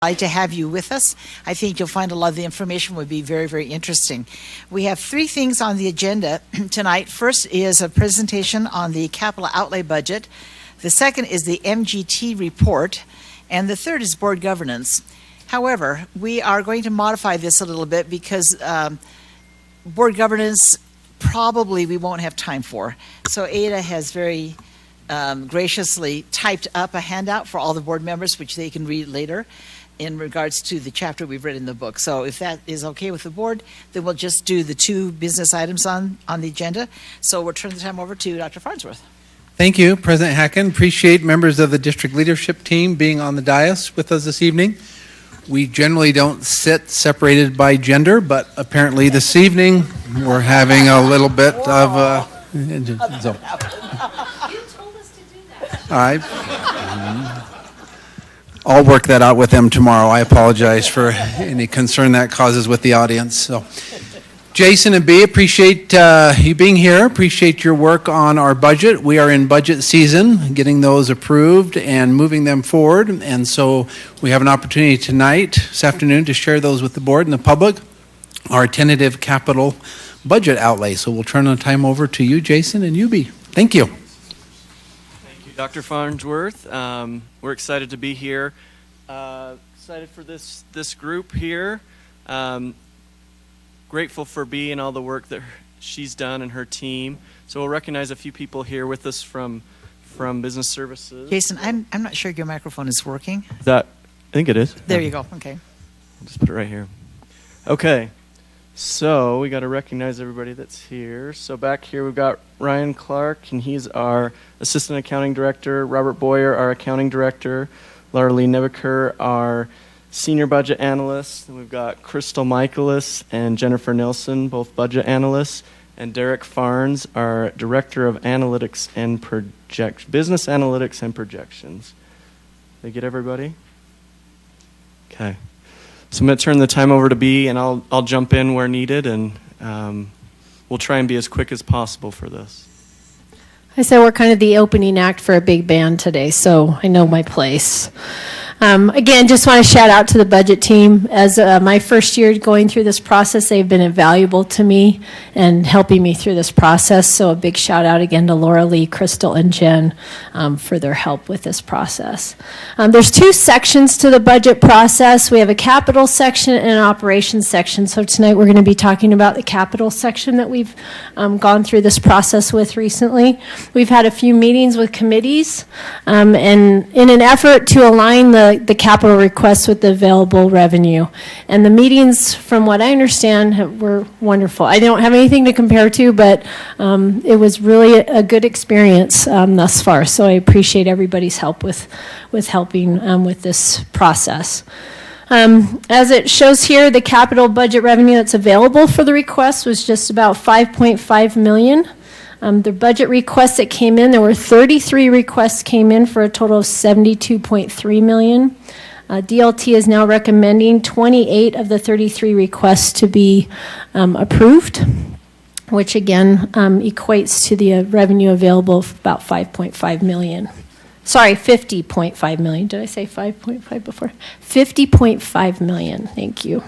Like to have you with us. I think you'll find a lot of the information would be very, very interesting. We have three things on the agenda tonight. First is a presentation on the capital outlay budget. The second is the MGT report. And the third is board governance. However, we are going to modify this a little bit because board governance probably we won't have time for. So Ada has very graciously typed up a handout for all the board members, which they can read later, in regards to the chapter we've read in the book. So if that is okay with the board, then we'll just do the two business items on the agenda. So we'll turn the time over to Dr. Farnsworth. Thank you, President Hacken. Appreciate members of the district leadership team being on the dais with us this evening. We generally don't sit separated by gender, but apparently this evening we're having a little bit of so. You told us to do that. All right. I'll work that out with them tomorrow. I apologize for any concern that causes with the audience. So, Jason and B, appreciate you being here. Appreciate your work on our budget. We are in budget season, getting those approved and moving them forward. And so we have an opportunity tonight, this afternoon, to share those with the board and the public, our tentative capital budget outlay. So we'll turn the time over to you, Jason, and you, B. Thank you. Dr. Farnsworth, we're excited to be here. Excited for this group here. Grateful for Bea and all the work that she's done and her team. So we'll recognize a few people here with us from Business Services. Jason, I'm not sure your microphone is working. I think it is. There you go. Okay. I'll just put it right here. Okay. So we got to recognize everybody that's here. So back here we've got Ryan Clark, and he's our Assistant Accounting Director. Robert Boyer, our Accounting Director. Laura Lee Nebeker, our Senior Budget Analyst. And we've got Crystal Michaelis and Jennifer Nilsson, both Budget Analysts. And Derek Farnes, our Director of Analytics and Business Analytics and Projections. Did I get everybody? Okay. So I'm going to turn the time over to Bea, and I'll jump in where needed, and we'll try and be as quick as possible for this. I said we're kind of the opening act for a big band today, so I know my place. Again, just want to shout out to the budget team. As my first year going through this process, they've been invaluable to me and helping me through this process. So a big shout out again to Laura Lee, Crystal, and Jen for their help with this process. There's two sections to the budget process. We have a capital section and an operations section. So tonight we're going to be talking about the capital section that we've gone through this process with recently. We've had a few meetings with committees, and in an effort to align the capital requests with the available revenue. And the meetings, from what I understand, were wonderful. I don't have anything to compare to, but it was really a good experience thus far. So I appreciate everybody's help with helping with this process. As it shows here, the capital budget revenue that's available for the request was just about $5.5 million. The budget requests that came in, there were 33 requests came in for a total of $72.3 million. DLT is now recommending 28 of the 33 requests to be approved, which again equates to the revenue available of about $5.5 million. Sorry, $50.5 million. Did I say 5.5 before? $50.5 million. Thank you.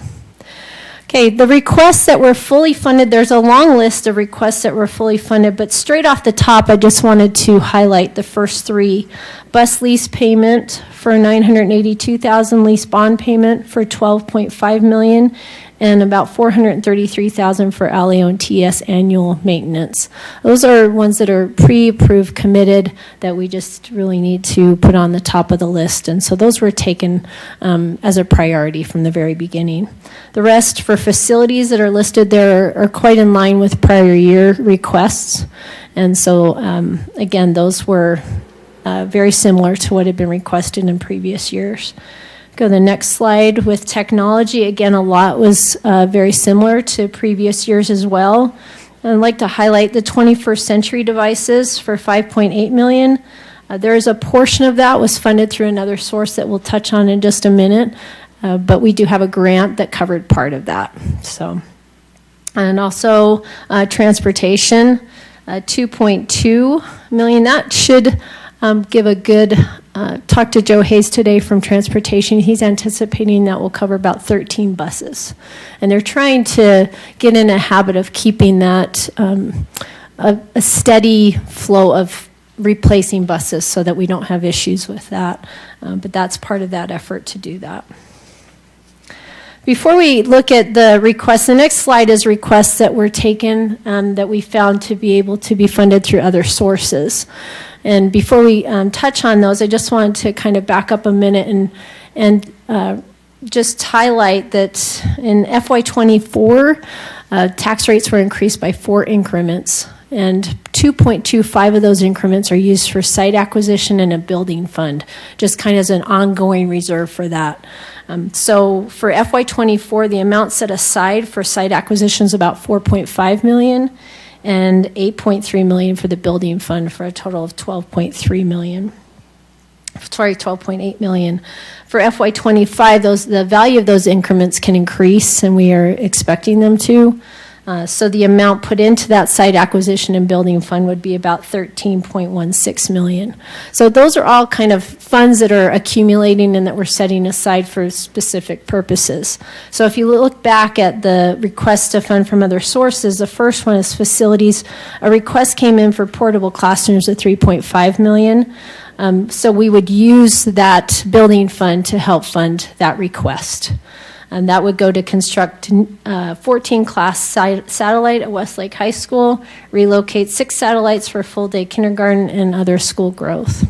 Okay, the requests that were fully funded, there's a long list of requests that were fully funded, but straight off the top, I just wanted to highlight the first three. Bus lease payment for $982,000, lease bond payment for $12.5 million, and about $433,000 for Alio and TS annual maintenance. Those are ones that are pre-approved, committed, that we just really need to put on the top of the list. And so those were taken as a priority from the very beginning. The rest for facilities that are listed there are quite in line with prior year requests. And so, again, those were very similar to what had been requested in previous years. Go to the next slide with technology. Again, a lot was very similar to previous years as well. I'd like to highlight the 21st century devices for $5.8 million. There is a portion of that was funded through another source that we'll touch on in just a minute, but we do have a grant that covered part of that. So, and also transportation, $2.2 million. That should give a good talk to Joe Hayes today from Transportation. He's anticipating that will cover about 13 buses. And they're trying to get in a habit of keeping that a steady flow of replacing buses so that we don't have issues with that. But that's part of that effort to do that. Before we look at the requests, the next slide is requests that were taken that we found to be able to be funded through other sources. And before we touch on those, I just wanted to kind of back up a minute and just highlight that in FY24, tax rates were increased by 4 increments. And 2.25 of those increments are used for site acquisition and a building fund, just kind of as an ongoing reserve for that. So for FY24, the amount set aside for site acquisition is about $4.5 million and $8.3 million for the building fund for a total of $12.8 million. For FY25, the value of those increments can increase, and we are expecting them to. So the amount put into that site acquisition and building fund would be about $13.16 million. So those are all kind of funds that are accumulating and that we're setting aside for specific purposes. So if you look back at the request to fund from other sources, the first one is facilities. A request came in for portable classrooms at $3.5 million. So we would use that building fund to help fund that request. And that would go to construct 14 class satellite at Westlake High School, relocate 6 satellites for full-day kindergarten and other school growth.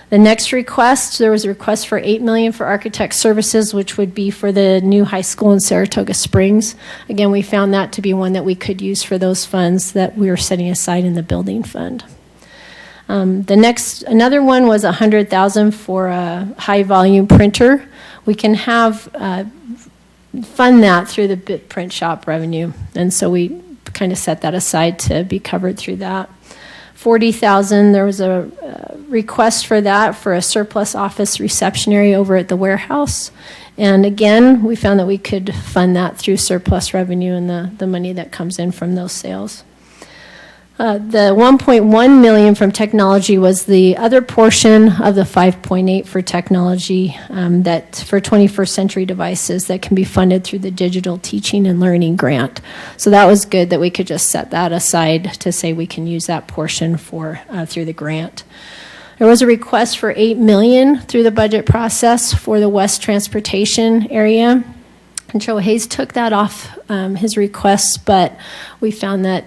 The next request, there was a request for $8 million for architect services, which would be for the new high school in Saratoga Springs. Again, we found that to be one that we could use for those funds that we were setting aside in the building fund. Another one was $100,000 for a high-volume printer. We can fund that through the bit print shop revenue, and so we kind of set that aside to be covered through that. $40,000, there was a request for that for a surplus office reception area over at the warehouse, and again, we found that we could fund that through surplus revenue and the money that comes in from those sales. The $1.1 million from technology was the other portion of the $5.8 for technology that for 21st century devices that can be funded through the digital teaching and learning grant. So that was good that we could just set that aside to say we can use that portion for through the grant. There was a request for $8 million through the budget process for the West Transportation area. And Joe Hayes took that off his request, but we found that,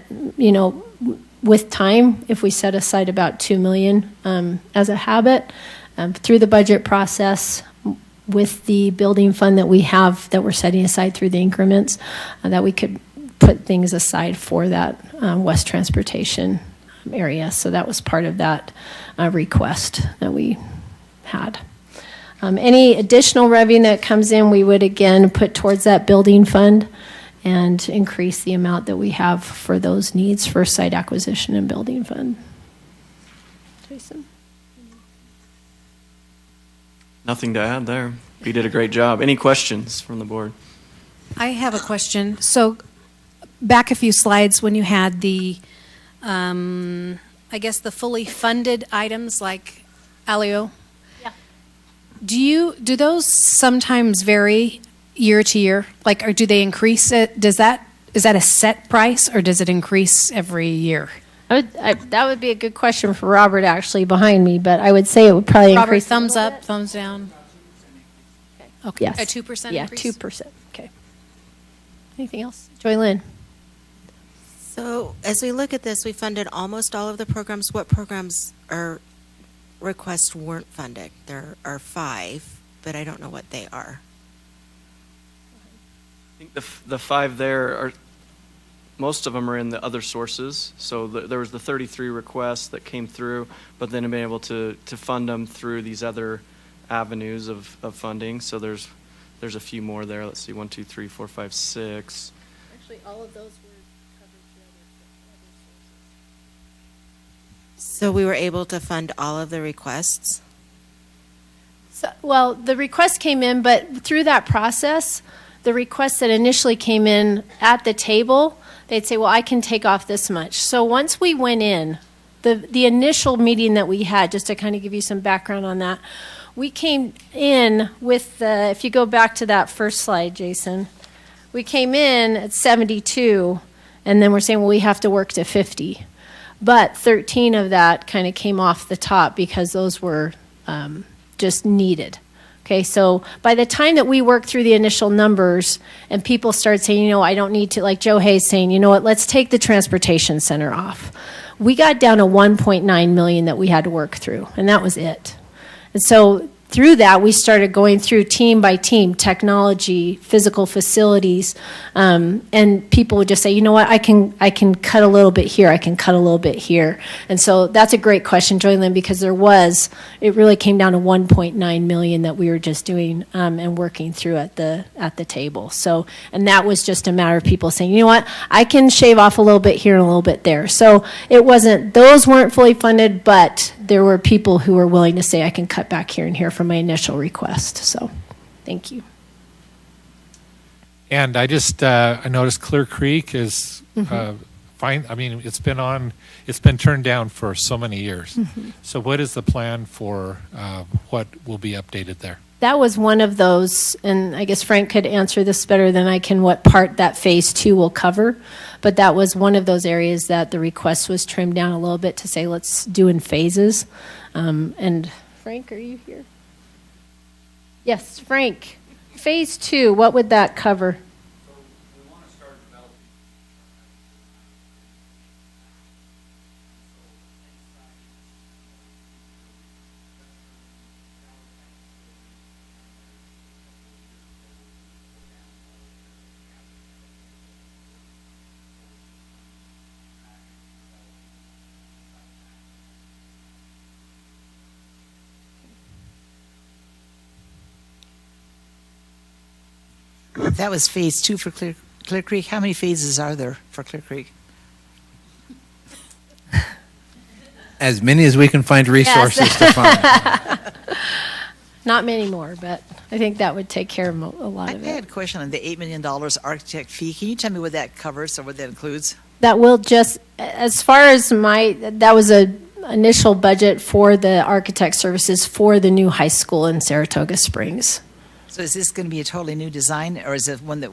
with time, if we set aside about $2 million as a habit through the budget process with the building fund that we have that we're setting aside through the increments, that we could put things aside for that West Transportation area. So that was part of that request that we had. Any additional revenue that comes in, we would again put towards that building fund and increase the amount that we have for those needs for site acquisition and building fund. Jason? Nothing to add there. You did a great job. Any questions from the board? I have a question. So back a few slides when you had the, I guess the fully funded items like Alio. Yeah. Do those sometimes vary year to year? Like, or do they increase it? Is that a set price or does it increase every year? That would be a good question for Robert actually behind me, but I would say it would probably Robert, increase. thumbs up, thumbs down. Okay. Yes. A 2% Yeah, increase? 2%. Okay. Anything else? Joy Lynn? So as we look at this, we funded almost all of the programs. What programs or requests weren't funded? There are 5, but I don't know what they are. I think the 5 there are, most of them are in the other sources. So there was the 33 requests that came through, but then been able to fund them through these other avenues of funding. So there's a few more there. Let's see, 1, 2, 3, 4, 5, 6. Actually, all of those were covered through other sources. So we were able to fund all of the requests. So, well, the request came in, but through that process, the requests that initially came in at the table, they'd say, well, I can take off this much. So once we went in the initial meeting that we had, just to kind of give you some background on that, we came in with the, if you go back to that first slide, Jason, we came in at 72, and then we're saying, well, we have to work to 50. But 13 of that kind of came off the top because those were just needed. Okay, so by the time that we worked through the initial numbers and people started saying, you know, I don't need to, like Joe Hayes saying, you know what, let's take the transportation center off. We got down to 1.9 million that we had to work through, and that was it. And so through that, we started going through team by team, technology, physical facilities, and people would just say, you know what, I can cut a little bit here, I can cut a little bit here. And so that's a great question, Joy Lynn, because it really came down to 1.9 million that we were just doing and working through at the table. So, and that was just a matter of people saying, you know what, I can shave off a little bit here and a little bit there. So those weren't fully funded, but there were people who were willing to say, I can cut back here and here from my initial request. So, thank you. And I just I noticed Clear Creek is fine. I mean, it's been turned down for so many years. So, what is the plan for what will be updated there? That was one of those, and I guess Frank could answer this better than I can, what part that phase 2 will cover. But that was one of those areas that the request was trimmed down a little bit to say, let's do in phases. And Frank, are you here? Yes, Frank. Phase 2, what would that cover? That was phase 2 for Clear Creek. How many phases are there for Clear Creek? As many as we can find resources to fund. Not many more, but I think that would take care of a lot I of had it. a question on the $8 million architect fee. Can you tell me what that covers or what that includes? That will just, as far as that was a initial budget for the architect services for the new high school in Saratoga Springs. So is this going to be a totally new design, or is it one that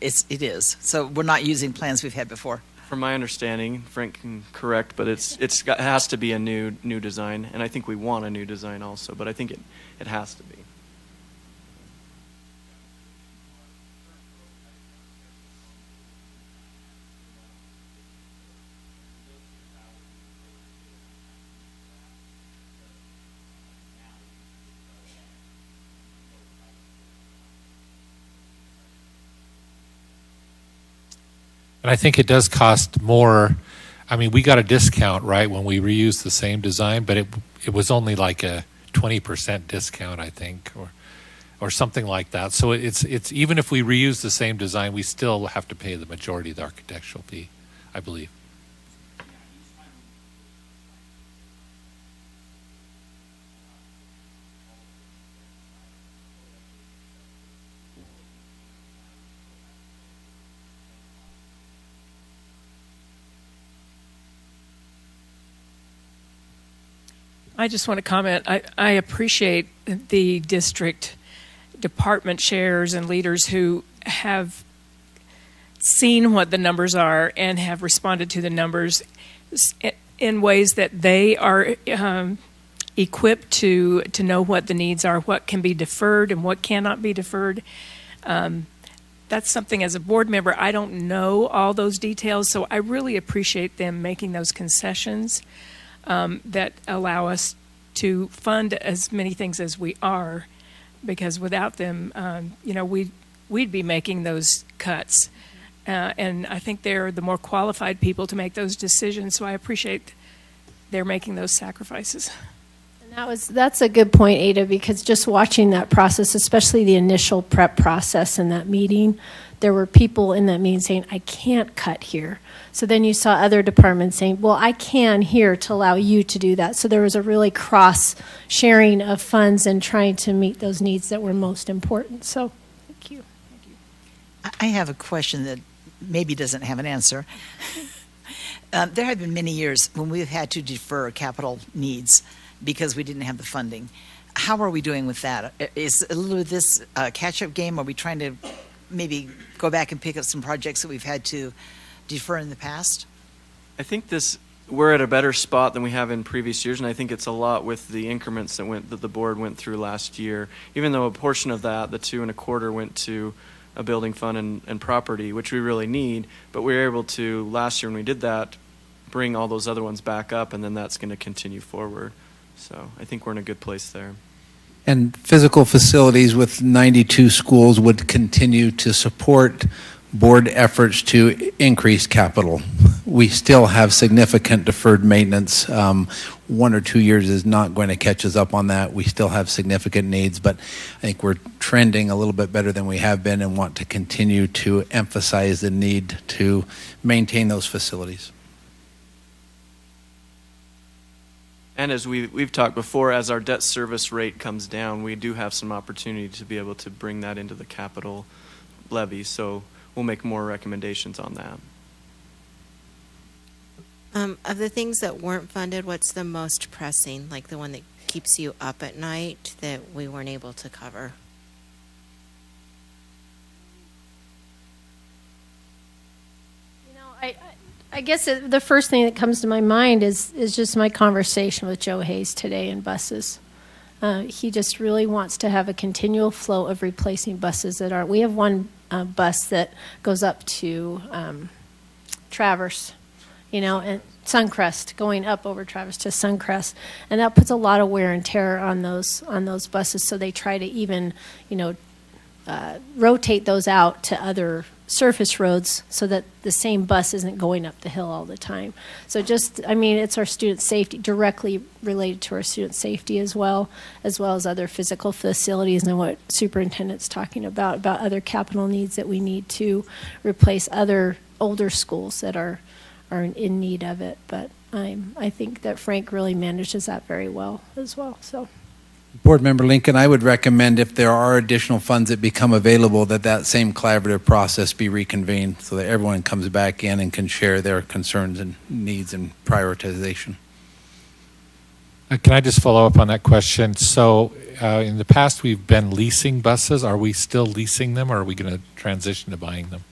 it is? So we're not using plans we've had before? From my understanding, Frank can correct, but it has to be a new design, and I think we want a new design also, but I think it has to be. And I think it does cost more. I mean, we got a discount, right, when we reused the same design, but it was only like a 20% discount, I think, or something like that. So it's even if we reuse the same design, we still have to pay the majority of the architectural fee, I believe. I just want to comment. I appreciate the district department chairs and leaders who have seen what the numbers are and have responded to the numbers in ways that they are equipped to know what the needs are, what can be deferred and what cannot be deferred. That's something, as a board member, I don't know all those details, so I really appreciate them making those concessions that allow us to fund as many things as we are, because without them, we'd be making those cuts. And I think they're the more qualified people to make those decisions, so I appreciate they're making those sacrifices. And that's a good point, Ada, because just watching that process, especially the initial prep process in that meeting, there were people in that meeting saying, I can't cut here. So then you saw other departments saying, well, I can here to allow you to do that. So there was a really cross-sharing of funds and trying to meet those needs that were most important. So thank you. I have a question that maybe doesn't have an answer. There have been many years when we've had to defer capital needs because we didn't have the funding. How are we doing with that? Is a little of this catch-up game? Are we trying to maybe go back and pick up some projects that we've had to defer in the past? I think we're at a better spot than we have in previous years, and I think it's a lot with the increments that the board went through last year. Even though a portion of that, the 2.25, went to a building fund and property, which we really need, but we were able to, last year when we did that, bring all those other ones back up, and then that's going to continue forward. So I think we're in a good place there. And physical facilities with 92 schools would continue to support board efforts to increase capital. We still have significant deferred maintenance. 1 or 2 years is not going to catch us up on that. We still have significant needs, but I think we're trending a little bit better than we have been and want to continue to emphasize the need to maintain those facilities. And as we've talked before, as our debt service rate comes down, we do have some opportunity to be able to bring that into the capital levy. So we'll make more recommendations on that. Of the things that weren't funded, what's the most pressing, like the one that keeps you up at night that we weren't able to cover? I guess the first thing that comes to my mind is just my conversation with Joe Hayes today in buses. He just really wants to have a continual flow of replacing buses that are. We have one bus that goes up to Traverse, and Suncrest, going up over Traverse to Suncrest, and that puts a lot of wear and tear on those buses. So they try to even, rotate those out to other surface roads so that the same bus isn't going up the hill all the time. So it's our student safety, directly related to our student safety as well as other physical facilities, and what superintendent's talking about other capital needs that we need to replace other older schools that are in need of it. But I think that Frank really manages that very well as well. So. Board Member Lincoln, I would recommend if there are additional funds that become available, that same collaborative process be reconvened so that everyone comes back in and can share their concerns and needs and prioritization. Can I just follow up on that question? So in the past, we've been leasing buses. Are we still leasing them, or are we going to transition to buying them?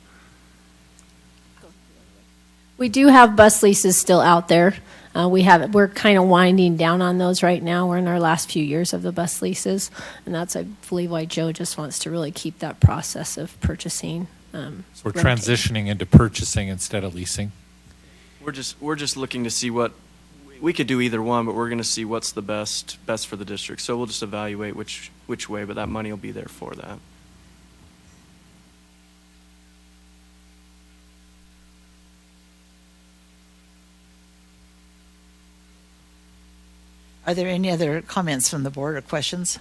We do have bus leases still out there. We're kind of winding down on those right now. We're in our last few years of the bus leases, and that's, I believe, why Joe just wants to really keep that process of purchasing. So we're transitioning into purchasing instead of leasing. We're just looking to see what we could do either one, but we're going to see what's the best for the district. So we'll just evaluate which way, but that money will be there for that. Are there any other comments from the board or questions?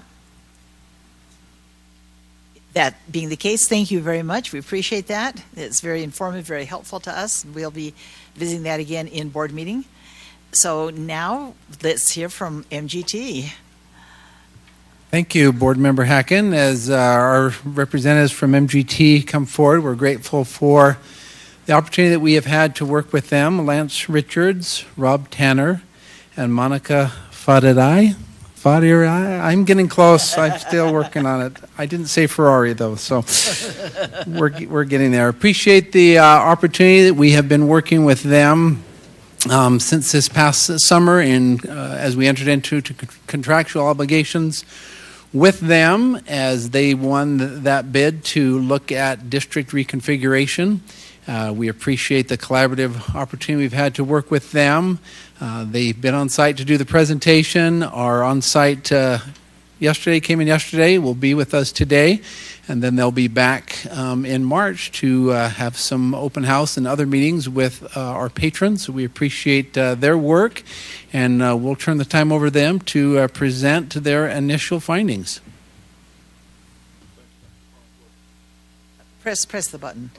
That being the case, thank you very much. We appreciate that. It's very informative, very helpful to us. We'll be visiting that again in board meeting. So now let's hear from MGT. Thank you, Board Member Hacken. As our representatives from MGT come forward, we're grateful for the opportunity that we have had to work with them, Lance Richards, Rob Tanner, and Monica Fadirai. I'm getting close. I'm still working on it. I didn't say Ferrari, though, so we're getting there. Appreciate the opportunity that we have been working with them since this past summer as we entered into contractual obligations with them as they won that bid to look at district reconfiguration. We appreciate the collaborative opportunity we've had to work with them. They've been on site to do the presentation, are on site came in yesterday, will be with us today, and then they'll be back in March to have some open house and other meetings with our patrons. So we appreciate their work, and we'll turn the time over to them to present their initial findings. Press the button.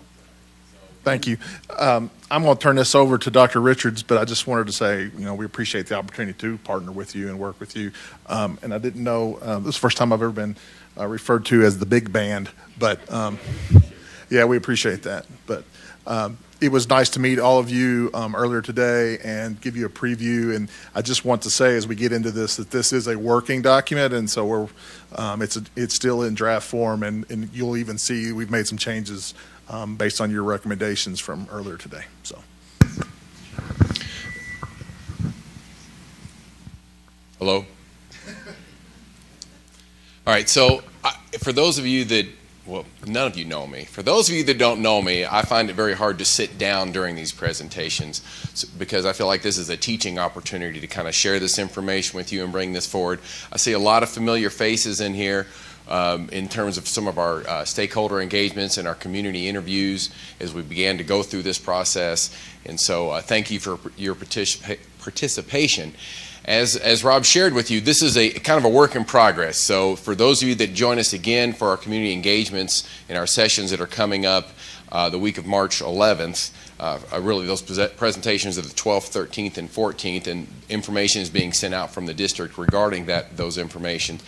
Thank you. I'm going to turn this over to Dr. Richards, but I just wanted to say, we appreciate the opportunity to partner with you and work with you. And I didn't know, this is the first time I've ever been referred to as the big band, but yeah, we appreciate that. But it was nice to meet all of you earlier today and give you a preview. And I just want to say, as we get into this, that this is a working document, and so it's still in draft form, and you'll even see we've made some changes based on your recommendations from earlier today. So. Hello? All right, so for those of you that, well, none of you know me. For those of you that don't know me, I find it very hard to sit down during these presentations because I feel like this is a teaching opportunity to kind of share this information with you and bring this forward. I see a lot of familiar faces in here in terms of some of our stakeholder engagements and our community interviews as we began to go through this process. And so thank you for your participation. As Rob shared with you, this is a kind of a work in progress. So for those of you that join us again for our community engagements and our sessions that are coming up the week of March 11th, really those presentations are the 12th, 13th, and 14th, and information is being sent out from the district regarding those information.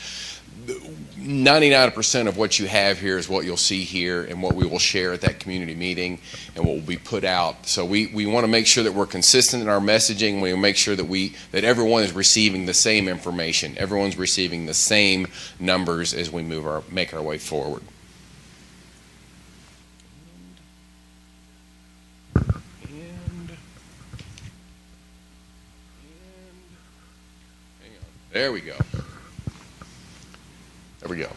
99% of what you have here is what you'll see here and what we will share at that community meeting and what will be put out. So we want to make sure that we're consistent in our messaging. We make sure that everyone is receiving the same information. Everyone's receiving the same numbers as we make our way forward. There we go. There we go.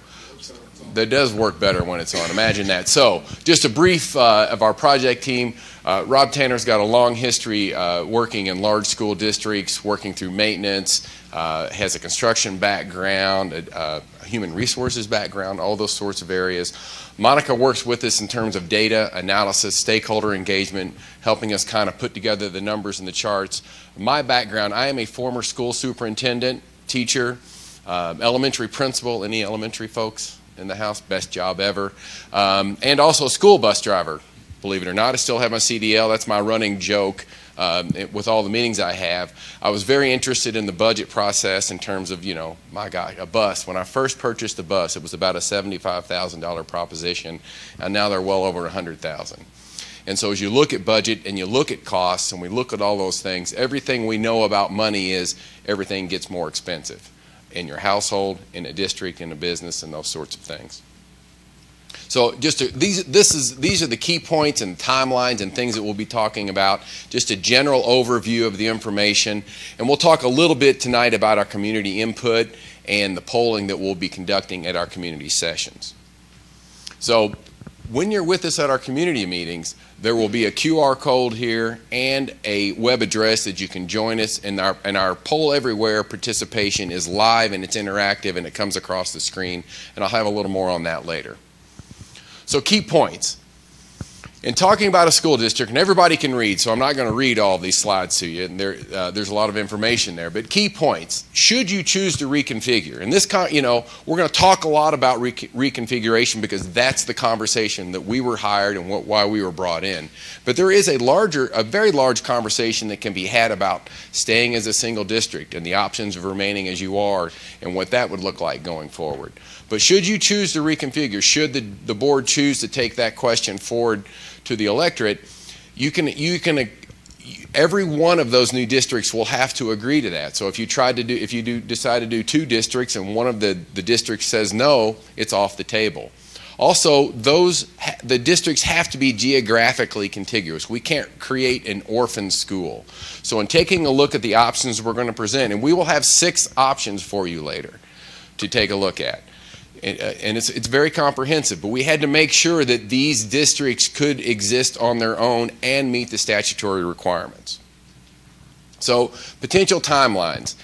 That does work better when it's on. Imagine that. So just a brief of our project team. Rob Tanner's got a long history working in large school districts, working through maintenance, has a construction background, a human resources background, all those sorts of areas. Monica works with us in terms of data analysis, stakeholder engagement, helping us kind of put together the numbers and the charts. My background, I am a former school superintendent, teacher, elementary principal. Any elementary folks in the house? Best job ever. And also a school bus driver, believe it or not. I still have my CDL. That's my running joke with all the meetings I have. I was very interested in the budget process in terms of, my God, a bus. When I first purchased the bus, it was about a $75,000 proposition, and now they're well over $100,000. And so as you look at budget and you look at costs and we look at all those things, everything we know about money is everything gets more expensive in your household, in a district, in a business, and those sorts of things. So these are the key points and timelines and things that we'll be talking about, just a general overview of the information. And we'll talk a little bit tonight about our community input and the polling that we'll be conducting at our community sessions. So when you're with us at our community meetings, there will be a QR code here and a web address that you can join us. And our Poll Everywhere participation is live and it's interactive and it comes across the screen. And I'll have a little more on that later. So key points. In talking about a school district, and everybody can read, so I'm not going to read all these slides to you, and there's a lot of information there, but key points. Should you choose to reconfigure? And this, we're going to talk a lot about reconfiguration because that's the conversation that we were hired and why we were brought in. But there is a very large conversation that can be had about staying as a single district and the options of remaining as you are and what that would look like going forward. But should you choose to reconfigure, should the board choose to take that question forward to the electorate, every one of those new districts will have to agree to that. So if you decide to do two districts and one of the districts says no, it's off the table. Also, the districts have to be geographically contiguous. We can't create an orphan school. So in taking a look at the options we're going to present, and we will have 6 options for you later to take a look at. And it's very comprehensive, but we had to make sure that these districts could exist on their own and meet the statutory requirements. So potential timelines.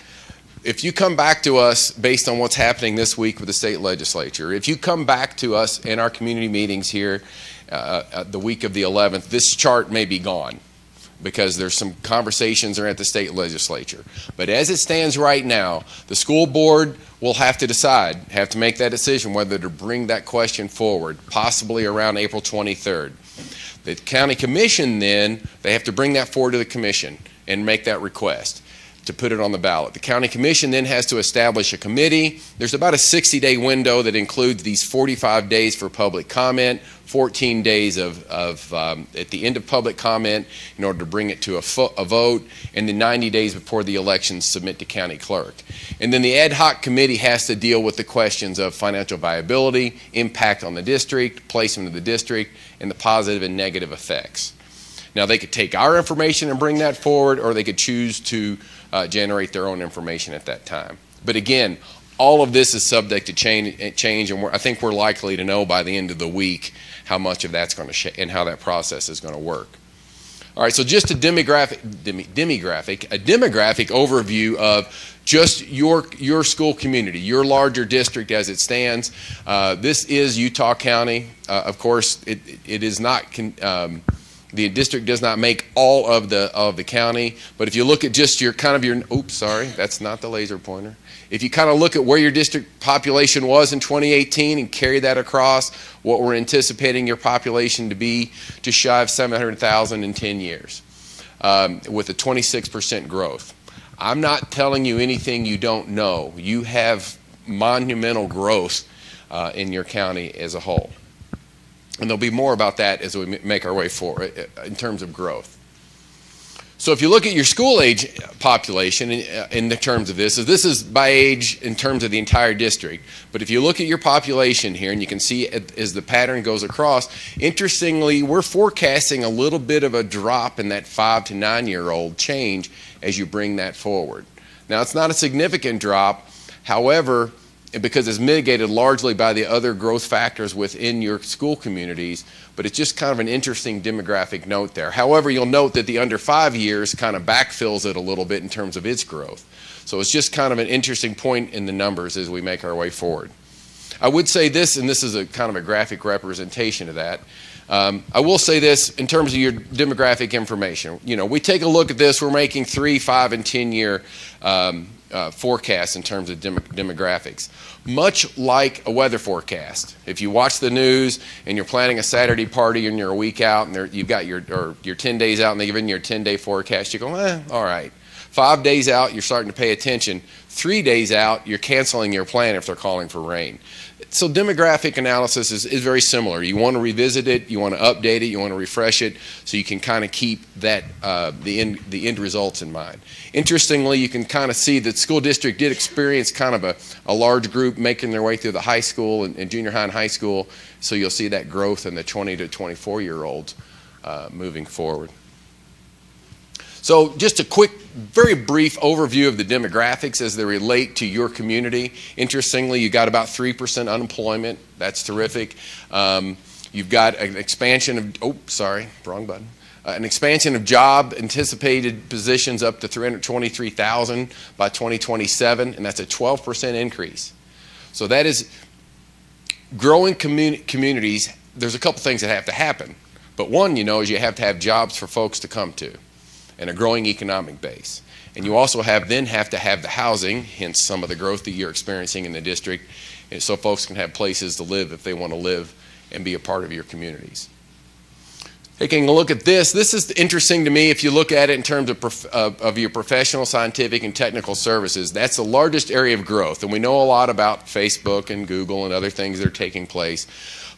If you come back to us based on what's happening this week with the state legislature, if you come back to us in our community meetings here the week of the 11th, this chart may be gone because there's some conversations are at the state legislature. But as it stands right now, the school board will have to make that decision whether to bring that question forward, possibly around April 23rd. The county commission then, they have to bring that forward to the commission and make that request. to put it on the ballot. The county commission then has to establish a committee. There's about a 60-day window that includes these 45 days for public comment, 14 days of at the end of public comment in order to bring it to a vote, and then 90 days before the elections submit to county clerk. And then the ad hoc committee has to deal with the questions of financial viability, impact on the district, placement of the district, and the positive and negative effects. Now, they could take our information and bring that forward, or they could choose to generate their own information at that time. But again, all of this is subject to change, and I think we're likely to know by the end of the week how much of that's going to and how that process is going to work. All right, so just a demographic overview of just your school community, your larger district as it stands. This is Utah County. Of course, it is not. The district does not make all of the county, but if you look at just oops, sorry, that's not the laser pointer. If you kind of look at where your district population was in 2018 and carry that across what we're anticipating your population to be, just shy of 700,000 in 10 years, with a 26% growth. I'm not telling you anything you don't know. You have monumental growth in your county as a whole. And there'll be more about that as we make our way forward in terms of growth. So if you look at your school age population in the terms of this is by age in terms of the entire district. But if you look at your population here, and you can see as the pattern goes across, interestingly, we're forecasting a little bit of a drop in that 5 to 9 year old change as you bring that forward. Now, it's not a significant drop. However, because it's mitigated largely by the other growth factors within your school communities, but it's just kind of an interesting demographic note there. However, you'll note that the under 5 years kind of backfills it a little bit in terms of its growth. So it's just kind of an interesting point in the numbers as we make our way forward. I would say this, and this is a kind of a graphic representation of that. I will say this in terms of your demographic information. You know, we take a look at this, we're making 3, 5, and 10 year forecasts in terms of demographics. Much like a weather forecast. If you watch the news and you're planning a Saturday party and you're a week out and you've got your 10 days out and they've given you your 10-day forecast, you go, all right. 5 days out, you're starting to pay attention. 3 days out, you're canceling your plan if they're calling for rain. So demographic analysis is very similar. You want to revisit it, you want to update it, you want to refresh it, so you can kind of keep that the end results in mind. Interestingly, you can kind of see that school district did experience kind of a large group making their way through the high school and junior high and high school, so you'll see that growth in the 20 to 24-year-olds moving forward. So just a quick, very brief overview of the demographics as they relate to your community. Interestingly, you got about 3% unemployment. That's terrific. You've got an expansion of, wrong button. An expansion of job anticipated positions up to 323,000 by 2027, and that's a 12% increase. So that is growing communities. There's a couple things that have to happen. But one, is you have to have jobs for folks to come to, and a growing economic base. And you also have to have the housing, hence some of the growth that you're experiencing in the district, and so folks can have places to live if they want to live and be a part of your communities. Taking a look at this is interesting to me if you look at it in terms of your professional, scientific, and technical services. That's the largest area of growth, and we know a lot about Facebook and Google and other things that are taking place.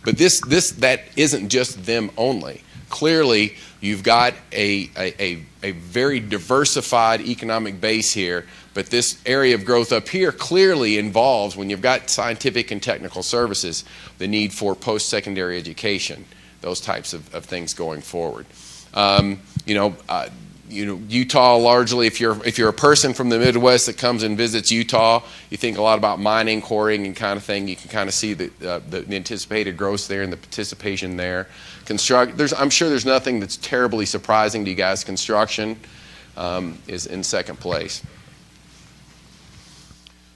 But that isn't just them only. Clearly, you've got a very diversified economic base here, but this area of growth up here clearly involves, when you've got scientific and technical services, the need for post-secondary education, those types of things going forward. Utah largely, if you're a person from the Midwest that comes and visits Utah, you think a lot about mining, quarrying, and kind of thing. You can kind of see the anticipated growth there and the participation there. I'm sure there's nothing that's terribly surprising to you guys. Construction is in second place.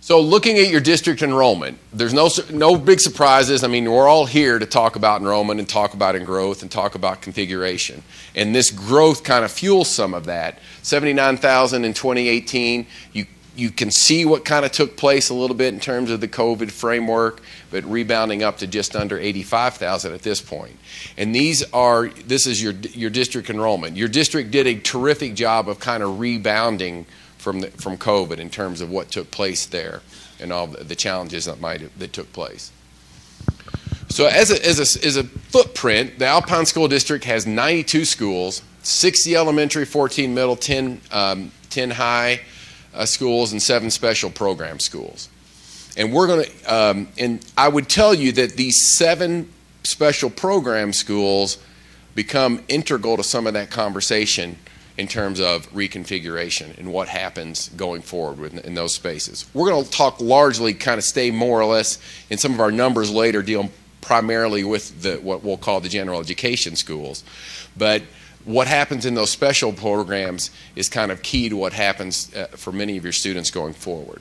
So looking at your district enrollment, there's no big surprises. I mean, we're all here to talk about enrollment and talk about growth and talk about configuration. And this growth kind of fuels some of that. 79,000 in 2018. You can see what kind of took place a little bit in terms of the COVID framework, but rebounding up to just under 85,000 at this point. And this is your district enrollment. Your district did a terrific job of kind of rebounding from COVID in terms of what took place there and all the challenges that took place. So as a footprint, the Alpine School District has 92 schools, 60 elementary, 14 middle, 10 high schools, and 7 special program schools. And we're going to, and I would tell you that these 7 special program schools become integral to some of that conversation in terms of reconfiguration and what happens going forward in those spaces. We're going to talk largely, kind of stay more or less in some of our numbers later, deal primarily with what we'll call the general education schools. But what happens in those special programs is kind of key to what happens for many of your students going forward.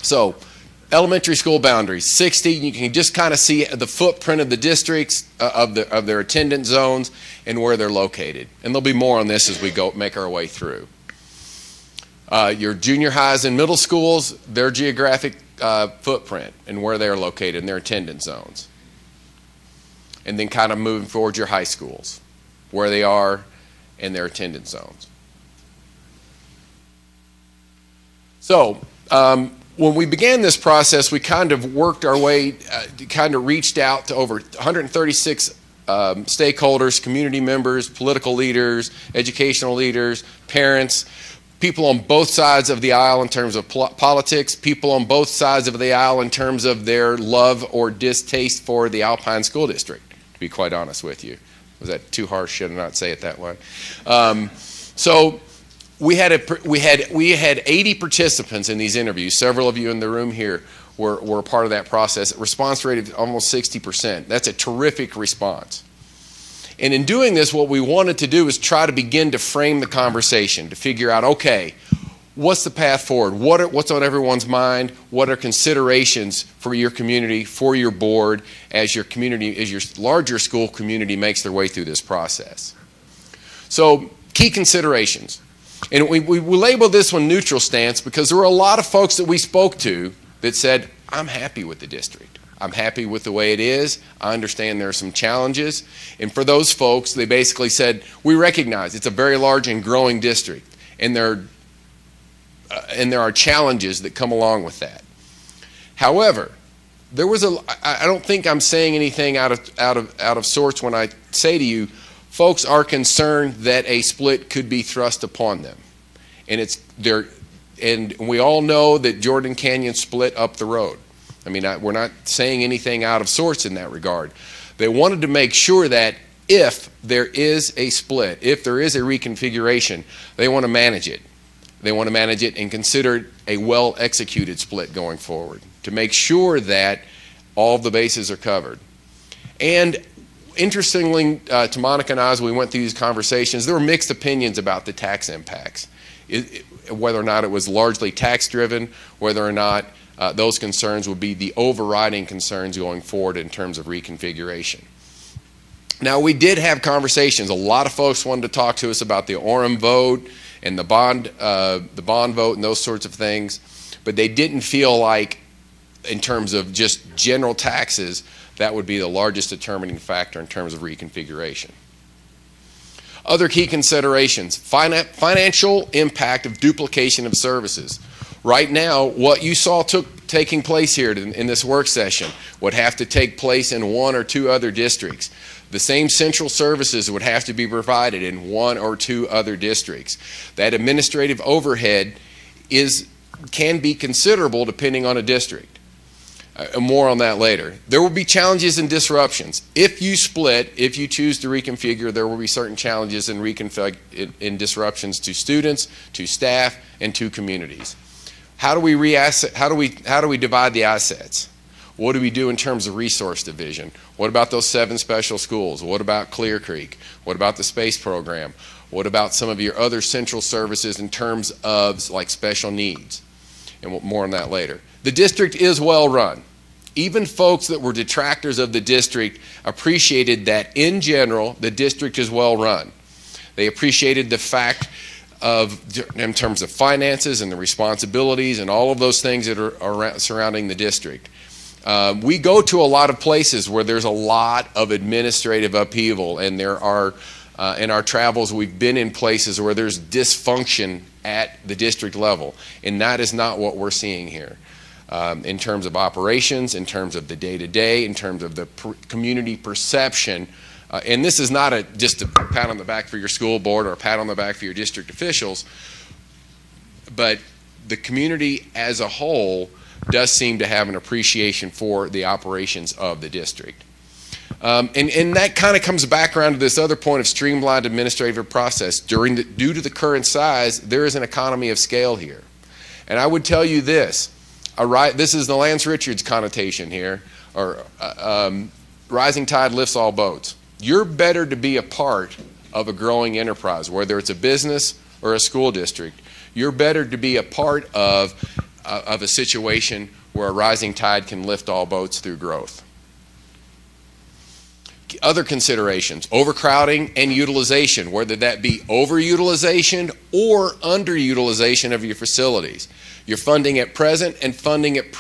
So, elementary school boundaries, 60, you can just kind of see the footprint of the districts, of their attendance zones, and where they're located. And there'll be more on this as we make our way through. Your junior highs and middle schools, their geographic footprint and where they're located in their attendance zones. And then kind of moving forward, your high schools, where they are and their attendance zones. So, when we began this process, we kind of worked our way, kind of reached out to over 136 stakeholders, community members, political leaders, educational leaders, parents, people on both sides of the aisle in terms of politics, people on both sides of the aisle in terms of their love or distaste for the Alpine School District, to be quite honest with you. Was that too harsh? Should I not say it that way? So we had 80 participants in these interviews. Several of you in the room here were part of that process. Response rate of almost 60%. That's a terrific response. And in doing this, what we wanted to do is try to begin to frame the conversation, to figure out, okay, what's the path forward? What's on everyone's mind? What are considerations for your community, for your board, as your larger school community makes their way through this process? So, key considerations. And we labeled this one neutral stance because there were a lot of folks that we spoke to that said, I'm happy with the district. I'm happy with the way it is. I understand there are some challenges. And for those folks, they basically said, we recognize it's a very large and growing district, and there are challenges that come along with that. However, I don't think I'm saying anything out of sorts when I say to you, folks are concerned that a split could be thrust upon them. And we all know that Jordan Canyon split up the road. I mean, we're not saying anything out of sorts in that regard. They wanted to make sure that if there is a split, if there is a reconfiguration, they want to manage it. They want to manage it and consider it a well-executed split going forward to make sure that all of the bases are covered. And interestingly, to Monica and I, as we went through these conversations, there were mixed opinions about the tax impacts, whether or not it was largely tax-driven, whether or not those concerns would be the overriding concerns going forward in terms of reconfiguration. Now, we did have conversations. A lot of folks wanted to talk to us about the Orem vote and the bond vote and those sorts of things, but they didn't feel like, in terms of just general taxes, that would be the largest determining factor in terms of reconfiguration. Other key considerations: financial impact of duplication of services. Right now, what you saw taking place here in this work session would have to take place in 1 or 2 other districts. The same central services would have to be provided in 1 or 2 other districts. That administrative overhead can be considerable depending on a district. More on that later. There will be challenges and disruptions. If you split, if you choose to reconfigure, there will be certain challenges and disruptions to students, to staff, and to communities. How do we divide the assets? What do we do in terms of resource division? What about those 7 special schools? What about Clear Creek? What about the space program? What about some of your other central services in terms of like special needs? And more on that later. The district is well run. Even folks that were detractors of the district appreciated that in general, the district is well run. They appreciated the fact in terms of finances and the responsibilities and all of those things that are surrounding the district. We go to a lot of places where there's a lot of administrative upheaval, and there are, in our travels, we've been in places where there's dysfunction at the district level, and that is not what we're seeing here. In terms of operations, in terms of the day-to-day, in terms of the community perception, and this is not just a pat on the back for your school board or a pat on the back for your district officials, but the community as a whole does seem to have an appreciation for the operations of the district. And that kind of comes back around to this other point of streamlined administrative process. Due to the current size, there is an economy of scale here. And I would tell you this, this is the Lance Richards connotation here, or rising tide lifts all boats. You're better to be a part of a growing enterprise, whether it's a business or a school district. You're better to be a part of a situation where a rising tide can lift all boats through growth. Other considerations, overcrowding and utilization, whether that be overutilization or underutilization of your facilities. You're funding at present and funding at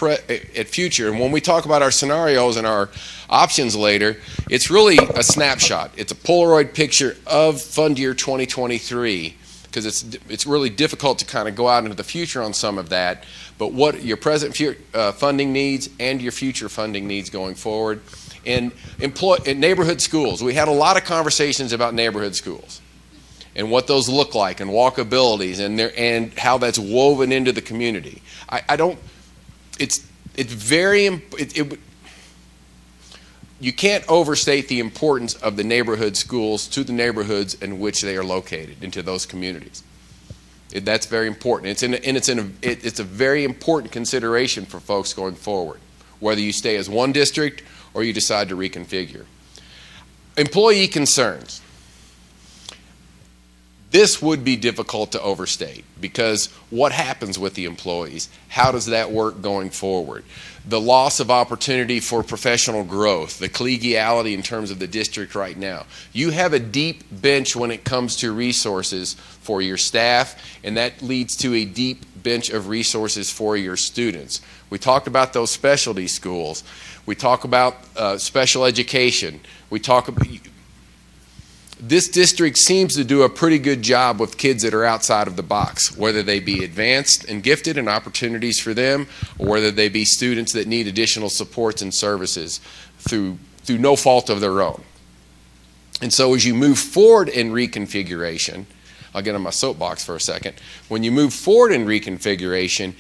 future. And when we talk about our scenarios and our options later, it's really a snapshot. It's a Polaroid picture of fund year 2023, because it's really difficult to kind of go out into the future on some of that, but what your present funding needs and your future funding needs going forward. In neighborhood schools, we had a lot of conversations about neighborhood schools and what those look like and walkabilities and how that's woven into the community. You can't overstate the importance of the neighborhood schools to the neighborhoods in which they are located, into those communities. That's very important. It's a very important consideration for folks going forward, whether you stay as one district or you decide to reconfigure. Employee concerns. This would be difficult to overstate, because what happens with the employees? How does that work going forward? The loss of opportunity for professional growth, the collegiality in terms of the district right now. You have a deep bench when it comes to resources for your staff, and that leads to a deep bench of resources for your students. We talked about those specialty schools. We talk about special education. This district seems to do a pretty good job with kids that are outside of the box, whether they be advanced and gifted and opportunities for them, or whether they be students that need additional supports and services through no fault of their own. And so as you move forward in reconfiguration, I'll get on my soapbox for a second. When you move forward in reconfiguration,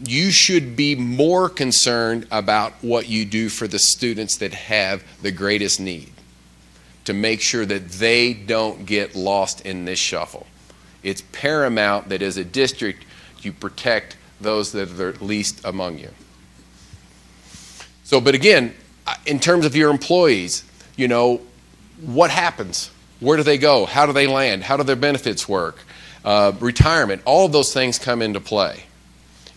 you should be more concerned about what you do for the students that have the greatest need, to make sure that they don't get lost in this shuffle. It's paramount that as a district, you protect those that are least among you. So, but again, in terms of your employees, what happens? Where do they go? How do they land? How do their benefits work? Retirement, all of those things come into play.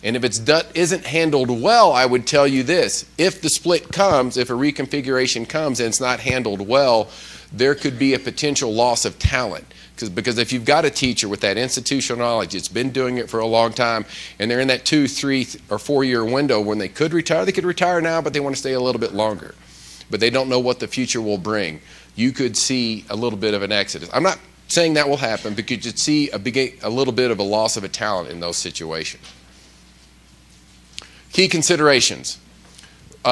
And if isn't handled well, I would tell you this: if the split comes, if a reconfiguration comes and it's not handled well, there could be a potential loss of talent. Because if you've got a teacher with that institutional knowledge, it's been doing it for a long time, and they're in that 2, 3, or 4 year window when they could retire now, but they want to stay a little bit longer. But they don't know what the future will bring. You could see a little bit of an exodus. I'm not saying that will happen, but you could see a little bit of a loss of a talent in those situations. Key considerations: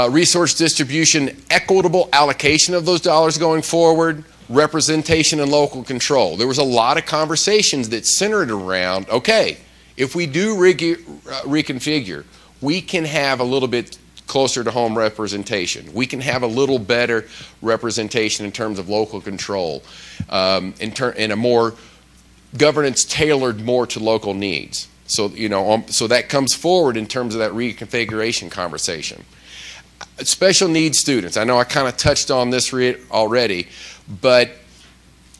resource distribution, equitable allocation of those dollars going forward, representation and local control. There was a lot of conversations that centered around, okay, if we do reconfigure, we can have a little bit closer to home representation. We can have a little better representation in terms of local control, and a more governance tailored more to local needs. So, so that comes forward in terms of that reconfiguration conversation. Special needs students. I know I kind of touched on this already, but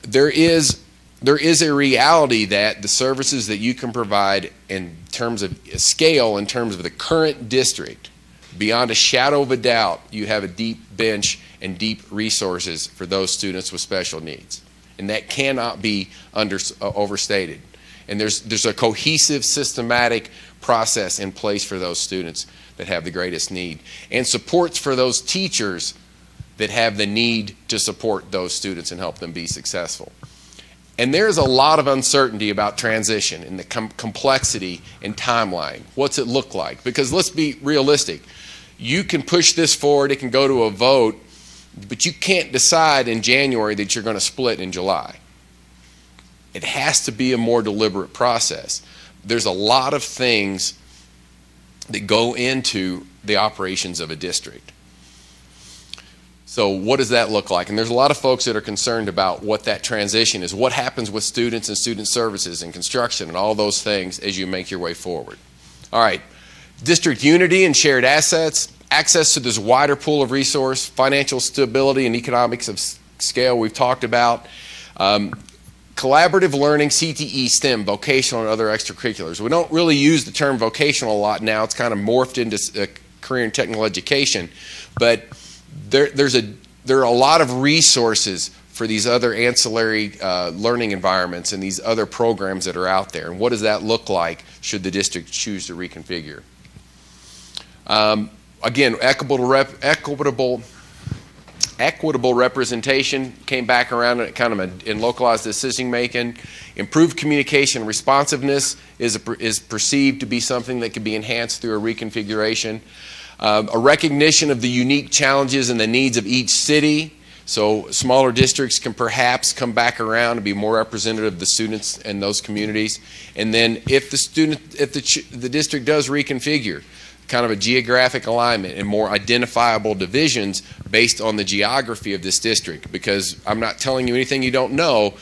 there is a reality that the services that you can provide in terms of scale, in terms of the current district, beyond a shadow of a doubt, you have a deep bench and deep resources for those students with special needs. And that cannot be overstated. And there's a cohesive, systematic process in place for those students that have the greatest need, and supports for those teachers that have the need to support those students and help them be successful. And there's a lot of uncertainty about transition and the complexity and timeline. What's it look like? Because let's be realistic. You can push this forward, it can go to a vote, but you can't decide in January that you're going to split in July. It has to be a more deliberate process. There's a lot of things that go into the operations of a district. So what does that look like? And there's a lot of folks that are concerned about what that transition is. What happens with students and student services and construction and all those things as you make your way forward. All right, district unity and shared assets, access to this wider pool of resource, financial stability and economics of scale we've talked about, collaborative learning, CTE, STEM, vocational and other extracurriculars. We don't really use the term vocational a lot now. It's kind of morphed into career and technical education, but there are a lot of resources for these other ancillary learning environments and these other programs that are out there. And what does that look like should the district choose to reconfigure? Again, equitable representation came back around kind of in localized decision making. Improved communication responsiveness is perceived to be something that could be enhanced through a reconfiguration. A recognition of the unique challenges and the needs of each city, so smaller districts can perhaps come back around and be more representative of the students in those communities. And then if the district does reconfigure, kind of a geographic alignment and more identifiable divisions based on the geography of this district, because I'm not telling you anything you don't know.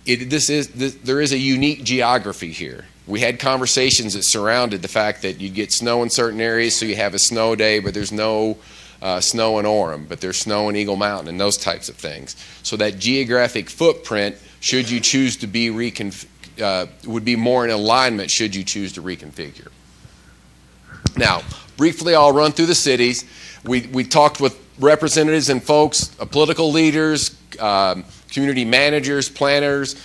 There is a unique geography here. We had conversations that surrounded the fact that you'd get snow in certain areas, so you have a snow day, but there's no snow in Orem, but there's snow in Eagle Mountain and those types of things. So that geographic footprint, should you choose to be would be more in alignment should you choose to reconfigure. Now, briefly, I'll run through the cities. We talked with representatives and folks, political leaders, community managers, planners,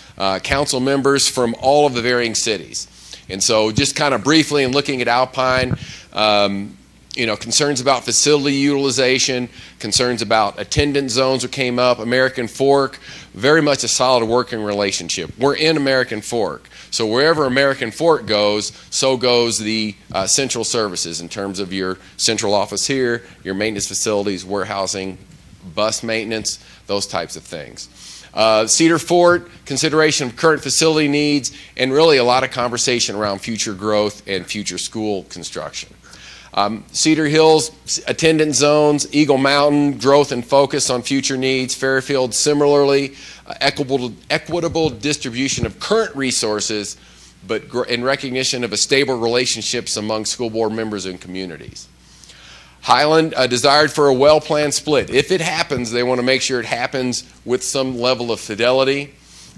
council members from all of the varying cities. And so just kind of briefly in looking at Alpine, concerns about facility utilization, concerns about attendance zones that came up, American Fork, very much a solid working relationship. We're in American Fork. So wherever American Fork goes, so goes the central services in terms of your central office here, your maintenance facilities, warehousing, bus maintenance, those types of things. Cedar Fort, consideration of current facility needs, and really a lot of conversation around future growth and future school construction. Cedar Hills, attendance zones, Eagle Mountain, growth and focus on future needs. Fairfield, similarly, equitable distribution of current resources, but in recognition of a stable relationships among school board members and communities. Highland, desired for a well-planned split. If it happens, they want to make sure it happens with some level of fidelity.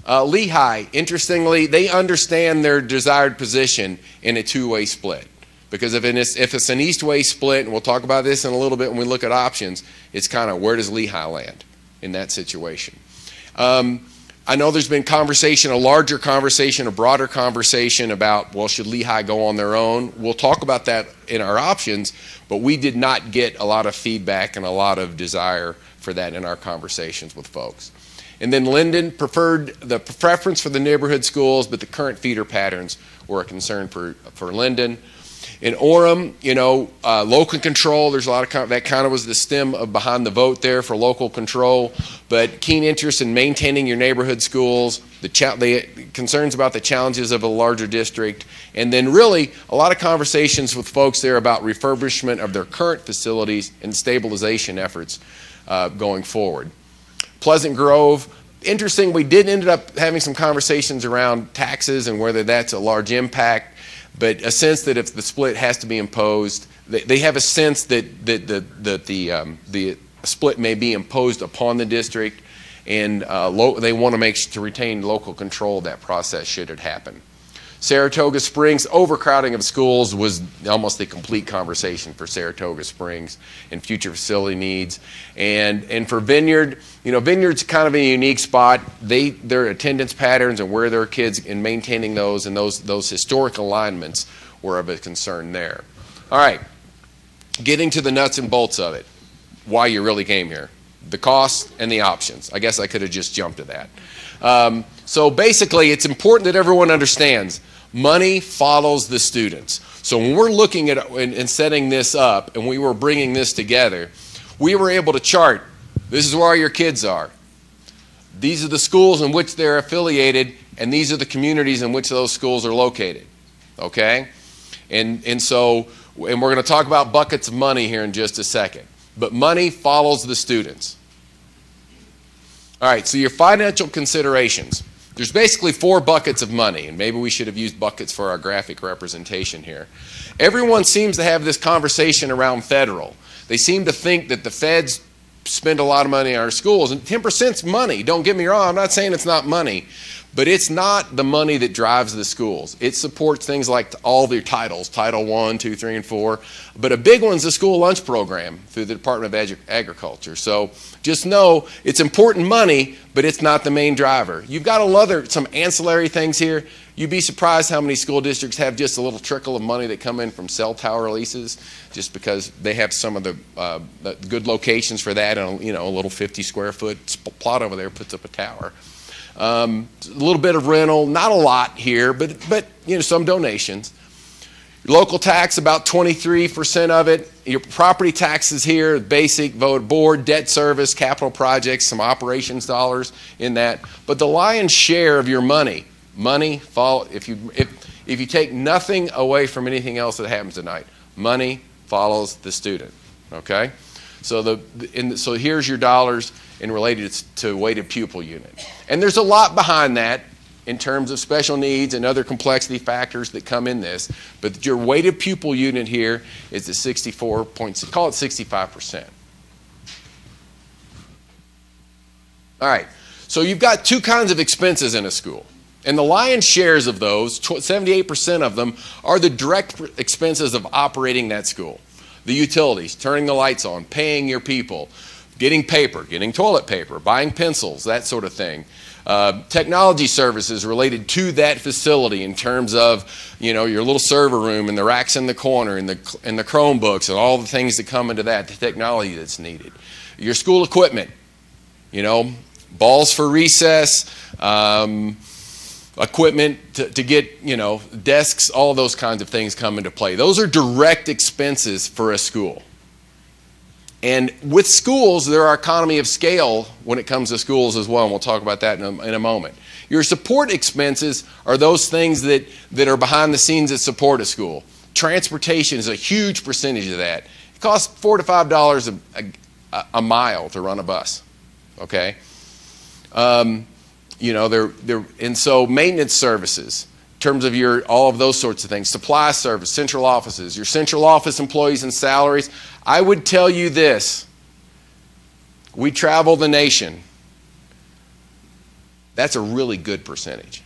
Lehigh, interestingly, they understand their desired position in a two-way split. Because if it's an east-west split, and we'll talk about this in a little bit when we look at options, it's kind of where does Lehigh land in that situation. I know there's been conversation, a larger conversation, a broader conversation about, well, should Lehigh go on their own? We'll talk about that in our options, but we did not get a lot of feedback and a lot of desire for that in our conversations with folks. And then Linden, the preference for the neighborhood schools, but the current feeder patterns were a concern for Linden. In Orem, local control, there's a lot of that kind of was the stem of behind the vote there for local control, but keen interest in maintaining your neighborhood schools, the concerns about the challenges of a larger district, and then really a lot of conversations with folks there about refurbishment of their current facilities and stabilization efforts going forward. Pleasant Grove, interesting, we did end up having some conversations around taxes and whether that's a large impact. But a sense that if the split has to be imposed, they have a sense that the split may be imposed upon the district, and they want to to retain local control of that process should it happen. Saratoga Springs, overcrowding of schools was almost a complete conversation for Saratoga Springs and future facility needs. And for Vineyard, Vineyard's kind of a unique spot. Their attendance patterns and where their kids in maintaining those and those historic alignments were of a concern there. All right, getting to the nuts and bolts of it, why you really came here. The costs and the options. I guess I could have just jumped to that. So basically, it's important that everyone understands money follows the students. So when we're looking at and setting this up and we were bringing this together, we were able to chart, this is where all your kids are. These are the schools in which they're affiliated, and these are the communities in which those schools are located. Okay? And we're going to talk about buckets of money here in just a second. But money follows the students. All right, so your financial considerations. There's basically 4 buckets of money, and maybe we should have used buckets for our graphic representation here. Everyone seems to have this conversation around federal. They seem to think that the feds spend a lot of money on our schools, and 10%'s money. Don't get me wrong, I'm not saying it's not money, but it's not the money that drives the schools. It supports things like all their titles, Title I, II, III, and IV, but a big one's the school lunch program through the Department of Agriculture. So just know it's important money, but it's not the main driver. You've got some ancillary things here. You'd be surprised how many school districts have just a little trickle of money that come in from cell tower leases, just because they have some of the good locations for that, and a little 50 square foot plot over there puts up a tower. A little bit of rental, not a lot here, but some donations. Your local tax, about 23% of it. Your property taxes here, basic, vote board, debt service, capital projects, some operations dollars in that. But the lion's share of your money if you take nothing away from anything else that happens tonight, money follows the student. Okay, so so here's your dollars and related to weighted pupil unit. And there's a lot behind that in terms of special needs and other complexity factors that come in this. But your weighted pupil unit here is at 65%. All right, so you've got 2 kinds of expenses in a school. And the lion's shares of those, 78% of them, are the direct expenses of operating that school. The utilities, turning the lights on, paying your people, getting paper, getting toilet paper, buying pencils, that sort of thing. Technology services related to that facility in terms of, your little server room and the racks in the corner and the Chromebooks and all the things that come into that, the technology that's needed. Your school equipment, balls for recess, equipment to get, desks, all those kinds of things come into play. Those are direct expenses for a school. And with schools, there are economy of scale when it comes to schools as well, and we'll talk about that in a moment. Your support expenses are those things that are behind the scenes that support a school. Transportation is a huge percentage of that. It costs $4 to $5 a mile to run a bus, okay? And so maintenance services, in terms of all of those sorts of things, supply service, central offices, your central office employees and salaries. I would tell you this, we travel the nation. That's a really good percentage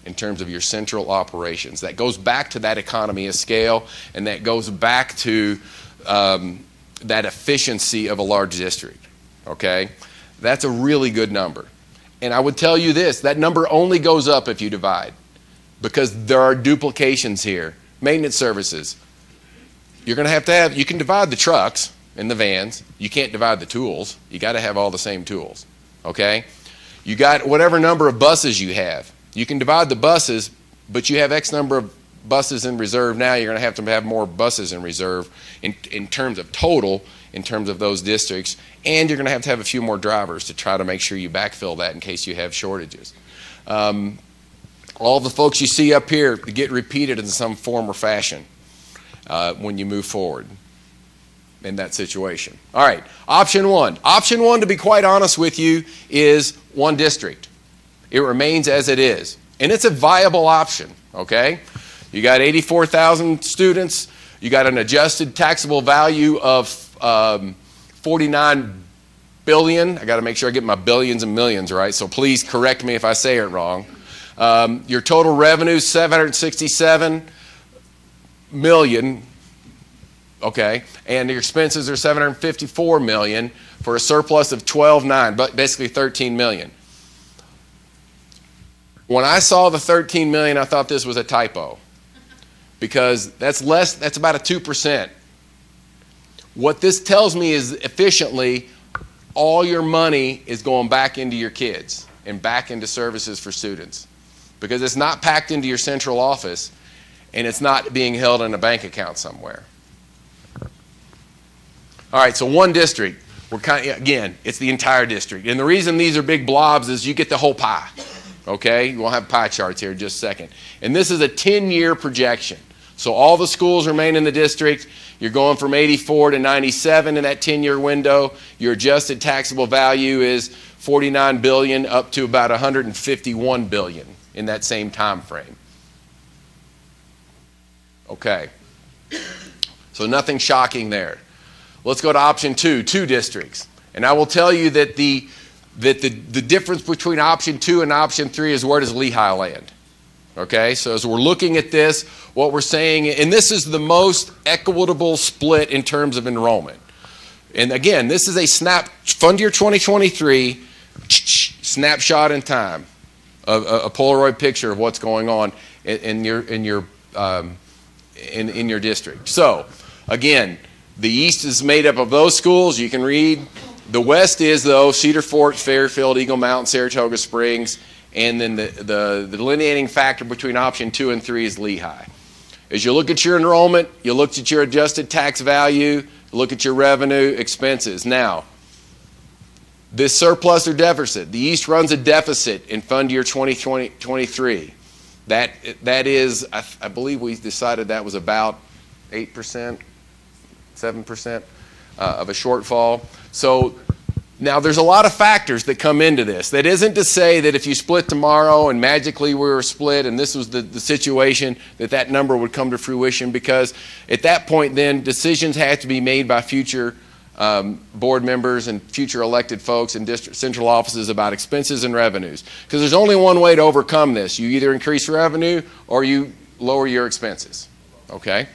in terms of your central operations. That goes back to that economy of scale, and that goes back to that efficiency of a large district, okay? That's a really good number. And I would tell you this, that number only goes up if you divide, because there are duplications here. Maintenance services. You're going to have, you can divide the trucks and the vans. You can't divide the tools. You got to have all the same tools, okay? You got whatever number of buses you have. You can divide the buses, but you have X number of buses in reserve now. You're going to have more buses in reserve in terms of total, in terms of those districts, and you're going to have a few more drivers to try to make sure you backfill that in case you have shortages. All the folks you see up here get repeated in some form or fashion when you move forward in that situation. All right, option one. Option one, to be quite honest with you, is one district. It remains as it is, and it's a viable option, okay? You got 84,000 students. You got an adjusted taxable value of 49 billion. I got to make sure I get my billions and millions right, so please correct me if I say it wrong. Your total revenue is 767 million, okay, and your expenses are 754 million for a surplus of 12.9, but basically 13 million. When I saw the 13 million, I thought this was a typo, because that's about a 2%. What this tells me is efficiently all your money is going back into your kids. and back into services for students, because it's not packed into your central office and it's not being held in a bank account somewhere. All right, so one district. Again, it's the entire district. And the reason these are big blobs is you get the whole pie. Okay? We'll have pie charts here in just a second. And this is a 10-year projection. So all the schools remain in the district. You're going from 84 to 97 in that 10-year window. Your adjusted taxable value is $49 billion up to about $151 billion in that same time frame. Okay. So nothing shocking there. Let's go to option 2 districts. And I will tell you that the difference between option 2 and option 3 is, where does Lehigh land? Okay, so as we're looking at this, what we're saying, and this is the most equitable split in terms of enrollment. And again, this is a fund year 2023 snapshot in time, a Polaroid picture of what's going on in your district. So again, the East is made up of those schools. You can read. The West is, though, Cedar Fort, Fairfield, Eagle Mountain, Saratoga Springs, and then the delineating factor between option 2 and 3 is Lehigh. As you look at your enrollment, you look at your adjusted tax value, look at your revenue, expenses. Now, this surplus or deficit, the East runs a deficit in fund year 2023. That is, I believe we decided that was about 8%, 7% of a shortfall. So now there's a lot of factors that come into this. That isn't to say that if you split tomorrow and magically we were split and this was the situation, that number would come to fruition, because at that point then decisions have to be made by future board members and future elected folks in district central offices about expenses and revenues. Because there's only one way to overcome this. You either increase revenue or you lower your expenses. Okay?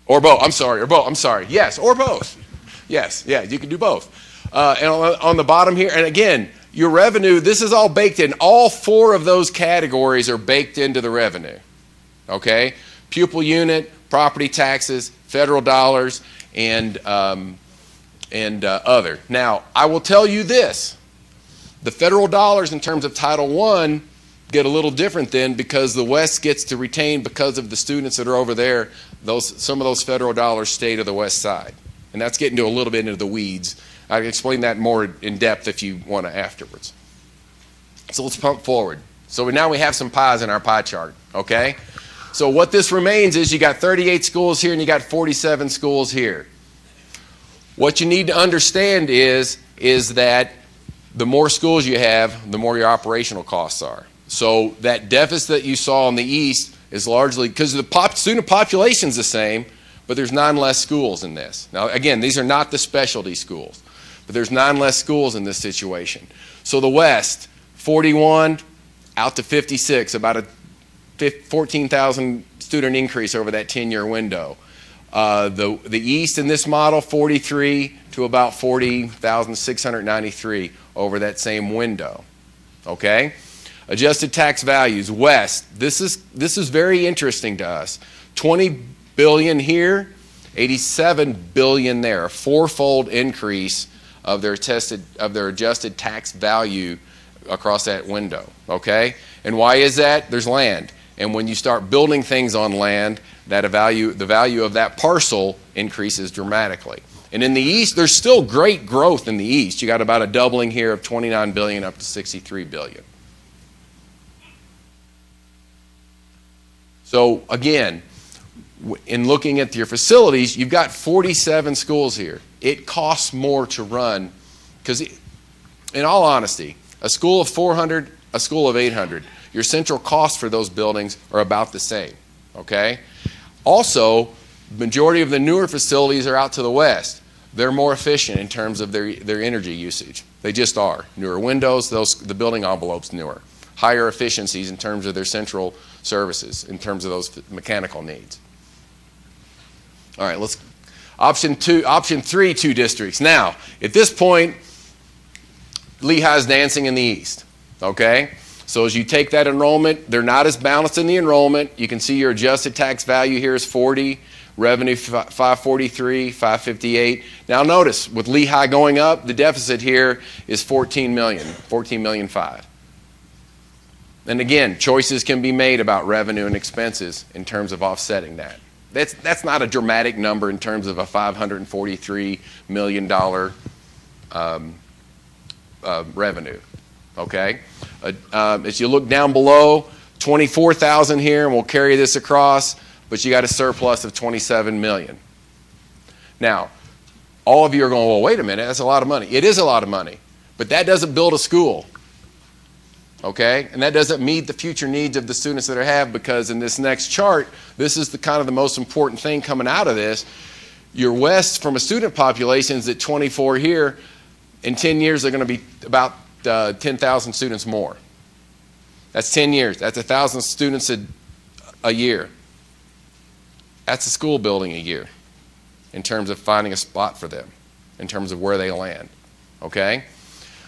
Or both. I'm sorry. Yes, or both. Yes, yeah, you can do both. And on the bottom here, and again, your revenue, this is all baked in. All 4 of those categories are baked into the revenue. Okay? Pupil unit, property taxes, federal dollars, and other. Now, I will tell you this. The federal dollars in terms of Title I get a little different then, because the West gets to retain, because of the students that are over there, some of those federal dollars stay to the West side. And that's getting a little bit into the weeds. I can explain that more in depth if you want to afterwards. So let's pump forward. So now we have some pies in our pie chart, okay? So what this remains is you got 38 schools here and you got 47 schools here. What you need to understand is that the more schools you have, the more your operational costs are. So that deficit that you saw in the East is largely because the student population is the same, but there's 9 less schools in this. Now, again, these are not the specialty schools, but there's 9 less schools in this situation. So the West, 41 out to 56, about a 14,000 student increase over that 10-year window. The East in this model, 43 to about 40,693 over that same window. Okay? Adjusted tax values, West. This is very interesting to us. 20 billion here, 87 billion there, a 4-fold increase of their adjusted tax value across that window. Okay? And why is that? There's land. And when you start building things on land, the value of that parcel increases dramatically. And in the East, there's still great growth in the East. You got about a doubling here of 29 billion up to 63 billion. So again, in looking at your facilities, you've got 47 schools here. It costs more to run, because in all honesty, a school of 400, a school of 800, your central costs for those buildings are about the same, okay? Also, the majority of the newer facilities are out to the West. They're more efficient in terms of their energy usage. They just are. Newer windows, the building envelope's newer. Higher efficiencies in terms of their central services, in terms of those mechanical needs. All right, option 3, 2 districts. Now, at this point, Lehigh's dancing in the East, okay? So as you take that enrollment, they're not as balanced in the enrollment. You can see your adjusted tax value here is 40, revenue 543, 558. Now notice, with Lehigh going up, the deficit here is 14 million, 14 million 5. And again, choices can be made about revenue and expenses in terms of offsetting that. That's not a dramatic number in terms of a $543 million revenue, okay? As you look down below, 24,000 here, and we'll carry this across, but you got a surplus of 27 million. Now, all of you are going, well, wait a minute, that's a lot of money. It is a lot of money, but that doesn't build a school, okay? And that doesn't meet the future needs of the students that I have, because in this next chart, this is the kind of the most important thing coming out of this. Your West, from a student population, is at 24 here. In 10 years, they're going to be about 10,000 students more. That's 10 years. That's 1,000 students a year. That's a school building a year in terms of finding a spot for them, in terms of where they land, okay?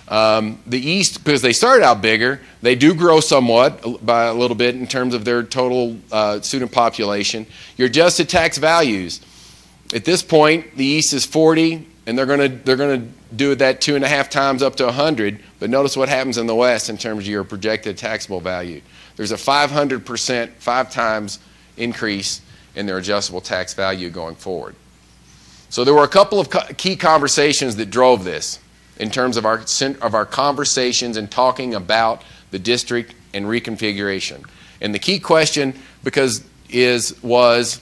The East, because they started out bigger, they do grow somewhat by a little bit in terms of their total student population. Your adjusted tax values, at this point, the East is 40, and they're going to do that 2.5 times up to 100. But notice what happens in the West in terms of your projected taxable value. There's a 500%, 5 times increase in their adjustable tax value going forward. So there were a couple of key conversations that drove this in terms of our conversations and talking about the district and reconfiguration. And the key question was,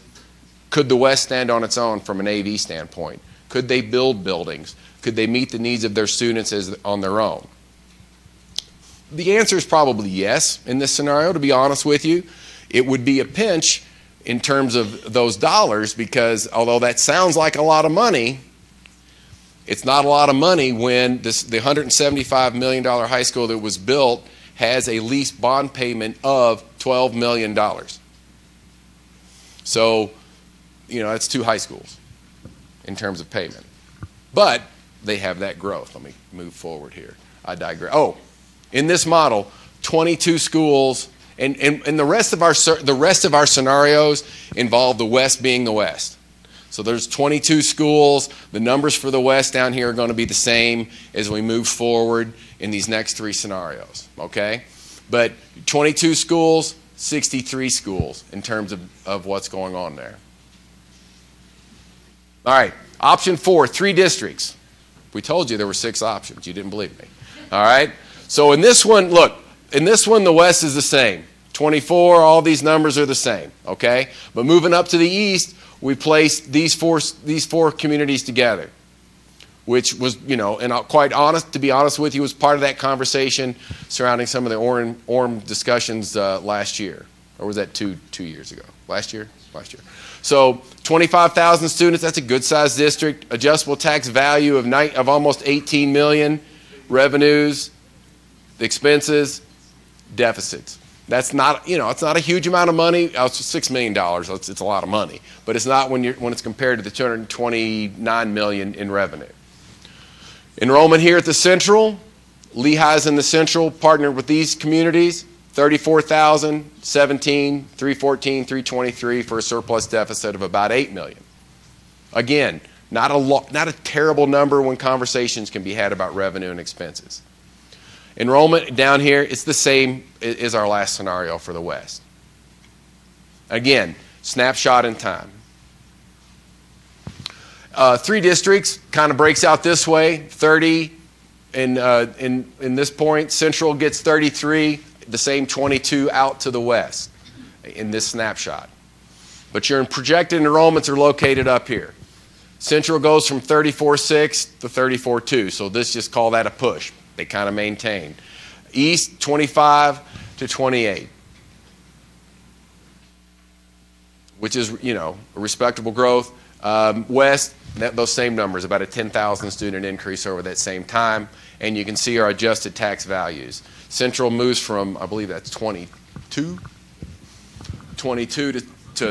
could the West stand on its own from an AV standpoint? Could they build buildings? Could they meet the needs of their students on their own? The answer is probably yes in this scenario, to be honest with you. It would be a pinch in terms of those dollars, because although that sounds like a lot of money, it's not a lot of money when the $175 million high school that was built has a lease bond payment of $12 million. So, that's 2 high schools in terms of payment. But they have that growth. Let me move forward here. I digress. Oh, in this model, 22 schools, and the rest of our scenarios involve the West being the West. So there's 22 schools. The numbers for the West down here are going to be the same as we move forward in these next 3 scenarios, okay? But 22 schools, 63 schools in terms of what's going on there. All right, option 4, 3 districts. We told you there were 6 options. You didn't believe me. All right? So in this one, look, the West is the same. 24, all these numbers are the same, okay? But moving up to the East, we placed these four communities together, which was, and to be honest with you, was part of that conversation surrounding some of the ORM discussions last year. Or was that two years ago? Last year? Last year. So 25,000 students, that's a good-sized district. Adjustable tax value of almost 18 million. Revenues, expenses, deficits. That's not, it's not a huge amount of money. It's $6 million. It's a lot of money, but it's not when it's compared to the 229 million in revenue. Enrollment here at the Central, Lehigh's in the Central, partnered with these communities. 34,000, 17, 314, 323 for a surplus deficit of about 8 million. Again, not a terrible number when conversations can be had about revenue and expenses. Enrollment down here, it's the same as our last scenario for the West. Again, snapshot in time. 3 districts kind of breaks out this way. 30 in this point. Central gets 33. The same 22 out to the West in this snapshot. But your projected enrollments are located up here. Central goes from 34.6 to 34.2, so let's just call that a push. They kind of maintain. East, 25 to 28, which is, a respectable growth. West, those same numbers, about a 10,000 student increase over that same time. And you can see our adjusted tax values. Central moves from, I believe that's 22 to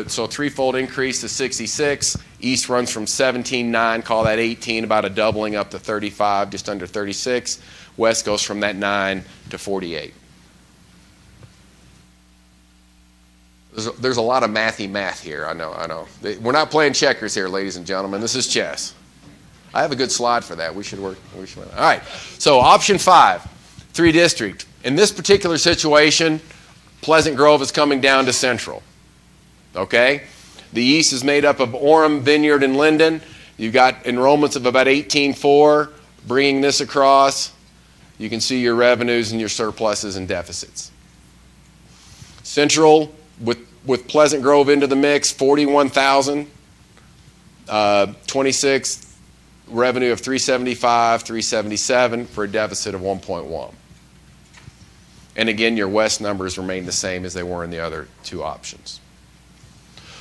so 3-fold increase to 66. East runs from 17.9, call that 18, about a doubling up to 35, just under 36. West goes from that 9 to 48. There's a lot of math here. I know. We're not playing checkers here, ladies and gentlemen. This is chess. I have a good slide for that. We should work. All right. So option 5, 3 district. In this particular situation, Pleasant Grove is coming down to Central. Okay? The east is made up of Orem, Vineyard, and Linden. You've got enrollments of about 18.4. Bringing this across, you can see your revenues and your surpluses and deficits. Central, with Pleasant Grove into the mix, 41,000, 26 revenue of 375, 377 for a deficit of 1.1. And again, your west numbers remain the same as they were in the other 2 options.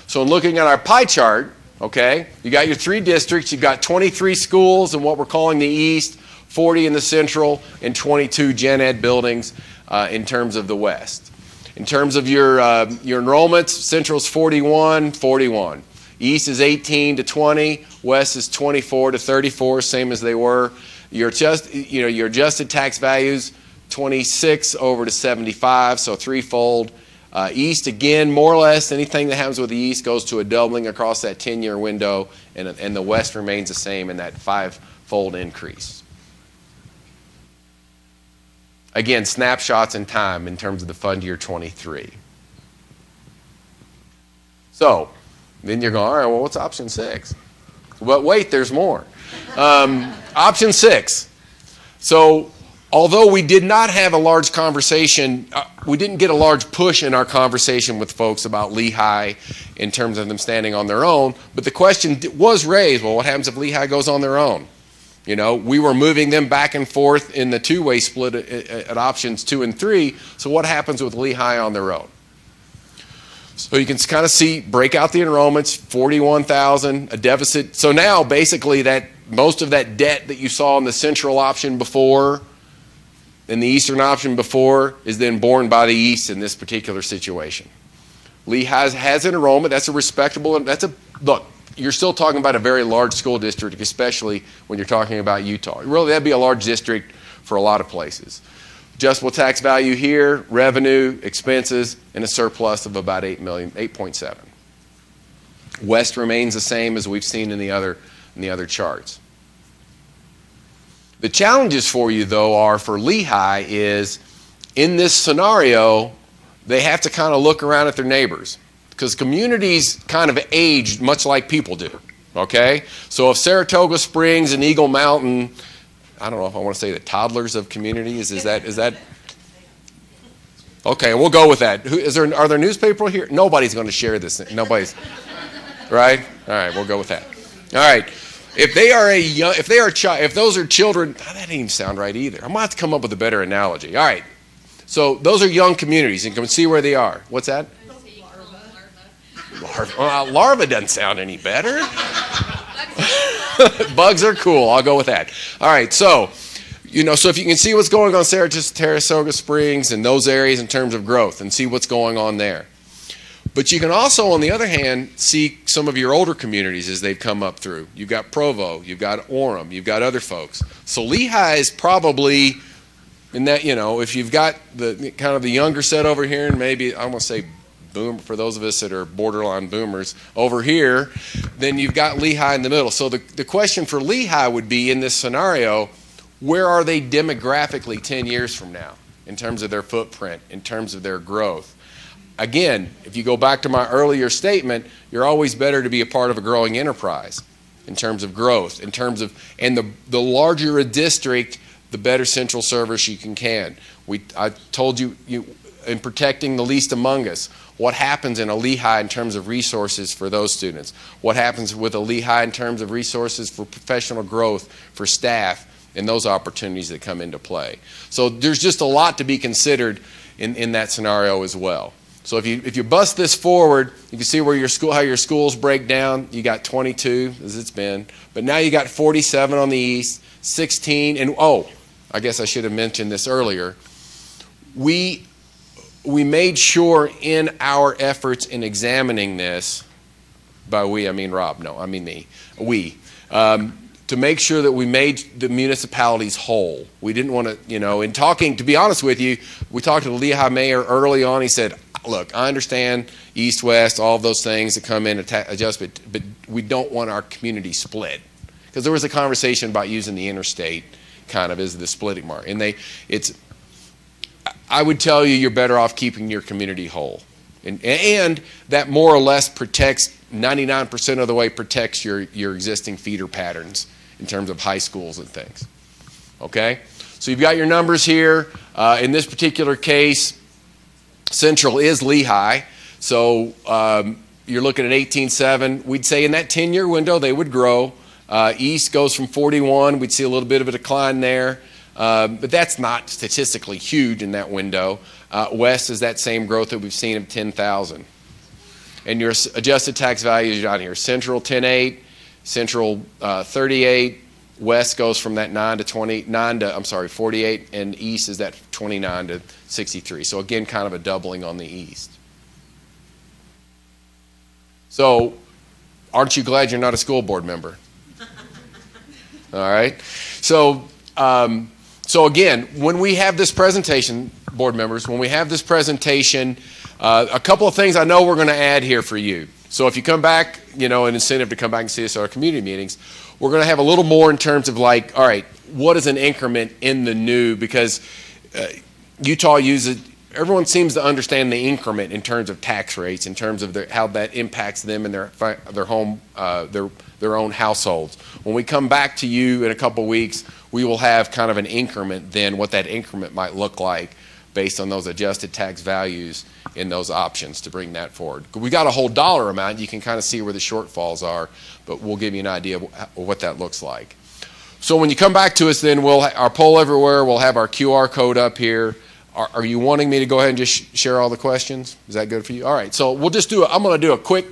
So in looking at our pie chart, okay, you got your 3 districts, you've got 23 schools in what we're calling the east, 40 in the central, and 22 gen ed buildings in terms of the west. In terms of your enrollments, central's 41. East is 18 to 20, west is 24 to 34, same as they were. Your adjusted tax values, 26 over to 75, so threefold. East, again, more or less, anything that happens with the east goes to a doubling across that 10-year window, and the west remains the same in that 5-fold increase. Again, snapshots in time in terms of the fund year 23. So, then you're going, all right, well, what's option 6? But wait, there's more. Option 6. So, although we did not have a large conversation, we didn't get a large push in our conversation with folks about Lehigh in terms of them standing on their own, but the question was raised, well, what happens if Lehigh goes on their own? You know, we were moving them back and forth in the 2-way split at options 2 and 3, so what happens with Lehigh on their own? So you can kind of see, break out the enrollments, 41,000, a deficit. So now basically that most of that debt that you saw in the central option before and the eastern option before is then borne by the east in this particular situation. Lehigh has an enrollment. That's a respectable, look, you're still talking about a very large school district, especially when you're talking about Utah. Really, that'd be a large district for a lot of places. Adjustable tax value here, revenue, expenses, and a surplus of about 8.7. West remains the same as we've seen in the other charts. The challenges for you, though, are for Lehigh is in this scenario, they have to kind of look around at their neighbors because communities kind of age much like people do, okay? So if Saratoga Springs and Eagle Mountain, I don't know if I want to say the toddlers of communities, is that? Okay, we'll go with that. Are there newspaper here? Nobody's going to share this. Nobody's, right? All right, we'll go with that. All right. If those are children, that didn't even sound right either. I'm going to have to come up with a better analogy. All right. So those are young communities. You can see where they are. What's that? Larva. Larva doesn't sound any better. Bugs are cool. I'll go with that. All right. So, so if you can see what's going on Saratoga Springs and those areas in terms of growth and see what's going on there. But you can also, on the other hand, see some of your older communities as they've come up through. You've got Provo, you've got Orem, you've got other folks. So Lehigh is probably in that, if you've got the kind of the younger set over here, and maybe I want to say boom for those of us that are borderline boomers over here, then you've got Lehigh in the middle. So the question for Lehigh would be in this scenario, where are they demographically 10 years from now in terms of their footprint, in terms of their growth? Again, if you go back to my earlier statement, you're always better to be a part of a growing enterprise in terms of growth, and the larger a district, the better central service you can. I told you in protecting the least among us, what happens in a Lehigh in terms of resources for those students? What happens with a Lehigh in terms of resources for professional growth, for staff, and those opportunities that come into play? So there's just a lot to be considered in that scenario as well. So if you bust this forward, you can see where how your schools break down. You got 22 as it's been, but now you got 47 on the east, 16, and I guess I should have mentioned this earlier. We made sure in our efforts in examining this, by we I mean Rob, no, I mean me, to make sure that we made the municipalities whole. We didn't want to, in talking, to be honest with you, we talked to the Lehigh mayor early on. He said, look, I understand east, west, all of those things that come in adjustment, but we don't want our community split. Because there was a conversation about using the interstate kind of as the splitting mark. And I would tell you, you're better off keeping your community whole. And that more or less protects, 99% of the way protects your existing feeder patterns in terms of high schools and things. Okay? So you've got your numbers here. In this particular case, Central is Lehigh. So you're looking at 18.7. We'd say in that 10-year window, they would grow. East goes from 41. We'd see a little bit of a decline there. But that's not statistically huge in that window. West is that same growth that we've seen of 10,000. And your adjusted tax values down here. Central 10.8, Central 38. West goes from that 48, and East is that 29 to 63. So again, kind of a doubling on the East. So aren't you glad you're not a school board member? All right. So again, when we have this presentation, board members, when we have this presentation, a couple of things I know we're going to add here for you. So if you come back, an incentive to come back and see us at our community meetings, we're going to have a little more in terms of all right, what is an increment in the new? Because Utah uses, everyone seems to understand the increment in terms of tax rates, in terms of how that impacts them and their home, their own households. When we come back to you in a couple of weeks, we will have kind of an increment then, what that increment might look like based on those adjusted tax values in those options to bring that forward. We got a whole dollar amount. You can kind of see where the shortfalls are, but we'll give you an idea of what that looks like. So when you come back to us, then our poll everywhere. We'll have our QR code up here. Are you wanting me to go ahead and just share all the questions? Is that good for you? All right. So we'll just I'm going to do a quick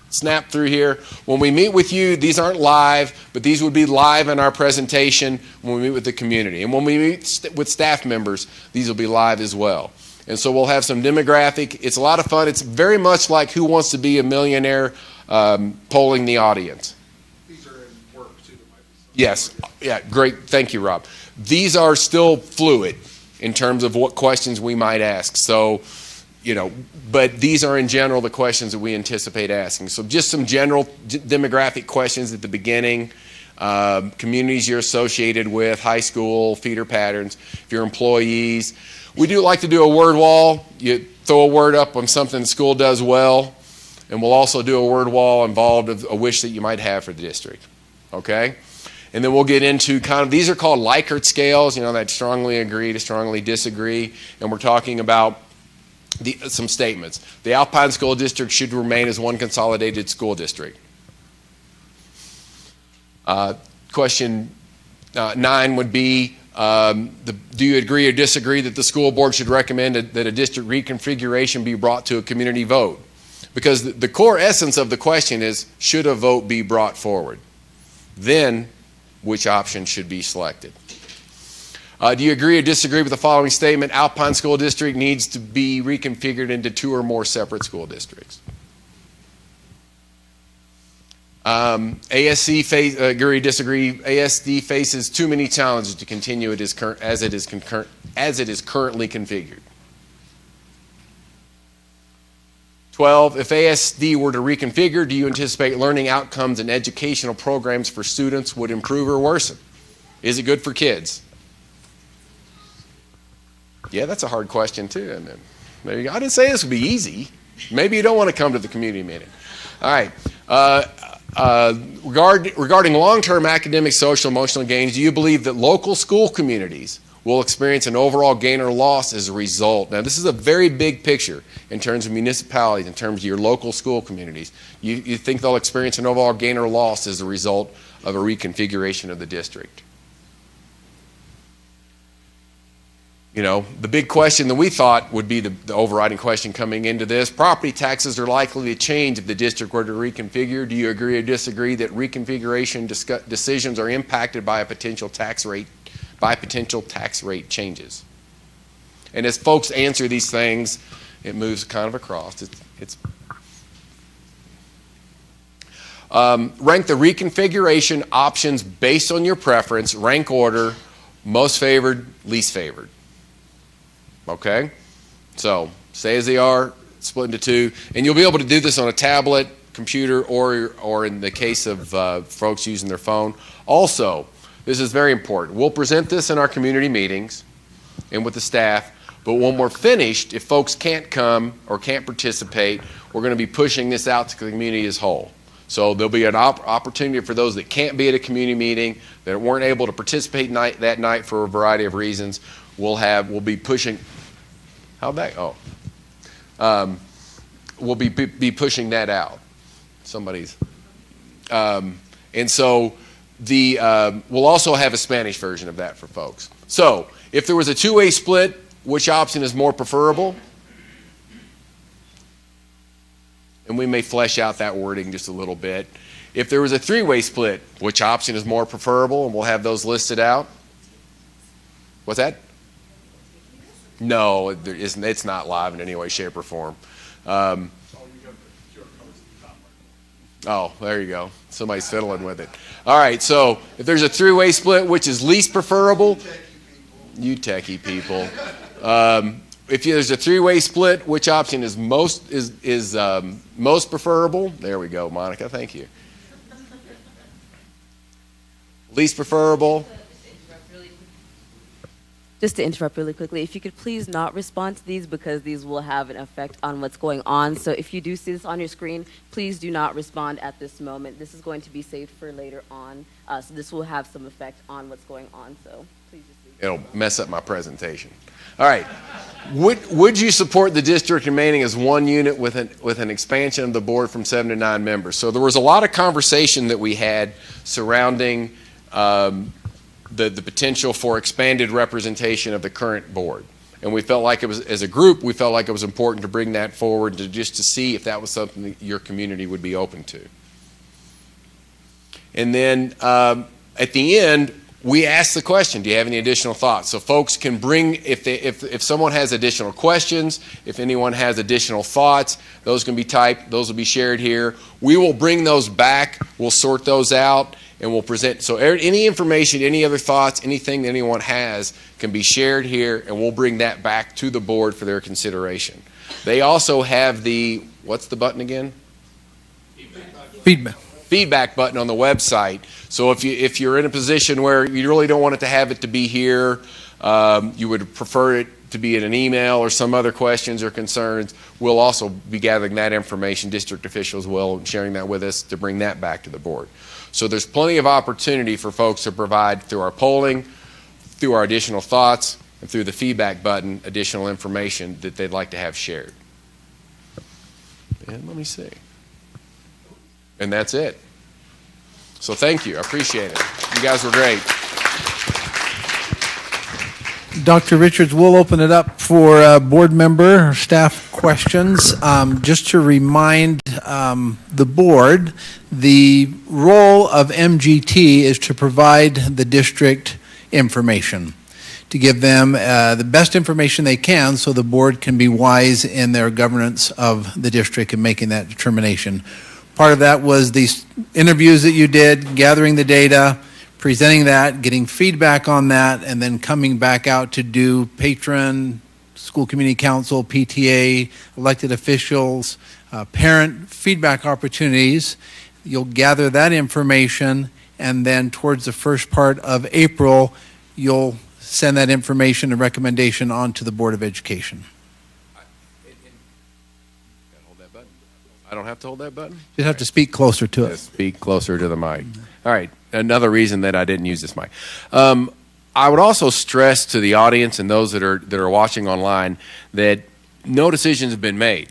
snap through here. When we meet with you, these aren't live, but these would be live in our presentation when we meet with the community. And when we meet with staff members, these will be live as well. And so we'll have some demographic. It's a lot of fun. It's very much like Who Wants to Be a Millionaire polling the audience. These are in work too. Yes. Yeah, great. Thank you, Rob. These are still fluid in terms of what questions we might ask. So, but these are in general the questions that we anticipate asking. So just some general demographic questions at the beginning. Communities you're associated with, high school, feeder patterns, if you're employees. We do like to do a word wall. You throw a word up on something the school does well, and we'll also do a word wall involved of a wish that you might have for the district. Okay? And then we'll get into these are called Likert scales, that strongly agree to strongly disagree, and we're talking about some statements. The Alpine School District should remain as one consolidated school district. Question 9 would be, do you agree or disagree that the school board should recommend that a district reconfiguration be brought to a community vote? Because the core essence of the question is, should a vote be brought forward? Then, which option should be selected? Do you agree or disagree with the following statement? Alpine School District needs to be reconfigured into 2 or more separate school districts. ASC agree or disagree. ASD faces too many challenges to continue as it is currently configured. 12, if ASD were to reconfigure, do you anticipate learning outcomes and educational programs for students would improve or worsen? Is it good for kids? Yeah, that's a hard question too, isn't it? There you go. I didn't say this would be easy. Maybe you don't want to come to the community meeting. All right. Regarding long-term academic, social, emotional gains, do you believe that local school communities will experience an overall gain or loss as a result? Now, this is a very big picture in terms of municipalities, in terms of your local school communities. You think they'll experience an overall gain or loss as a result of a reconfiguration of the district? The big question that we thought would be the overriding question coming into this, property taxes are likely to change if the district were to reconfigure. Do you agree or disagree that reconfiguration decisions are impacted by potential tax rate changes? And as folks answer these things, it moves kind of across. Rank the reconfiguration options based on your preference, rank order, most favored, least favored. Okay? So, say as they are, split into two, and you'll be able to do this on a tablet, computer, or in the case of folks using their phone. Also, this is very important. We'll present this in our community meetings and with the staff, but when we're finished, if folks can't come or can't participate, we're going to be pushing this out to the community as a whole. So there'll be an opportunity for those that can't be at a community meeting, that weren't able to participate that night for a variety of reasons. We'll be pushing. How'd that? Oh, we'll be pushing that out. Somebody's. And so we'll also have a Spanish version of that for folks. So if there was a two-way split, which option is more preferable? And we may flesh out that wording just a little bit. If there was a three-way split, which option is more preferable? And we'll have those listed out. What's that? No, there isn't. It's not live in any way, shape, or form. Oh, there you go. Somebody's fiddling with it. All right, so if there's a three-way split, which is least preferable? You techie people. If there's a three-way split, which option is most preferable? There we go, Monica. Thank you. Least preferable. Just to interrupt really quickly, if you could please not respond to these because these will have an effect on what's going on. So if you do see this on your screen, please do not respond at this moment. This is going to be saved for later on. So this will have some effect on what's going on. So please just leave it. It'll mess up my presentation. All right. Would you support the district remaining as one unit with an expansion of the board from 7 to 9 members? So there was a lot of conversation that we had surrounding the potential for expanded representation of the current board. And we felt like it was, as a group, we felt like it was important to bring that forward to see if that was something that your community would be open to. And then at the end, we asked the question, do you have any additional thoughts? So folks can bring, if someone has additional questions, if anyone has additional thoughts, those can be typed, those will be shared here. We will bring those back, we'll sort those out, and we'll present. So any information, any other thoughts, anything that anyone has can be shared here, and we'll bring that back to the board for their consideration. They also have what's the button again? Feedback button on the website. So if you're in a position where you really don't want it to have it to be here, you would prefer it to be in an email or some other questions or concerns, we'll also be gathering that information, district officials will, and sharing that with us to bring that back to the board. So there's plenty of opportunity for folks to provide through our polling, through our additional thoughts, and through the feedback button, additional information that they'd like to have shared. And let me see. And that's it. So thank you. I appreciate it. You guys were great. Dr. Richards, we'll open it up for board member or staff questions. Just to remind the board, the role of MGT is to provide the district information, to give them the best information they can so the board can be wise in their governance of the district and making that determination. Part of that was these interviews that you did, gathering the data, presenting that, getting feedback on that, and then coming back out to do patron, school community council, PTA, elected officials, parent feedback opportunities. You'll gather that information, and then towards the first part of April, you'll send that information and recommendation on to the Board of Education. I don't have to hold that button? You have to speak closer to it. Speak closer to the mic. All right. Another reason that I didn't use this mic. I would also stress to the audience and those that are watching online that no decisions have been made.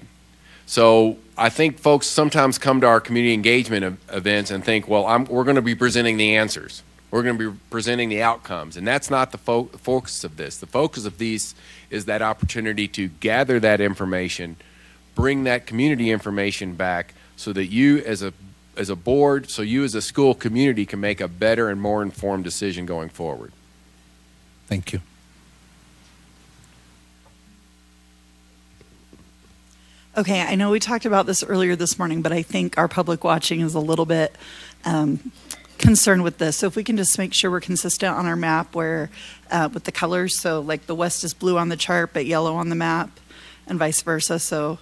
So I think folks sometimes come to our community engagement events and think, well, we're going to be presenting the answers. We're going to be presenting the outcomes. And that's not the focus of this. The focus of these is that opportunity to gather that information, bring that community information back so that you as a board, so you as a school community can make a better and more informed decision going forward. Thank you. Okay, I know we talked about this earlier this morning, but I think our public watching is a little bit concerned with this. So if we can just make sure we're consistent on our map where with the colors, so like the west is blue on the chart but yellow on the map and vice versa. So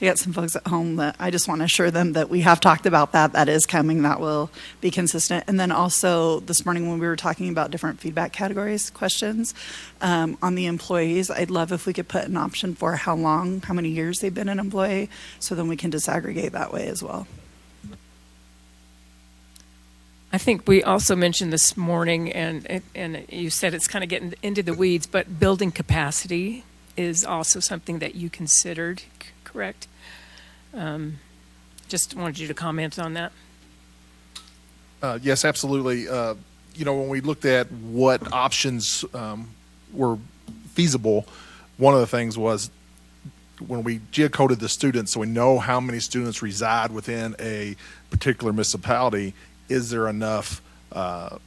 I got some folks at home that I just want to assure them that we have talked about that. That is coming. That will be consistent. And then also this morning when we were talking about different feedback categories, questions on the employees, I'd love if we could put an option for how many years they've been an employee, so then we can disaggregate that way as well. I think we also mentioned this morning, and you said it's kind of getting into the weeds, but building capacity is also something that you considered, correct? Just wanted you to comment on that. Yes, absolutely. When we looked at what options were feasible, one of the things was when we geocoded the students, so we know how many students reside within a particular municipality, is there enough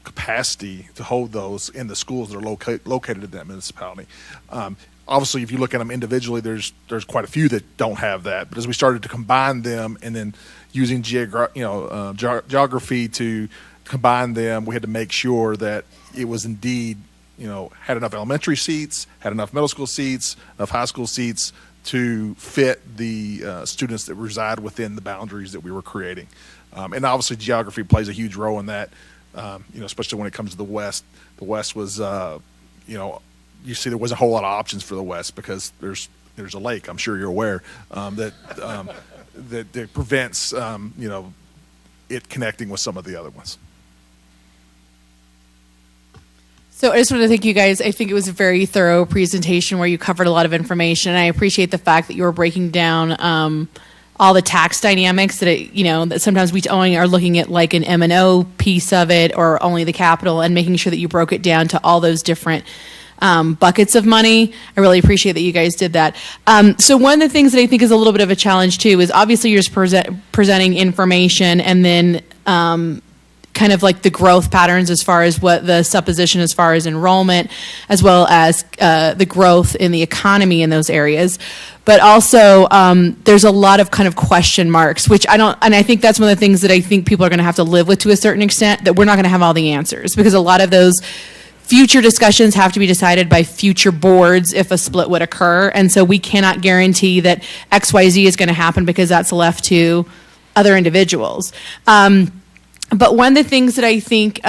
capacity to hold those in the schools that are located in that municipality? Obviously, if you look at them individually, there's quite a few that don't have that. But as we started to combine them and then using geography to combine them, we had to make sure that it was indeed, had enough elementary seats, had enough middle school seats, enough high school seats to fit the students that reside within the boundaries that we were creating. And obviously, geography plays a huge role in that, especially when it comes to the West. The West was, you see there wasn't a whole lot of options for the West because there's a lake, I'm sure you're aware, that prevents, it connecting with some of the other ones. So I just want to thank you guys. I think it was a very thorough presentation where you covered a lot of information. And I appreciate the fact that you were breaking down all the tax dynamics that sometimes we only are looking at like an M&O piece of it or only the capital, and making sure that you broke it down to all those different buckets of money. I really appreciate that you guys did that. So one of the things that I think is a little bit of a challenge too is obviously you're just presenting information and then kind of like the growth patterns as far as what the supposition as far as enrollment, as well as the growth in the economy in those areas. But also there's a lot of kind of question marks, which and I think that's one of the things that I think people are going to have to live with to a certain extent, that we're not going to have all the answers, because a lot of those future discussions have to be decided by future boards if a split would occur. And so we cannot guarantee that XYZ is going to happen because that's left to other individuals. But one of the things that I think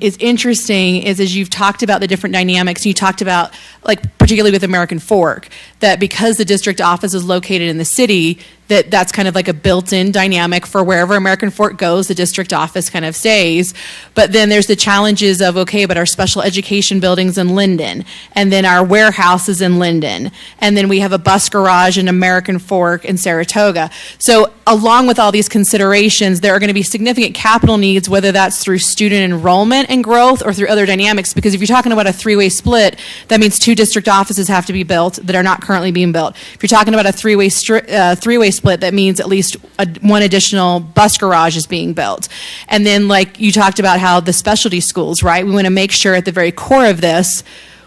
is interesting is as you've talked about the different dynamics, you talked about, like particularly with American Fork, that because the district office is located in the city, that's kind of like a built-in dynamic for wherever American Fork goes, the district office kind of stays. But then there's the challenges of, okay, but our special education building's in Linden, and then our warehouse is in Linden, and then we have a bus garage in American Fork and Saratoga. So along with all these considerations, there are going to be significant capital needs, whether that's through student enrollment and growth or through other dynamics, because if you're talking about a three-way split, that means 2 district offices have to be built that are not currently being built. If you're talking about a three-way split, that means at least one additional bus garage is being built. And then like you talked about how the specialty schools, right? We want to make sure at the very core of this,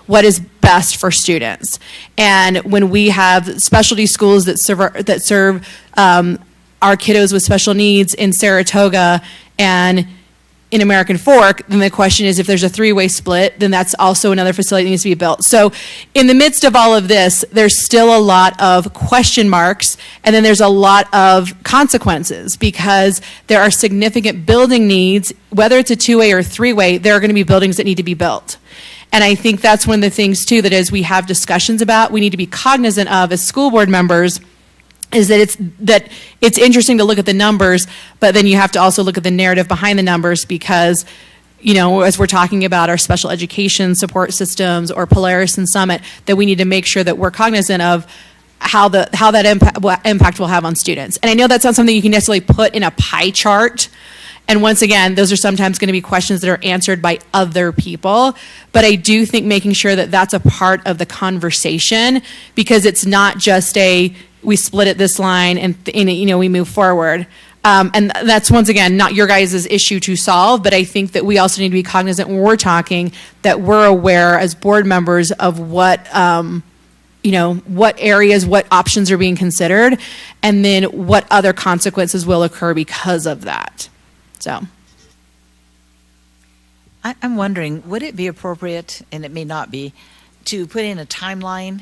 what is best for students. And when we have specialty schools that serve our kiddos with special needs in Saratoga and in American Fork, then the question is, if there's a three-way split, then that's also another facility that needs to be built. So in the midst of all of this, there's still a lot of question marks, and then there's a lot of consequences, because there are significant building needs. Whether it's a two-way or three-way, there are going to be buildings that need to be built. And I think that's one of the things, too, that as we have discussions about, we need to be cognizant of as school board members, is that it's interesting to look at the numbers, but then you have to also look at the narrative behind the numbers, because, as we're talking about our special education support systems or Polaris and Summit, that we need to make sure that we're cognizant of how that impact will have on students. And I know that's not something you can necessarily put in a pie chart. And once again, those are sometimes going to be questions that are answered by other people. But I do think making sure that that's a part of the conversation, because it's not just we split at this line and we move forward. And that's, once again, not your guys' issue to solve, but I think that we also need to be cognizant when we're talking that we're aware as board members of what areas, what options are being considered, and then what other consequences will occur because of that. So I'm wondering, would it be appropriate, and it may not be, to put in a timeline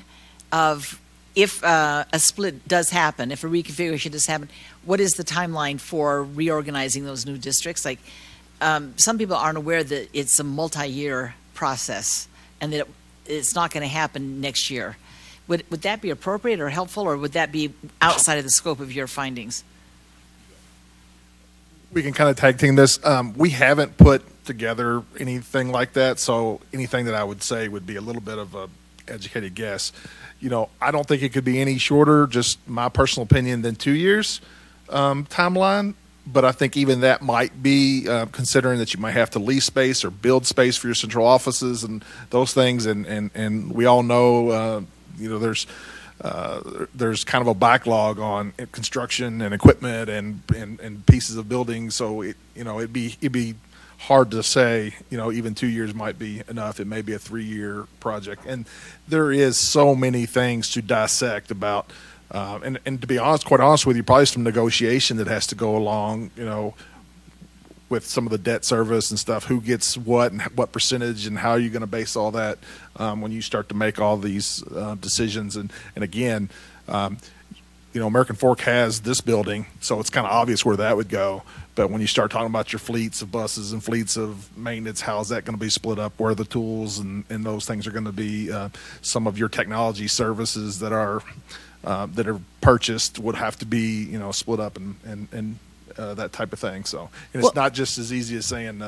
of if a split does happen, if a reconfiguration does happen, what is the timeline for reorganizing those new districts? Like, some people aren't aware that it's a multi-year process and that it's not going to happen next year. Would that be appropriate or helpful, or would that be outside of the scope of your findings? We can kind of tag team this. We haven't put together anything like that, so anything that I would say would be a little bit of a educated guess. I don't think it could be any shorter, just my personal opinion, than 2 years timeline. But I think even that might be, considering that you might have to lease space or build space for your central offices and those things. And we all know, there's kind of a backlog on construction and equipment and pieces of buildings. So it'd be hard to say, even 2 years might be enough. It may be a 3-year project. And there is so many things to dissect about, and to be honest, quite honest with you, probably some negotiation that has to go along, with some of the debt service and stuff, who gets what and what percentage, and how are you going to base all that when you start to make all these decisions. And again, American Fork has this building, so it's kind of obvious where that would go. But when you start talking about your fleets of buses and fleets of maintenance, how is that going to be split up? Where the tools and those things are going to be? Some of your technology services that are purchased would have to be, split up and that type of thing. So, and it's not just as easy as saying,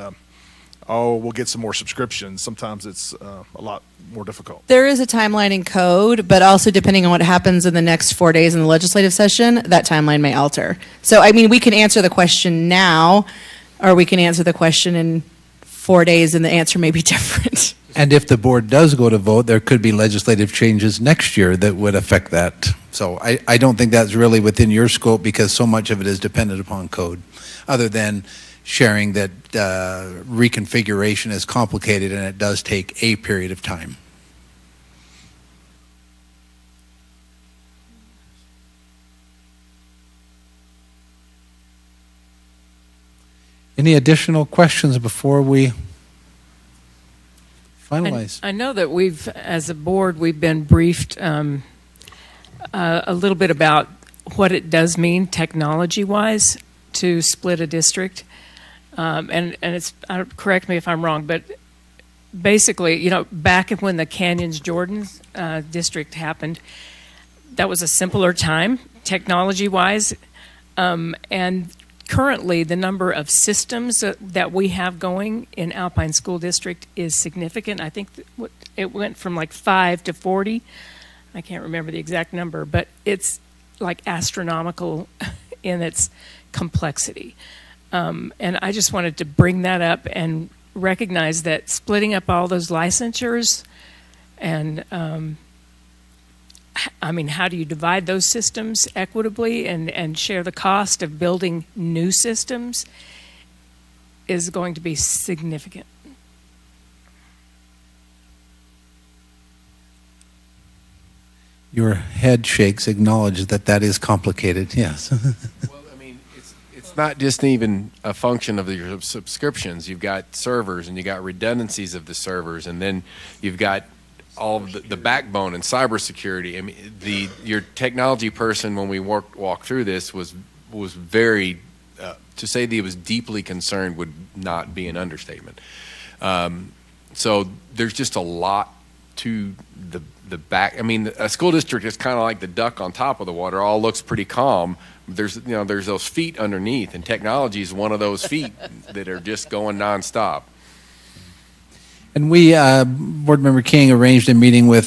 we'll get some more subscriptions. Sometimes it's a lot more difficult. There is a timeline in code, but also depending on what happens in the next 4 days in the legislative session, that timeline may alter. So, we can answer the question now, or we can answer the question in 4 days, and the answer may be different. And if the board does go to vote, there could be legislative changes next year that would affect that. So I don't think that's really within your scope, because so much of it is dependent upon code, other than sharing that reconfiguration is complicated and it does take a period of time. Any additional questions before we finalize? I know that as a board, we've been briefed a little bit about what it does mean technology-wise to split a district. And it's, correct me if I'm wrong, but basically, back when the Canyons-Jordan district happened, that was a simpler time technology-wise. And currently, the number of systems that we have going in Alpine School District is significant. I think it went from like 5 to 40. I can't remember the exact number, but it's like astronomical in its complexity. And I just wanted to bring that up and recognize that splitting up all those licensures and how do you divide those systems equitably and share the cost of building new systems is going to be significant. Your head shakes, acknowledge that is complicated, yes. Well, it's not just even a function of your subscriptions. You've got servers, and you got redundancies of the servers, and then you've got all of the backbone and cybersecurity. Your technology person, when we walked through this, was very, to say that he was deeply concerned would not be an understatement. So there's just a lot to the back. A school district is kind of like the duck on top of the water. All looks pretty calm. There's those feet underneath, and technology is one of those feet that are just going nonstop. And we, Board Member King, arranged a meeting with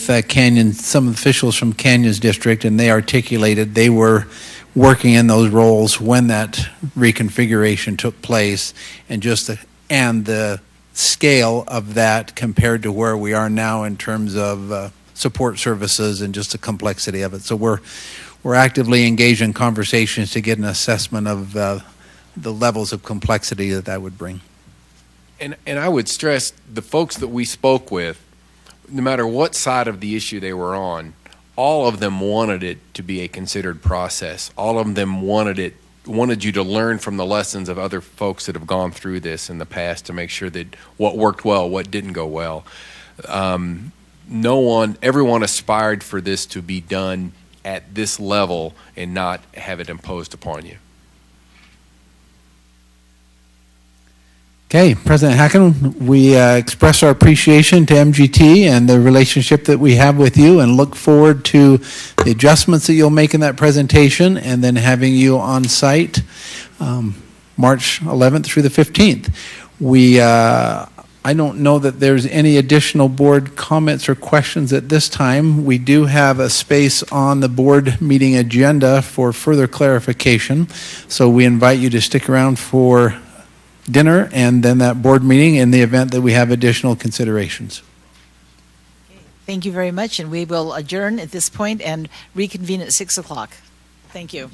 some officials from Canyons District, and they articulated they were working in those roles when that reconfiguration took place, and the scale of that compared to where we are now in terms of support services and just the complexity of it. So we're actively engaged in conversations to get an assessment of the levels of complexity that would bring. And I would stress the folks that we spoke with, no matter what side of the issue they were on, all of them wanted it to be a considered process. All of them wanted you to learn from the lessons of other folks that have gone through this in the past to make sure that what worked well, what didn't go well. Everyone aspired for this to be done at this level and not have it imposed upon you. Okay, President Hacken, we express our appreciation to MGT and the relationship that we have with you, and look forward to the adjustments that you'll make in that presentation, and then having you on site March 11th through the 15th. I don't know that there's any additional board comments or questions at this time. We do have a space on the board meeting agenda for further clarification, so we invite you to stick around for dinner and then that board meeting in the event that we have additional considerations. Thank you very much, and we will adjourn at this point and reconvene at 6 o'clock. Thank you.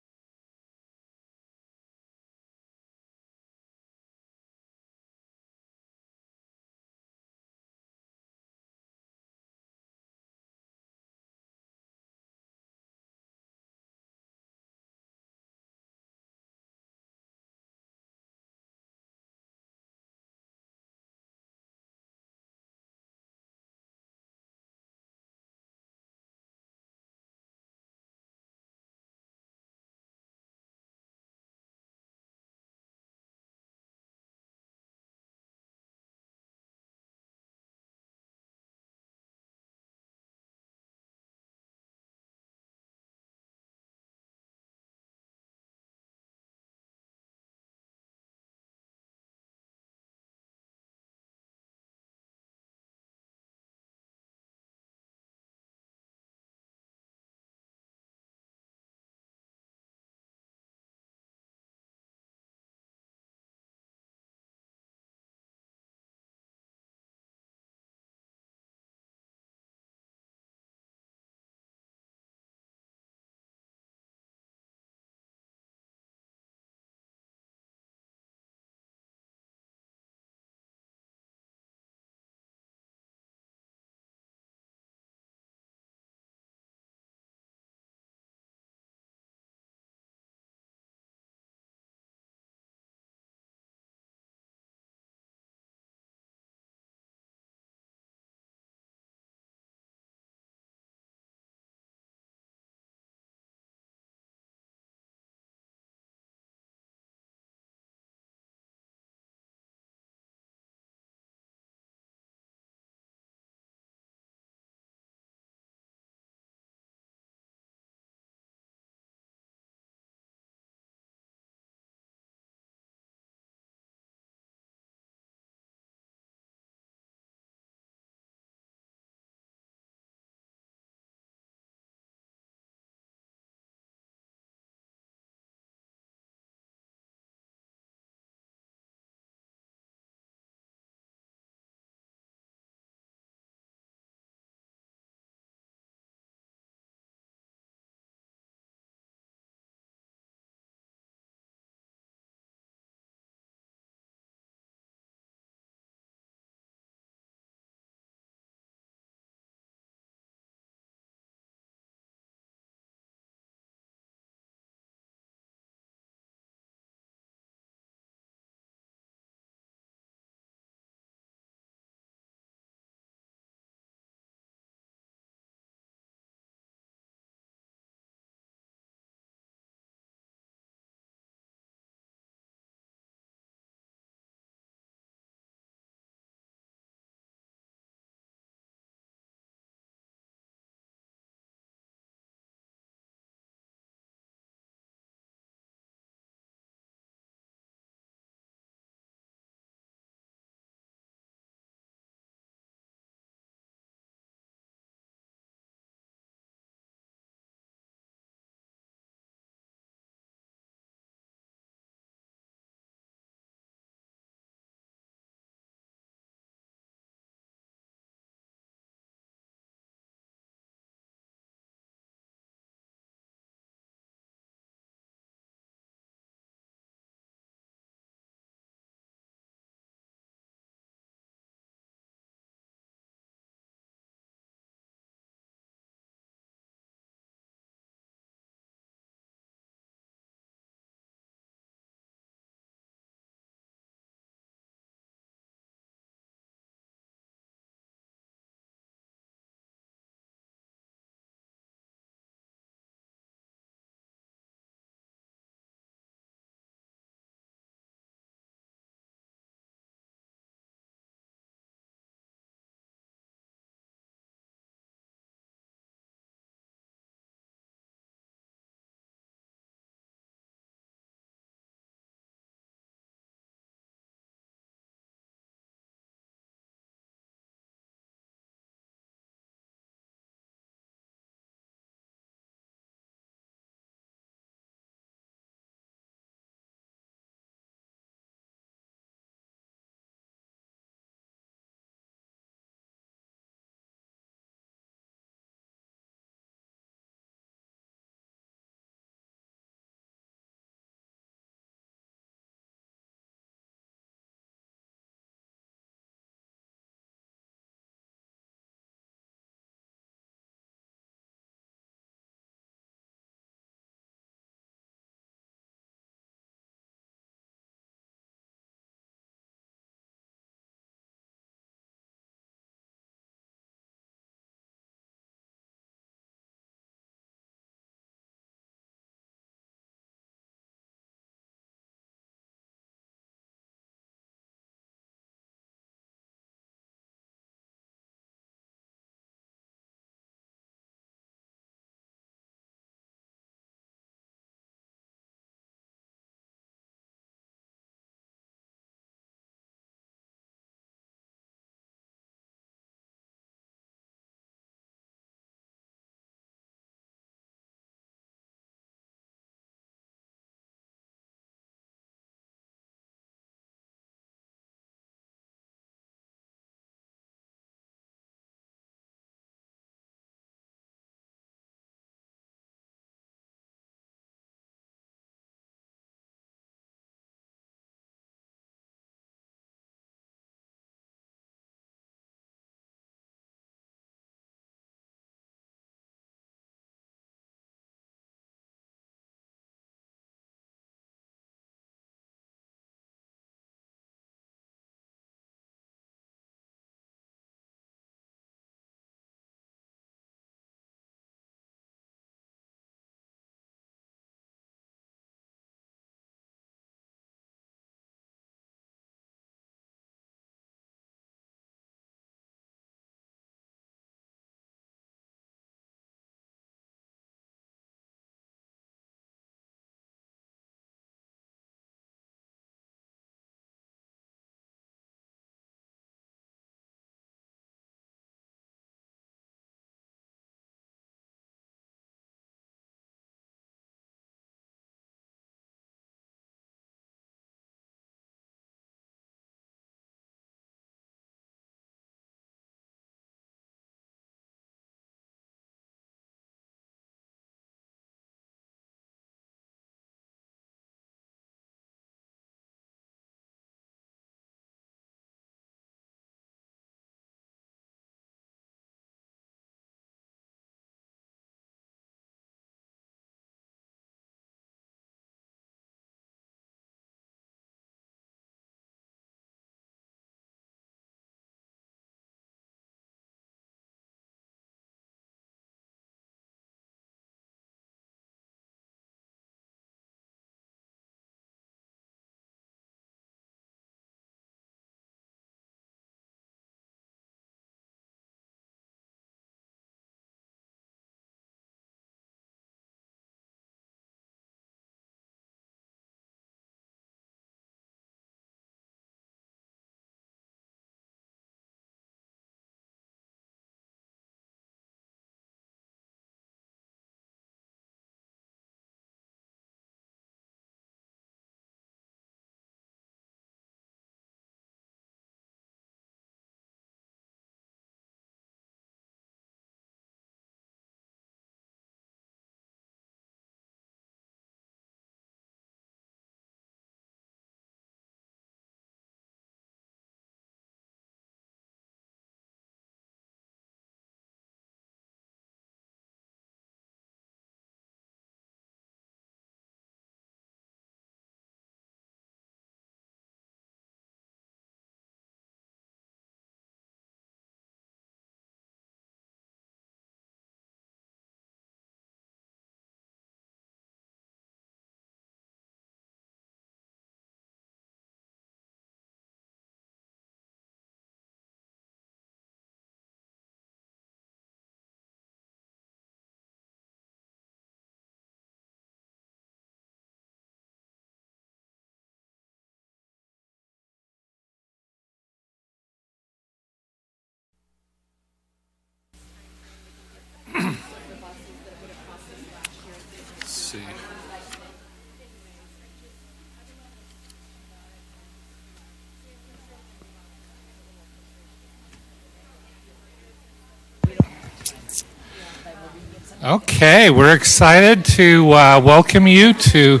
Okay, we're excited to welcome you to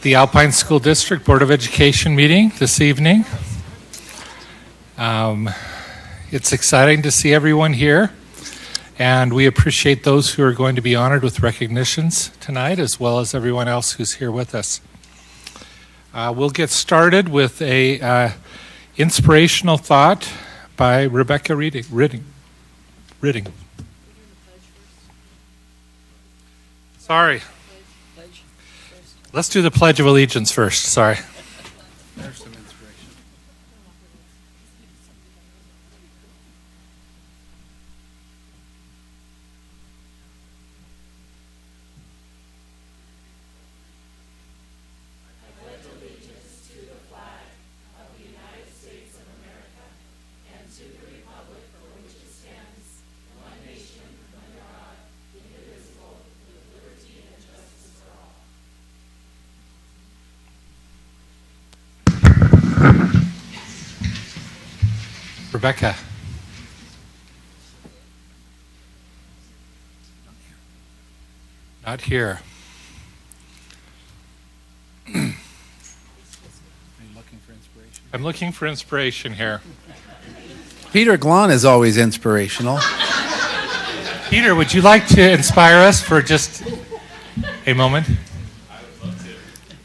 the Alpine School District Board of Education meeting this evening. It's exciting to see everyone here, and we appreciate those who are going to be honored with recognitions tonight, as well as everyone else who's here with us. We'll get started with a inspirational thought by Rebecca Ridding. Sorry. Let's do the Pledge of Allegiance first. Sorry. There's some inspiration. Rebecca. Not here. Are you looking for inspiration? I'm looking for inspiration here. Peter Glahn is always inspirational. Peter, would you like to inspire us for just a moment? I would love to.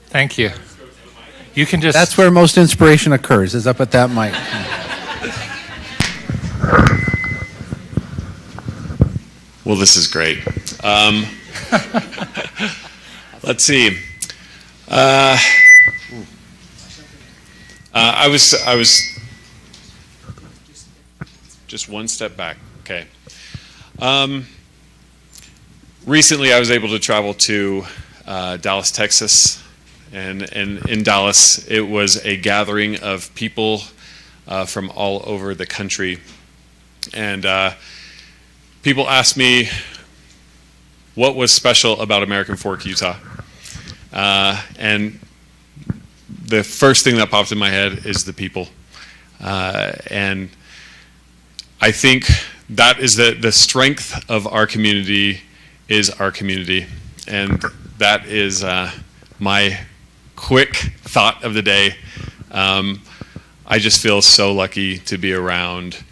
Thank you. You can just... That's where most inspiration occurs, is up at that mic. Well, this is great. Let's see. I was just one step back. Okay. Recently, I was able to travel to Dallas, Texas, and in Dallas, it was a gathering of people from all over the country, and people asked me what was special about American Fork, Utah. And the first thing that popped in my head is the people. And I think that is the strength of our community is our community. And that is my quick thought of the day. I just feel so lucky to be around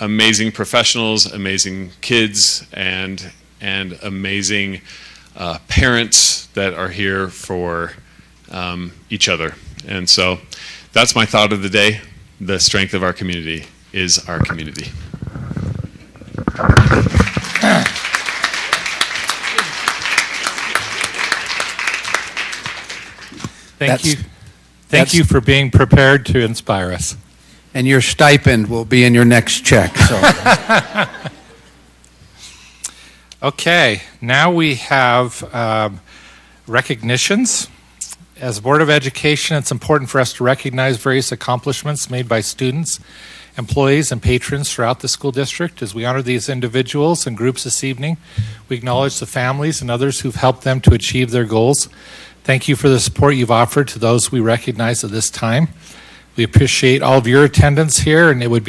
amazing professionals, amazing kids, and amazing parents that are here for each other. And so that's my thought of the day. The strength of our community is our community. Thank you for being prepared to inspire us. And your stipend will be in your next check. So. Okay, now we have recognitions. As Board of Education, it's important for us to recognize various accomplishments made by students, employees, and patrons throughout the school district. As we honor these individuals and groups this evening, we acknowledge the families and others who've helped them to achieve their goals. Thank you for the support you've offered to those we recognize at this time. We appreciate all of your attendance here, and it would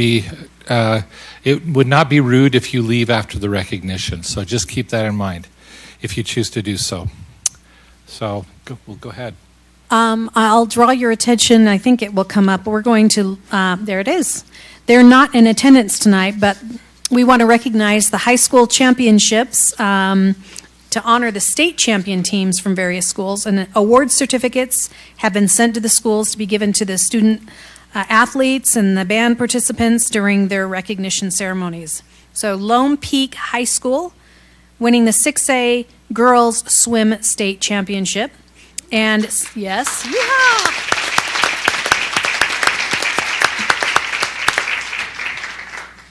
not be rude if you leave after the recognition. So just keep that in mind if you choose to do so. So we'll go ahead. I'll draw your attention. I think it will come up. We're going to, there it is. They're not in attendance tonight, but we want to recognize the high school championships to honor the state champion teams from various schools. And award certificates have been sent to the schools to be given to the student athletes and the band participants during their recognition ceremonies. So Lone Peak High School winning the 6A Girls Swim State Championship. And yes, yeah.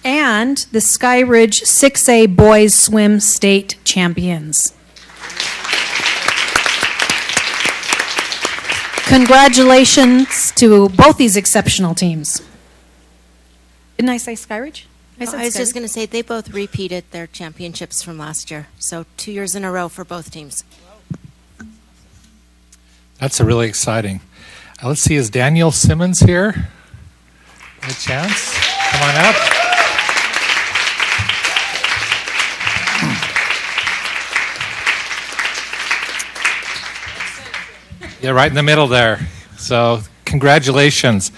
And the Skyridge 6A Boys Swim State Champions. Congratulations to both these exceptional teams. Didn't I say Skyridge? I was just going to say they both repeated their championships from last year. So 2 years in a row for both teams. That's a really exciting. Let's see, is Daniel Simmons here? By chance? Come on up. Yeah, right in the middle there. So, congratulations.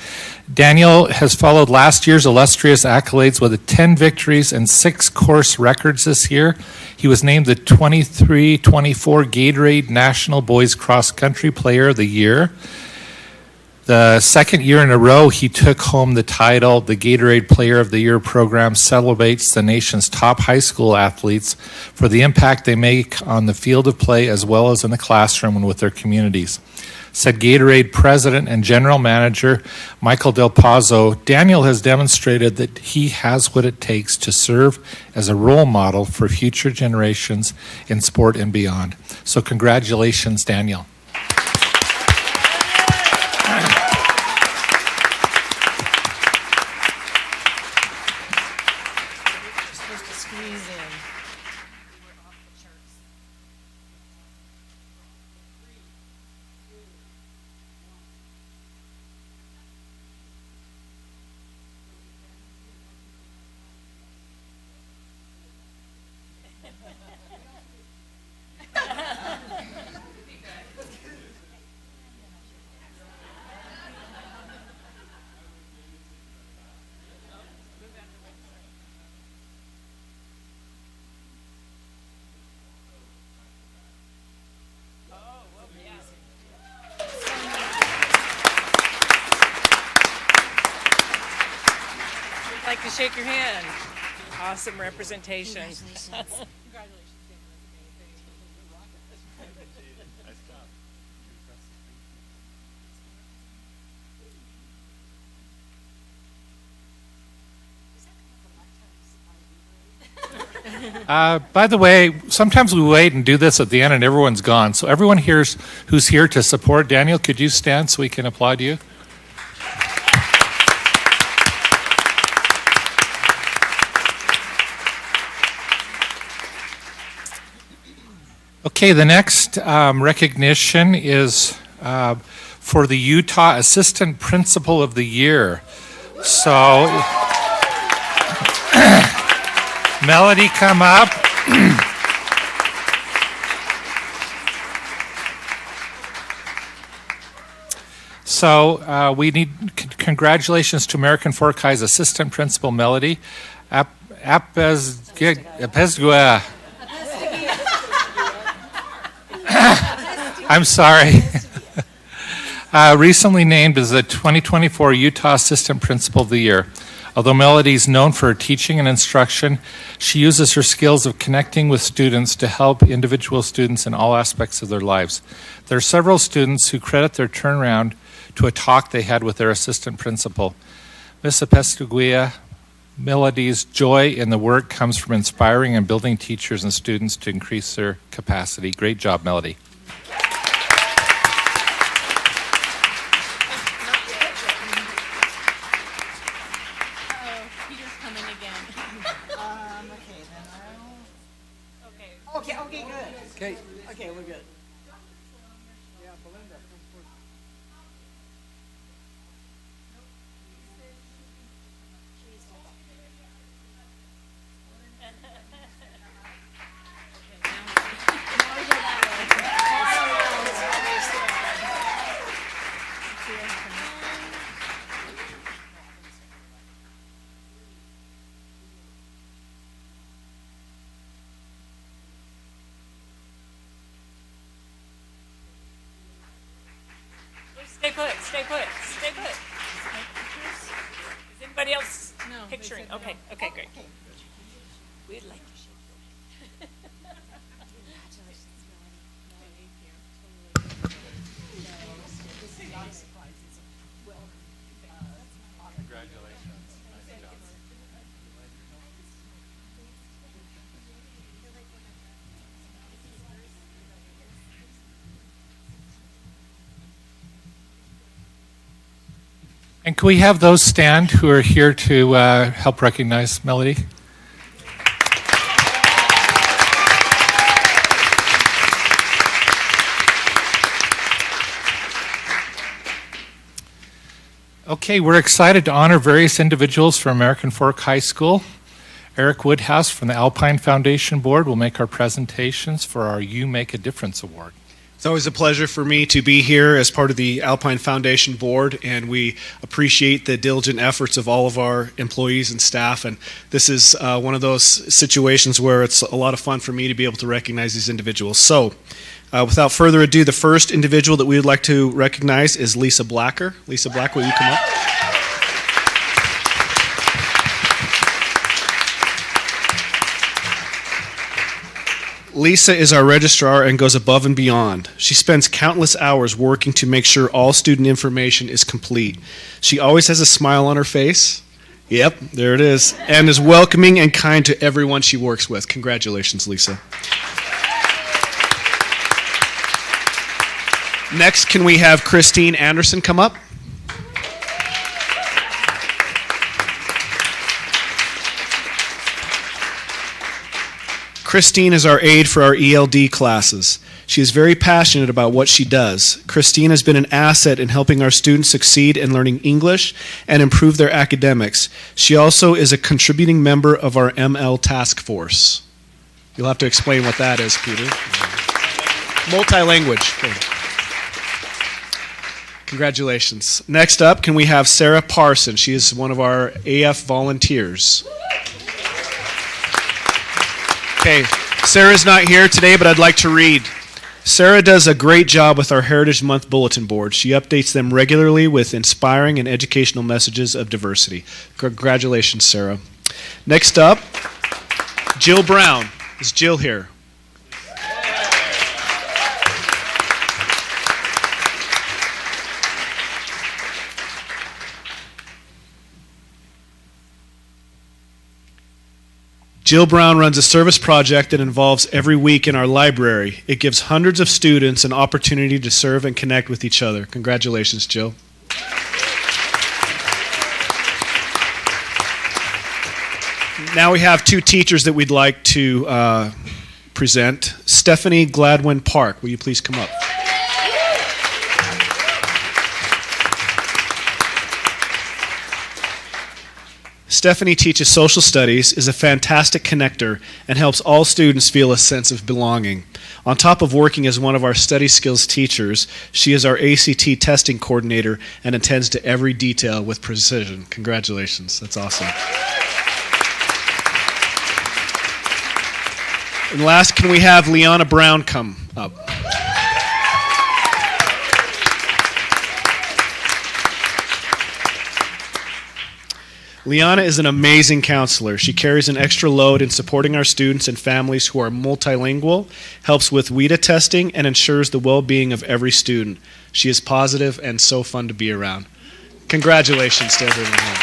Daniel has followed last year's illustrious accolades with 10 victories and 6 course records this year. He was named the 23-24 Gatorade National Boys Cross Country Player of the Year. The second year in a row, he took home the title. The Gatorade Player of the Year program celebrates the nation's top high school athletes for the impact they make on the field of play as well as in the classroom and with their communities. Said Gatorade President and General Manager Michael Del Pozo, Daniel has demonstrated that he has what it takes to serve as a role model for future generations in sport and beyond. So congratulations, Daniel. I'd like to shake your hand. Awesome representation. By the way, sometimes we wait and do this at the end and everyone's gone. So everyone here's who's here to support Daniel, could you stand so we can applaud you? Okay, the next recognition is for the Utah Assistant Principal of the Year. So, Melody, come up. So, we need congratulations to American Fork High's Assistant Principal, Melody Apesgua. I'm sorry. Recently named as the 2024 Utah Assistant Principal of the Year. Although Melody is known for her teaching and instruction, she uses her skills of connecting with students to help individual students in all aspects of their lives. There are several students who credit their turnaround to a talk they had with their assistant principal. Ms. Apesguia, Melody's joy in the work comes from inspiring and building teachers and students to increase their capacity. Great job, Melody. Okay, good. Okay. Okay, we're good. Stay put, stay put, stay put. Is anybody else picturing? Okay, okay, great. We'd like to shake your hand. Congratulations, Melanie. Congratulations. Nice job. And can we have those stand who are here to help recognize Melody? Okay, we're excited to honor various individuals from American Fork High School. Eric Woodhouse from the Alpine Foundation Board will make our presentations for our You Make a Difference Award. It's always a pleasure for me to be here as part of the Alpine Foundation Board, and we appreciate the diligent efforts of all of our employees and staff. And this is one of those situations where it's a lot of fun for me to be able to recognize these individuals. So, without further ado, the first individual that we would like to recognize is Lisa Blacker. Lisa Blacker, will you come up? Lisa is our registrar and goes above and beyond. She spends countless hours working to make sure all student information is complete. She always has a smile on her face. Yep, there it is. And is welcoming and kind to everyone she works with. Congratulations, Lisa. Next, can we have Christine Anderson come up? Christine is our aide for our ELD classes. She is very passionate about what she does. Christine has been an asset in helping our students succeed in learning English and improve their academics. She also is a contributing member of our ML task force. You'll have to explain what that is, Peter. Multi-language. Okay. Congratulations. Next up, can we have Sarah Parson? She is one of our AF volunteers. Okay, Sarah's not here today, but I'd like to read. Sarah does a great job with our Heritage Month bulletin board. She updates them regularly with inspiring and educational messages of diversity. Congratulations, Sarah. Next up, Jill Brown. Is Jill here? Jill Brown runs a service project that involves every week in our library. It gives hundreds of students an opportunity to serve and connect with each other. Congratulations, Jill. Now we have two teachers that we'd like to present. Stephanie Gladwin Park, will you please come up? Stephanie teaches social studies, is a fantastic connector, and helps all students feel a sense of belonging. On top of working as one of our study skills teachers, she is our ACT testing coordinator and attends to every detail with precision. Congratulations, that's awesome. And last, can we have Liana Brown come up? Liana is an amazing counselor. She carries an extra load in supporting our students and families who are multilingual, helps with WIDA testing, and ensures the well-being of every student. She is positive and so fun to be around. Congratulations to everyone.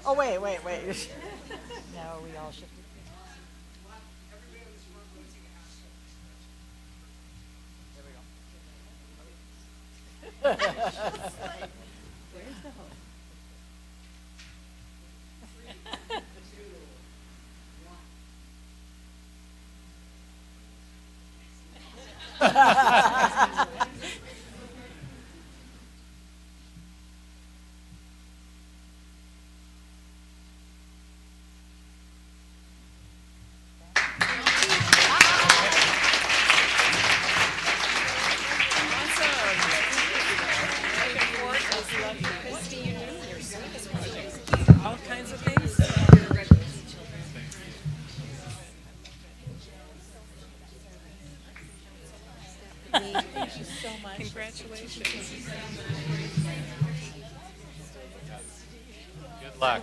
Oh, wait. No, we all shifted. There we go. All kinds of things. Thank you so much. Congratulations. Good luck.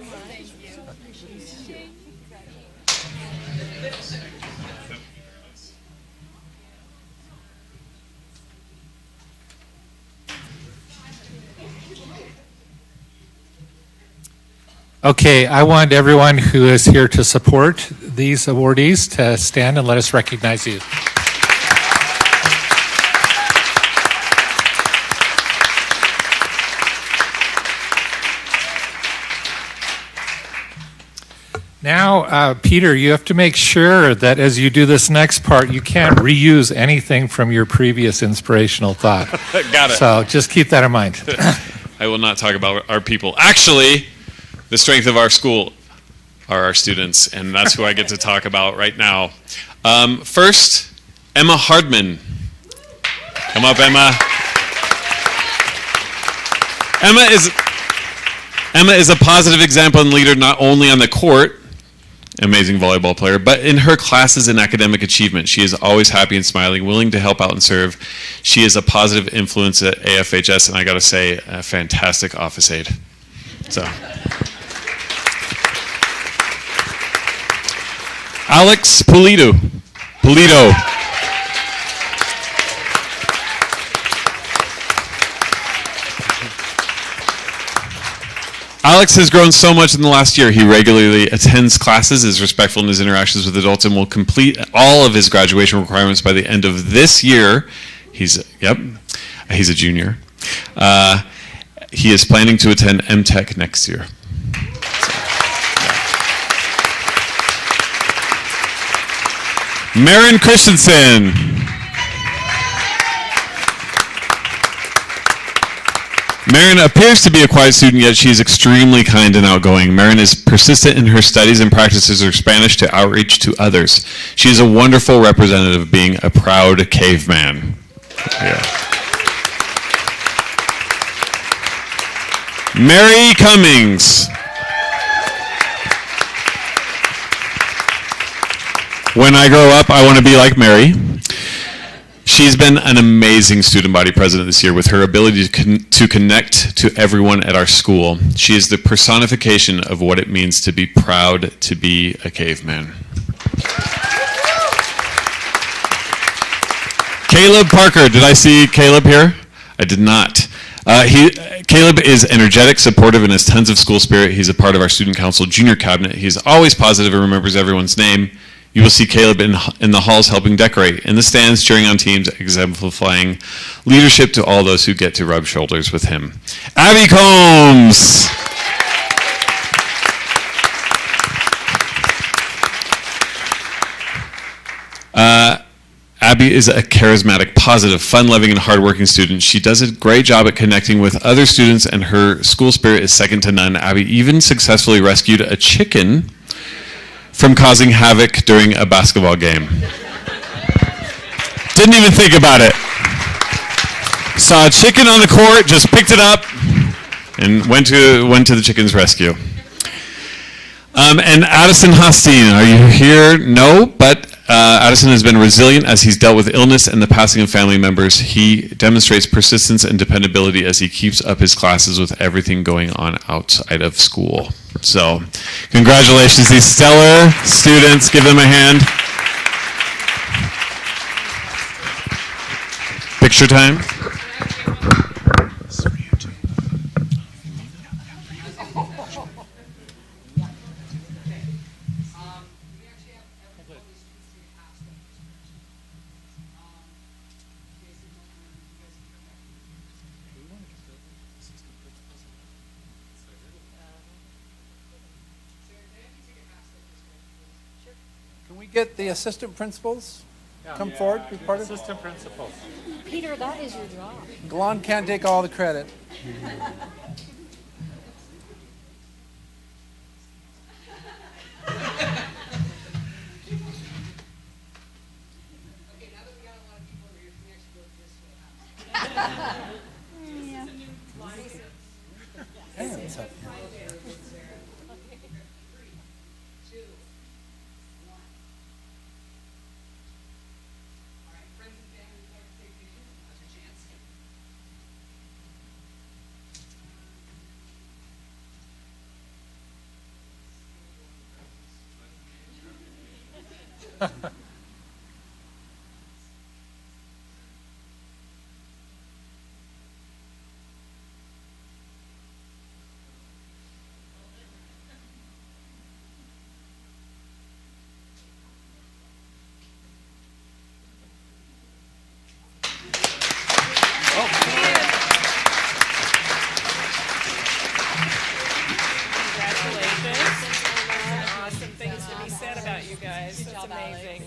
Okay, I want everyone who is here to support these awardees to stand and let us recognize you. Now, Peter, you have to make sure that as you do this next part, you can't reuse anything from your previous inspirational thought. Got it. So just keep that in mind. I will not talk about our people. Actually, the strength of our school are our students, and that's who I get to talk about right now. First, Emma Hardman. Come up, Emma. Emma is a positive example and leader not only on the court, amazing volleyball player, but in her classes and academic achievement. She is always happy and smiling, willing to help out and serve. She is a positive influence at AFHS, and I got to say, a fantastic office aide. So, Alex Pulido. Alex has grown so much in the last year. He regularly attends classes, is respectful in his interactions with adults, and will complete all of his graduation requirements by the end of this year. He's a junior. He is planning to attend MTech next year. Marin Christensen. Marin appears to be a quiet student, yet she is extremely kind and outgoing. Marin is persistent in her studies and practices her Spanish to outreach to others. She is a wonderful representative of being a proud caveman. Yeah. Mary Cummings. When I grow up, I want to be like Mary. She's been an amazing student body president this year with her ability to connect to everyone at our school. She is the personification of what it means to be proud to be a caveman. Caleb Parker. Did I see Caleb here? I did not. Caleb is energetic, supportive, and has tons of school spirit. He's a part of our student council junior cabinet. He's always positive and remembers everyone's name. You will see Caleb in the halls helping decorate, in the stands cheering on teams, exemplifying leadership to all those who get to rub shoulders with him. Abby Combs. Abby is a charismatic, positive, fun-loving, and hardworking student. She does a great job at connecting with other students, and her school spirit is second to none. Abby even successfully rescued a chicken from causing havoc during a basketball game. Didn't even think about it. Saw a chicken on the court, just picked it up, and went to the chicken's rescue. And Addison Hostine, are you here? No, but Addison has been resilient as he's dealt with illness and the passing of family members. He demonstrates persistence and dependability as he keeps up his classes with everything going on outside of school. So, congratulations, these stellar students. Give them a hand. Picture time. Can we get the assistant principals come forward, be part of it? Assistant principals. Peter, that is your job. Galon can't take all the credit. Awesome. Thank Thank you.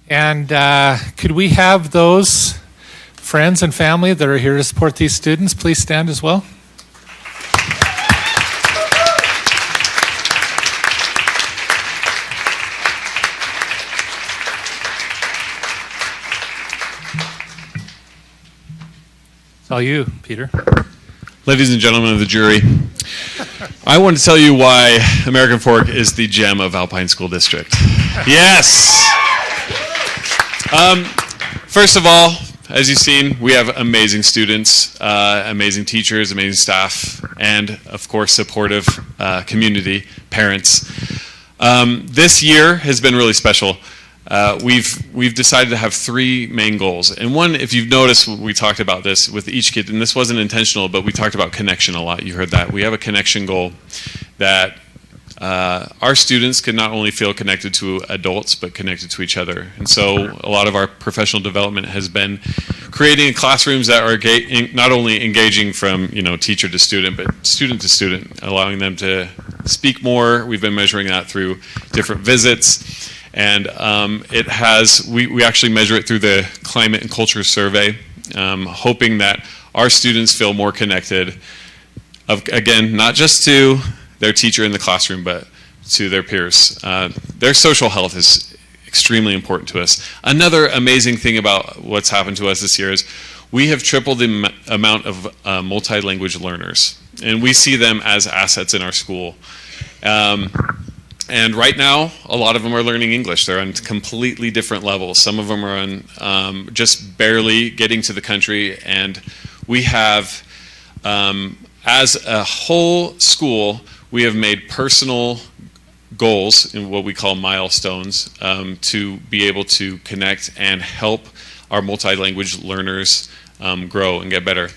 And could we have those friends and family that are here to support these students please stand as well? It's all you, Peter. Ladies and gentlemen of the jury, I want to tell you why American Fork is the gem of Alpine School District. Yes! First of all, as you've seen, we have amazing students, amazing teachers, amazing staff, and of course, supportive community, parents. This year has been really special. We've decided to have three main goals. And one, if you've noticed, we talked about this with each kid, and this wasn't intentional, but we talked about connection a lot. You heard that. We have a connection goal that our students can not only feel connected to adults, but connected to each other. And so a lot of our professional development has been creating classrooms that are not only engaging from teacher to student, but student to student, allowing them to speak more. We've been measuring that through different visits. And we actually measure it through the Climate and Culture Survey, hoping that our students feel more connected, again, not just to their teacher in the classroom, but to their peers. Their social health is extremely important to us. Another amazing thing about what's happened to us this year is we have tripled the amount of multi-language learners, and we see them as assets in our school. And right now, a lot of them are learning English. They're on completely different levels. Some of them are on just barely getting to the country. And we have, as a whole school, we have made personal goals in what we call milestones to be able to connect and help our multi-language learners grow and get better.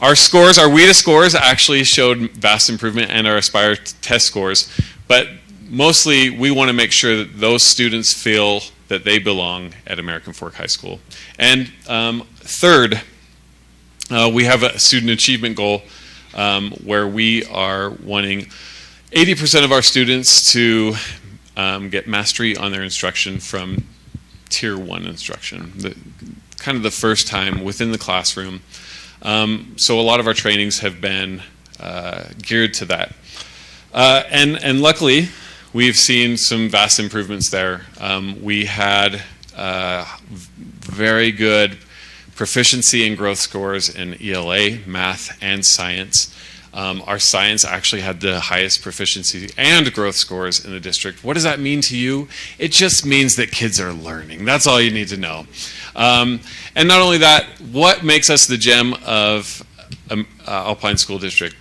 Our scores, our WIDA scores, actually showed vast improvement, and our Aspire test scores. But mostly, we want to make sure that those students feel that they belong at American Fork High School. And third, we have a student achievement goal where we are wanting 80% of our students to get mastery on their instruction from Tier 1 instruction, kind of the first time within the classroom. So a lot of our trainings have been geared to that. And luckily, we've seen some vast improvements there. We had very good proficiency and growth scores in ELA, math, and science. Our science actually had the highest proficiency and growth scores in the district. What does that mean to you? It just means that kids are learning. That's all you need to know. And not only that, what makes us the gem of Alpine School District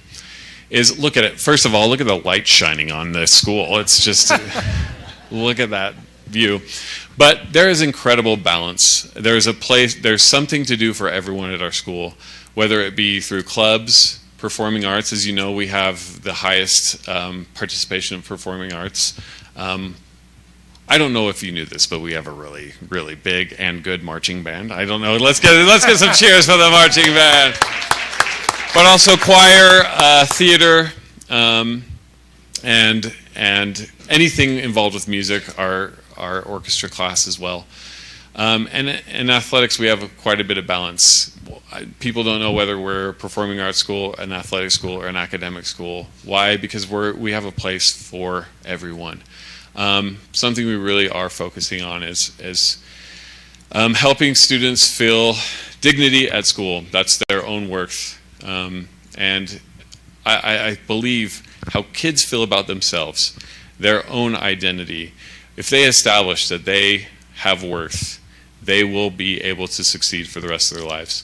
is, look at it. First of all, look at the light shining on the school. It's just, look at that view. But there is incredible balance. There's something to do for everyone at our school, whether it be through clubs, performing arts. As you know, we have the highest participation of performing arts. I don't know if you knew this, but we have a really, really big and good marching band. I don't know. Let's get some cheers for the marching band. But also choir, theater, and anything involved with music, our orchestra class as well. And in athletics, we have quite a bit of balance. People don't know whether we're a performing arts school, an athletic school, or an academic school. Why? Because we have a place for everyone. Something we really are focusing on is helping students feel dignity at school. That's their own worth. And I believe how kids feel about themselves, their own identity, if they establish that they have worth, they will be able to succeed for the rest of their lives.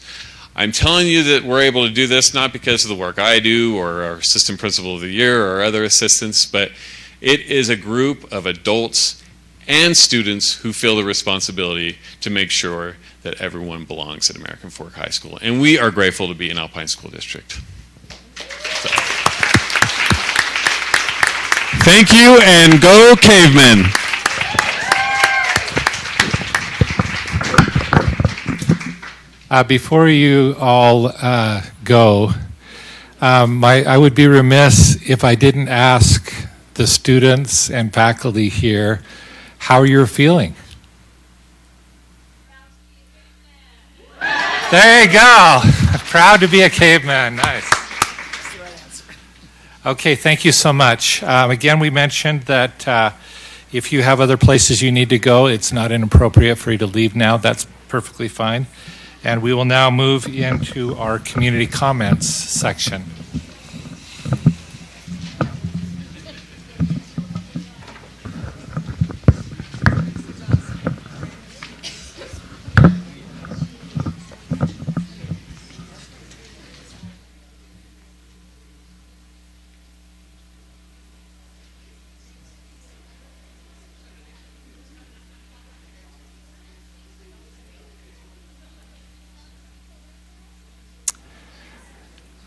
I'm telling you that we're able to do this not because of the work I do or our assistant principal of the year or other assistants, but it is a group of adults and students who feel the responsibility to make sure that everyone belongs at American Fork High School. And we are grateful to be in Alpine School District. So. Thank you, and go Cavemen. Before you all go, I would be remiss if I didn't ask the students and faculty here how you're feeling. There you go. Proud to be a caveman. Nice. Okay, thank you so much. Again, we mentioned that if you have other places you need to go, it's not inappropriate for you to leave now. That's perfectly fine. And we will now move into our community comments section.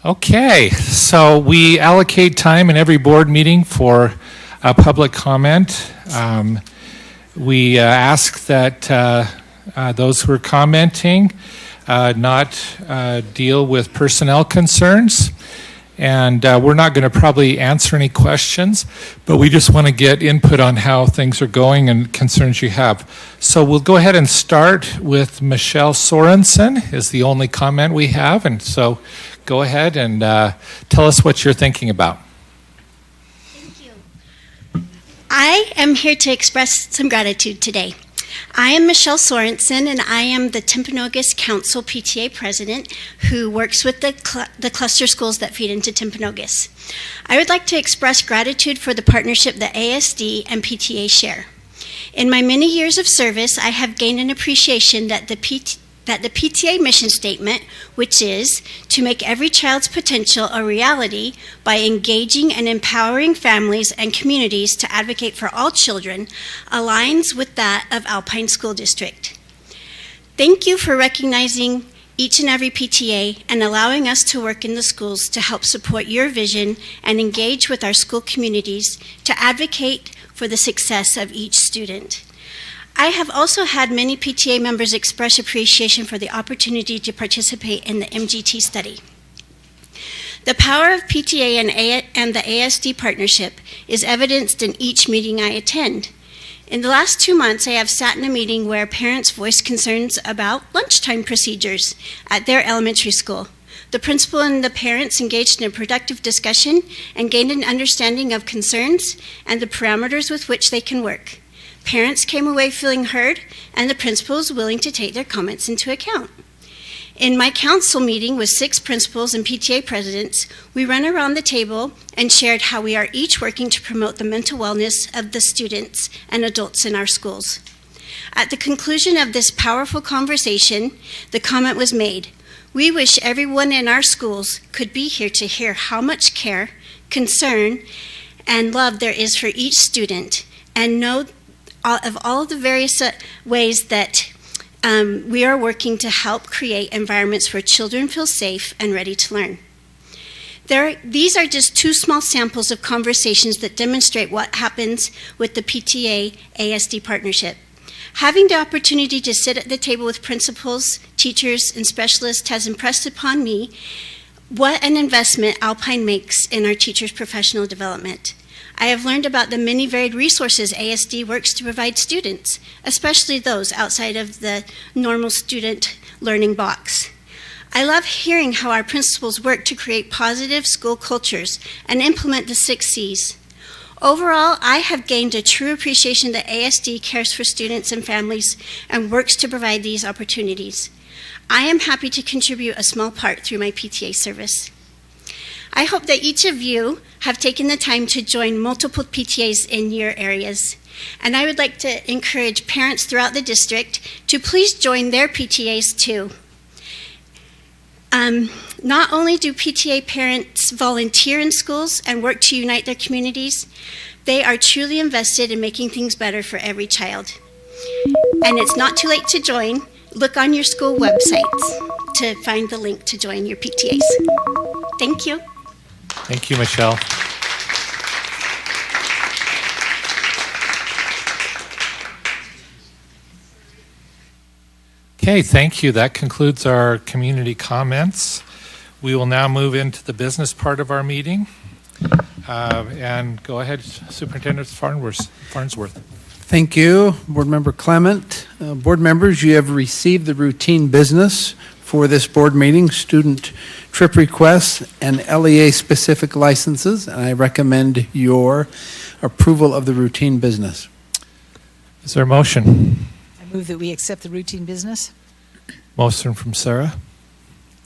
Okay, so we allocate time in every board meeting for a public comment. We ask that those who are commenting not deal with personnel concerns. And we're not going to probably answer any questions, but we just want to get input on how things are going and concerns you have. So we'll go ahead and start with Michelle Sorensen is the only comment we have. And so go ahead and tell us what you're thinking about. Thank you. I am here to express some gratitude today. I am Michelle Sorensen, and I am the Timpanogos Council PTA president who works with the cluster schools that feed into Timpanogos. I would like to express gratitude for the partnership that ASD and PTA share. In my many years of service, I have gained an appreciation that the PTA mission statement, which is to make every child's potential a reality by engaging and empowering families and communities to advocate for all children, aligns with that of Alpine School District. Thank you for recognizing each and every PTA and allowing us to work in the schools to help support your vision and engage with our school communities to advocate for the success of each student. I have also had many PTA members express appreciation for the opportunity to participate in the MGT study. The power of PTA and the ASD partnership is evidenced in each meeting I attend. In the last 2 months, I have sat in a meeting where parents voiced concerns about lunchtime procedures at their elementary school. The principal and the parents engaged in a productive discussion and gained an understanding of concerns and the parameters with which they can work. Parents came away feeling heard, and the principal was willing to take their comments into account. In my council meeting with 6 principals and PTA presidents, we ran around the table and shared how we are each working to promote the mental wellness of the students and adults in our schools. At the conclusion of this powerful conversation, the comment was made, "We wish everyone in our schools could be here to hear how much care, concern, and love there is for each student, and know of all the various ways that we are working to help create environments where children feel safe and ready to learn." These are just 2 small samples of conversations that demonstrate what happens with the PTA-ASD partnership. Having the opportunity to sit at the table with principals, teachers, and specialists has impressed upon me what an investment Alpine makes in our teachers' professional development. I have learned about the many varied resources ASD works to provide students, especially those outside of the normal student learning box. I love hearing how our principals work to create positive school cultures and implement the 6 C's. Overall, I have gained a true appreciation that ASD cares for students and families and works to provide these opportunities. I am happy to contribute a small part through my PTA service. I hope that each of you have taken the time to join multiple PTAs in your areas. And I would like to encourage parents throughout the district to please join their PTAs too. Not only do PTA parents volunteer in schools and work to unite their communities, they are truly invested in making things better for every child. And it's not too late to join. Look on your school websites to find the link to join your PTAs. Thank you. Thank you, Michelle. Okay, thank you. That concludes our community comments. We will now move into the business part of our meeting. And go ahead, Superintendent Farnsworth. Thank you, Board Member Clement. Board members, you have received the routine business for this board meeting, student trip requests and LEA-specific licenses, and I recommend your approval of the routine business. Is there a motion? I move that we accept the routine business. Motion from Sarah,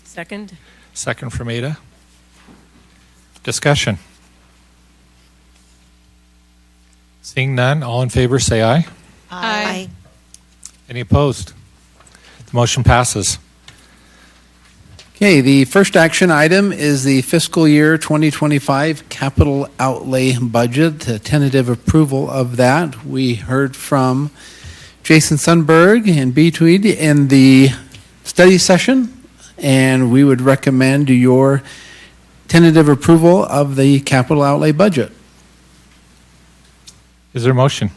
Second? second from Ada. Discussion. Seeing none, all in favor say aye. Aye. Any opposed? The motion passes. Okay, the first action item is the fiscal year 2025 capital outlay budget, a tentative approval of that. We heard from Jason Sundberg and B. Tweed in the study session, and we would recommend your tentative approval of the capital outlay budget. Is there a motion?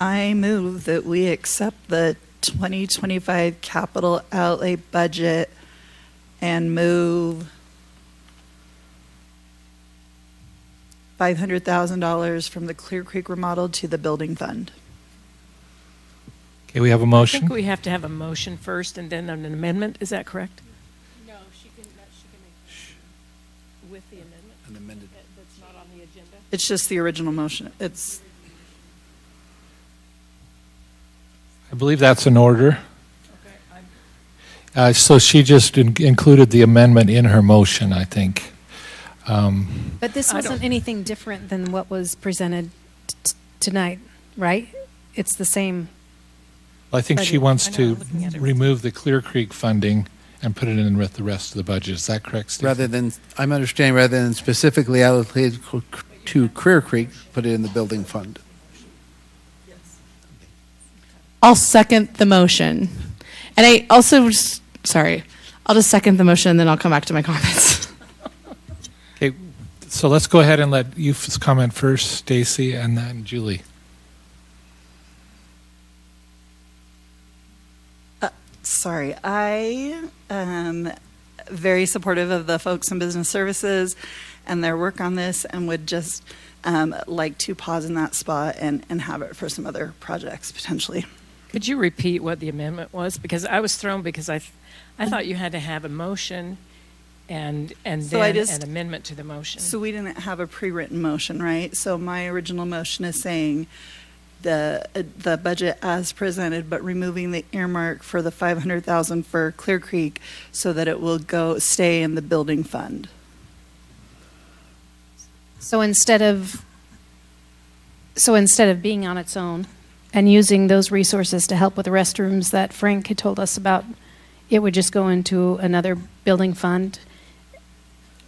I move that we accept the 2025 capital outlay budget and move $500,000 from the Clear Creek remodel to the building fund. Okay, we have a I motion. think we have to have a motion first and then an amendment. Is that correct? No, she can make With the amendment? An amended. That's not on the agenda? It's just the original motion. It's I believe that's in order. So she just included the amendment in her motion, I think. But this I wasn't don't- anything different than what was presented tonight, right? It's the same. I think she Budget. wants I know, to I'm looking at it. remove the Clear Creek funding and put it in with the rest of the budget. Is that correct, Steve? I'm understanding rather than specifically allocated to Clear Creek, put it in the building fund. I'll second the motion. And I also, sorry, I'll just second the motion and then I'll come back to my comments. Okay, so let's go ahead and let you comment first, Stacy, and then Julie. Sorry, I am very supportive of the folks in business services and their work on this, and would just like to pause in that spot and have it for some other projects potentially. Could you repeat what the amendment was? Because I was thrown because I thought you had to have a motion and So I then just- an amendment to the motion. So we didn't have a pre-written motion, right? So my original motion is saying the budget as presented, but removing the earmark for the 500,000 for Clear Creek so that it will stay in the building fund. So instead of being on its own and using those resources to help with the restrooms that Frank had told us about, it would just go into another building fund.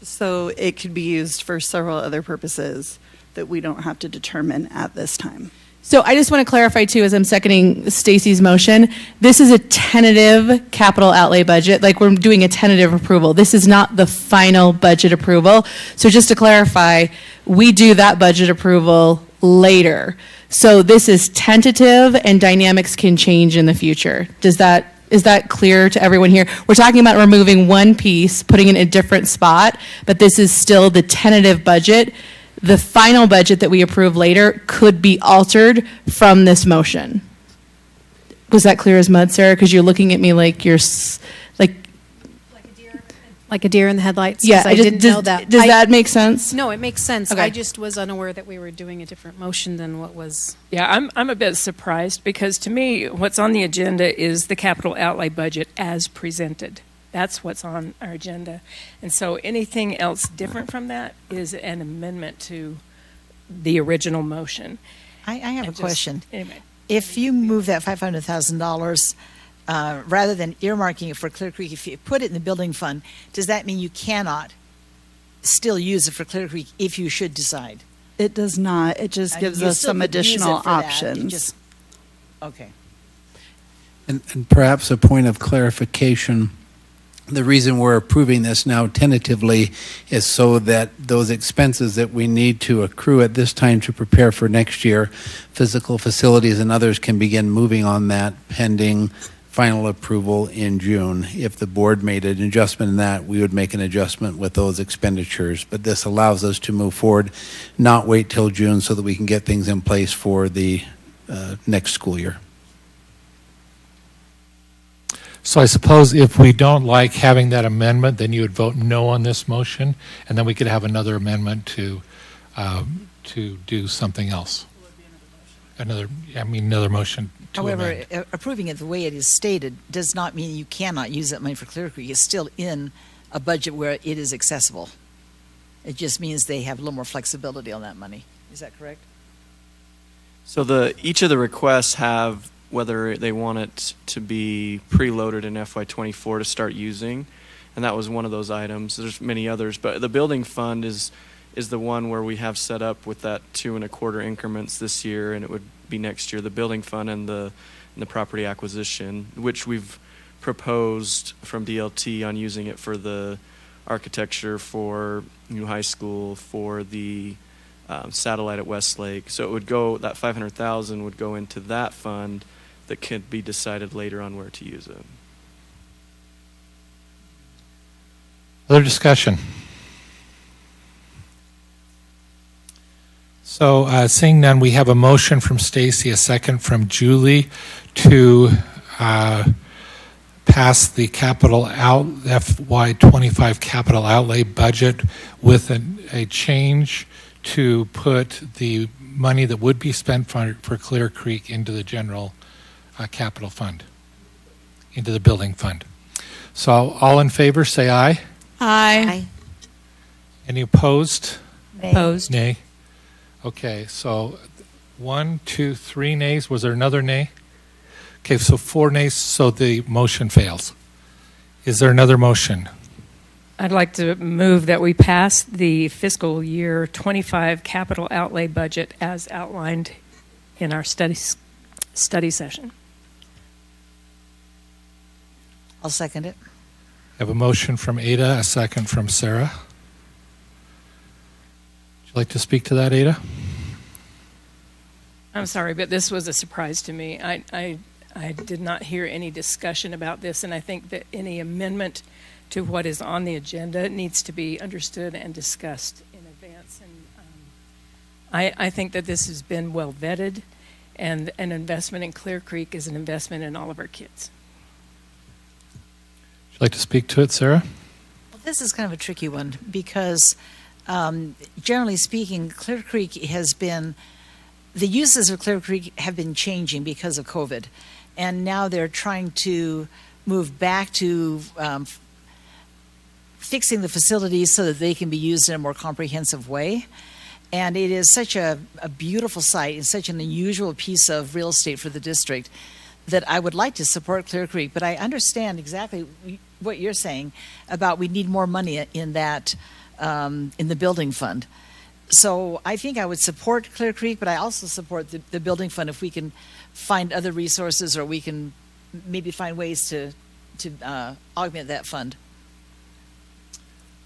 So it could be used for several other purposes that we don't have to determine at this time. So I just want to clarify too, as I'm seconding Stacy's motion, this is a tentative capital outlay budget. Like, we're doing a tentative approval. This is not the final budget approval. So just to clarify, we do that budget approval later. So this is tentative and dynamics can change in the future. Is that clear to everyone here? We're talking about removing one piece, putting it in a different spot, but this is still the tentative budget. The final budget that we approve later could be altered from this motion. Was that clear as mud, Sarah? Because you're looking at me like you're Like a deer in the headlights? 'Cause yeah. I didn't know that. Does that make sense? No, it makes sense. Okay. I just was unaware that we were doing a different motion than what was. Yeah, I'm a bit surprised because to me, what's on the agenda is the capital outlay budget as presented. That's what's on our agenda. And so anything else different from that is an amendment to the original motion. I have a And just- question. Anyway. If you move that $500,000, rather than earmarking it for Clear Creek, if you put it in the building fund, does that mean you cannot still use it for Clear Creek if you should decide? It does not. It just gives You us still some could use it additional for that. You options. just- Okay. And perhaps a point of clarification. The reason we're approving this now tentatively is so that those expenses that we need to accrue at this time to prepare for next year, physical facilities and others can begin moving on that pending final approval in June. If the board made an adjustment in that, we would make an adjustment with those expenditures. But this allows us to move forward, not wait till June so that we can get things in place for the next school year. So I suppose if we don't like having that amendment, then you would vote no on this motion, and then we could have another amendment to do something else. Another motion to However, amend. approving it the way it is stated does not mean you cannot use that money for Clear Creek. It's still in a budget where it is accessible. It just means they have a little more flexibility on that money. Is that correct? So each of the requests have whether they want it to be preloaded in FY24 to start using, and that was one of those items. There's many others, but the building fund is the one where we have set up with that 2 1/4 increments this year, and it would be next year. The building fund and the property acquisition, which we've proposed from DLT on using it for the architecture for new high school, for the satellite at Westlake. So it would go, that $500,000 would go into that fund that could be decided later on where to use it. Other discussion? So seeing none, we have a motion from Stacy, a second from Julie to pass the FY25 capital outlay budget with a change to put the money that would be spent for Clear Creek into the general capital fund, into the building fund. So all in favor, say aye. Aye. Any opposed? Opposed. Nay. Okay, so 1, 2, 3 nays. Was there another nay? Okay, so 4 nays, so the motion fails. Is there another motion? I'd like to move that we pass the fiscal year 25 capital outlay budget as outlined in our study session. I'll second it. I have a motion from Ada, a second from Sarah. Would you like to speak to that, Ada? I'm sorry, but this was a surprise to me. I did not hear any discussion about this, and I think that any amendment to what is on the agenda needs to be understood and discussed in advance. And I think that this has been well vetted, and an investment in Clear Creek is an investment in all of our kids. Would you like to speak to it, Sarah? Well, this is kind of a tricky one because generally speaking, Clear Creek has been, the uses of Clear Creek have been changing because of COVID. And now they're trying to move back to fixing the facilities so that they can be used in a more comprehensive way. And it is such a beautiful site and such an unusual piece of real estate for the district that I would like to support Clear Creek. But I understand exactly what you're saying about we need more money in that, in the building fund. So I think I would support Clear Creek, but I also support the building fund if we can find other resources or we can maybe find ways to augment that fund.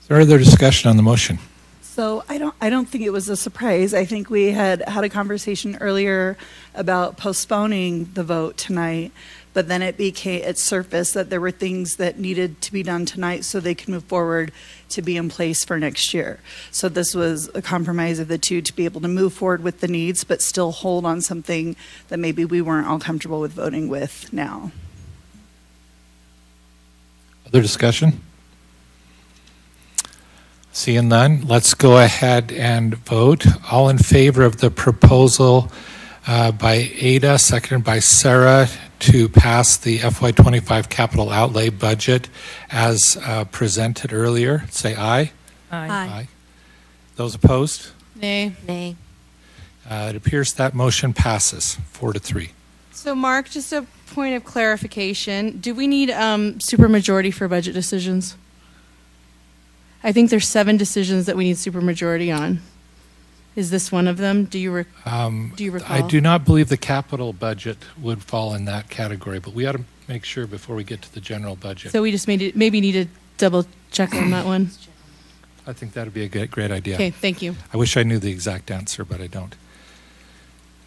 Is there other discussion on the motion? So I don't think it was a surprise. I think we had a conversation earlier about postponing the vote tonight, but then it surfaced that there were things that needed to be done tonight so they can move forward to be in place for next year. So this was a compromise of the two to be able to move forward with the needs, but still hold on something that maybe we weren't all comfortable with voting with now. Other discussion? Seeing none, let's go ahead and vote. All in favor of the proposal by Ada, seconded by Sarah, to pass the FY25 capital outlay budget as presented earlier, say aye. Aye. Those opposed? Nay. Nay. It appears that motion passes 4-3. So Mark, just a point of clarification. Do we need supermajority for budget decisions? I think there's 7 decisions that we need supermajority on. Is this one of them? Do you recall? I do not believe the capital budget would fall in that category, but we ought to make sure before we get to the general budget. So we just maybe need to double check on that one. I think that would be a great idea. Okay, thank you. I wish I knew the exact answer, but I don't.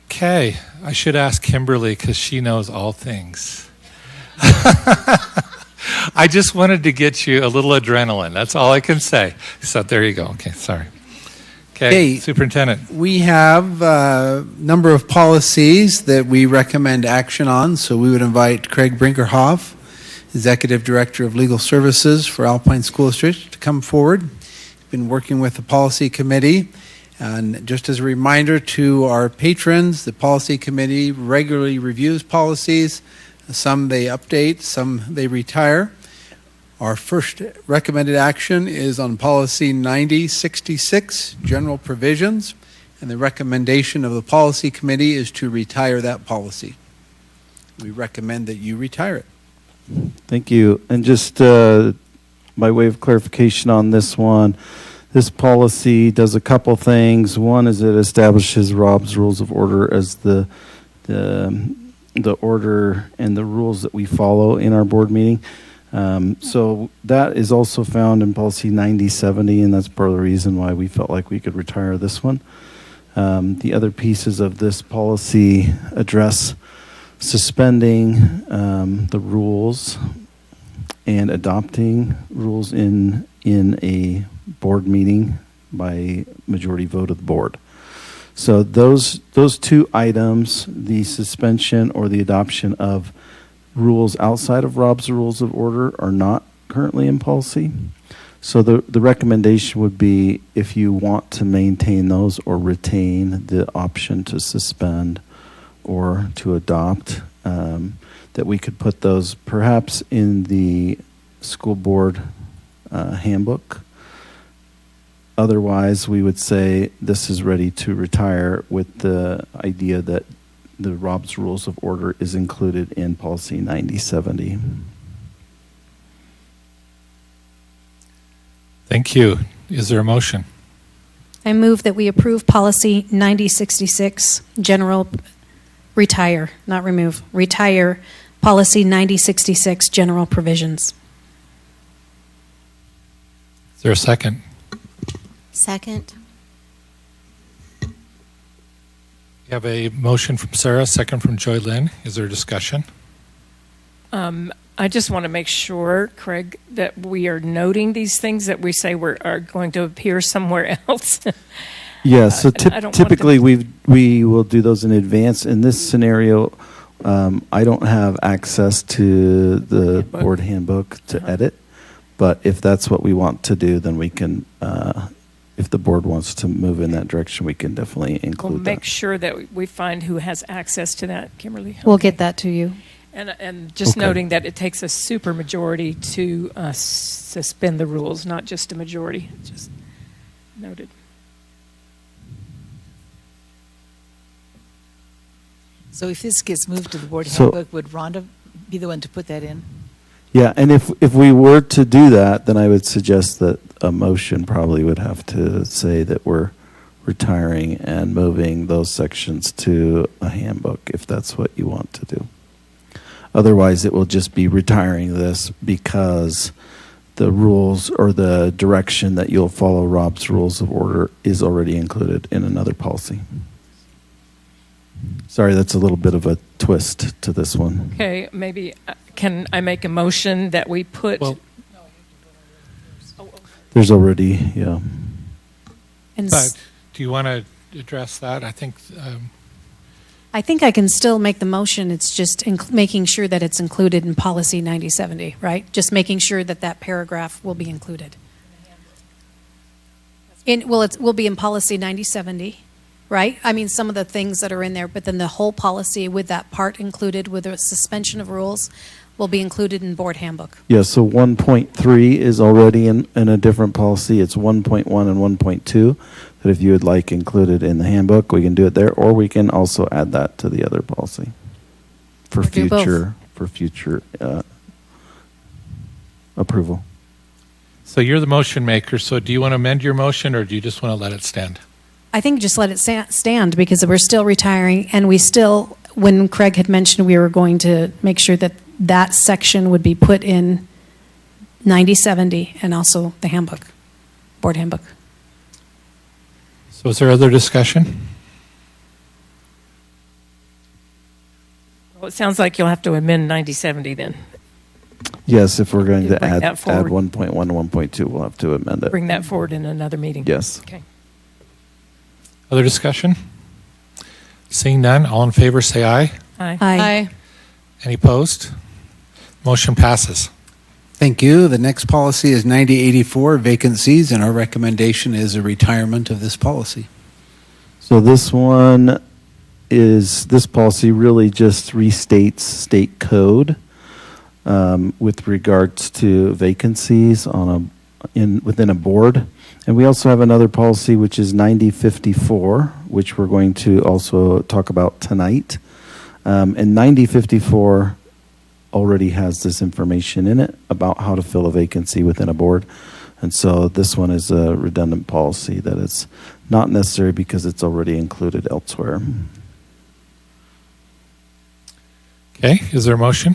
Okay, I should ask Kimberly because she knows all things. I just wanted to get you a little adrenaline. That's all I can say. So there you go. Okay, sorry. Okay, Superintendent. We have a number of policies that we recommend action on, so we would invite Craig Brinkerhoff, Executive Director of Legal Services for Alpine School District, to come forward. He's been working with the policy committee. And just as a reminder to our patrons, the policy committee regularly reviews policies. Some they update, some they retire. Our first recommended action is on policy 9066, general provisions, and the recommendation of the policy committee is to retire that policy. We recommend that you retire it. Thank you. And just by way of clarification on this one, this policy does a couple things. One is it establishes Rob's Rules of Order as the order and the rules that we follow in our board meeting. So that is also found in policy 9070, and that's part of the reason why we felt like we could retire this one. The other pieces of this policy address suspending the rules and adopting rules in a board meeting by majority vote of the board. So those two items, the suspension or the adoption of rules outside of Rob's Rules of Order, are not currently in policy. So the recommendation would be, if you want to maintain those or retain the option to suspend or to adopt, that we could put those perhaps in the school board handbook. Otherwise, we would say this is ready to retire with the idea that the Rob's Rules of Order is included in policy 9070. Thank you. Is there a motion? I move that we approve policy 9066, general, retire, not remove, retire policy 9066, general provisions. Is there a second? Second. We have a motion from Sarah, second from Joy Lynn. Is there a discussion? I just want to make sure, Craig, that we are noting these things that we say are going to appear somewhere else. Yeah, so typically we will do those in advance. In this scenario, I don't have access to the board handbook to edit, but if that's what we want to do, then we can, if the board wants to move in that direction, we can definitely include We'll make that. sure that we find who has access to that, Kimberly. We'll get that to you. And just Okay. noting that it takes a supermajority to suspend the rules, not just a majority. Just noted. So if this gets moved to the board So- handbook, would Rhonda be the one to put that in? Yeah, and if we were to do that, then I would suggest that a motion probably would have to say that we're retiring and moving those sections to a handbook, if that's what you want to do. Otherwise, it will just be retiring this because the rules or the direction that you'll follow Rob's Rules of Order is already included in another policy. Sorry, that's a little bit of a twist to this one. Okay, maybe can I make a motion that we put? There's already, yeah. And But do you want to address that? I think I think I can still make the motion. It's just making sure that it's included in policy 9070, right? Just making sure that that paragraph will be included. It will be in policy 9070, right? I mean, some of the things that are in there, but then the whole policy with that part included with the suspension of rules will be included in board handbook. Yeah, so 1.3 is already in a different policy. It's 1.1 and 1.2 that if you would like included in the handbook, we can do it there, or we can also add that to the other policy for Or do both. future approval. so. You're the motion maker. So do you want to amend your motion, or do you just want to let it stand? I think just let it stand because we're still retiring and we still, when Craig had mentioned we were going to make sure that that section would be put in 9070 and also the handbook, board handbook. So is there other discussion? Well, it sounds like you'll have to amend 9070 then. Yes, if we're going You to bring add that forward. 1.1 and 1.2, we'll have to amend it. Bring that forward in another meeting. Yes. Okay. Other discussion? Seeing none, all in favor say aye. Aye. Any opposed? Motion passes. Thank you. The next policy is 9084, vacancies, and our recommendation is a retirement of this policy. So this policy really just restates state code with regards to vacancies within a board. And we also have another policy, which is 9054, which we're going to also talk about tonight. And 9054 already has this information in it about how to fill a vacancy within a board. And so this one is a redundant policy that is not necessary because it's already included elsewhere. Okay, is there a motion?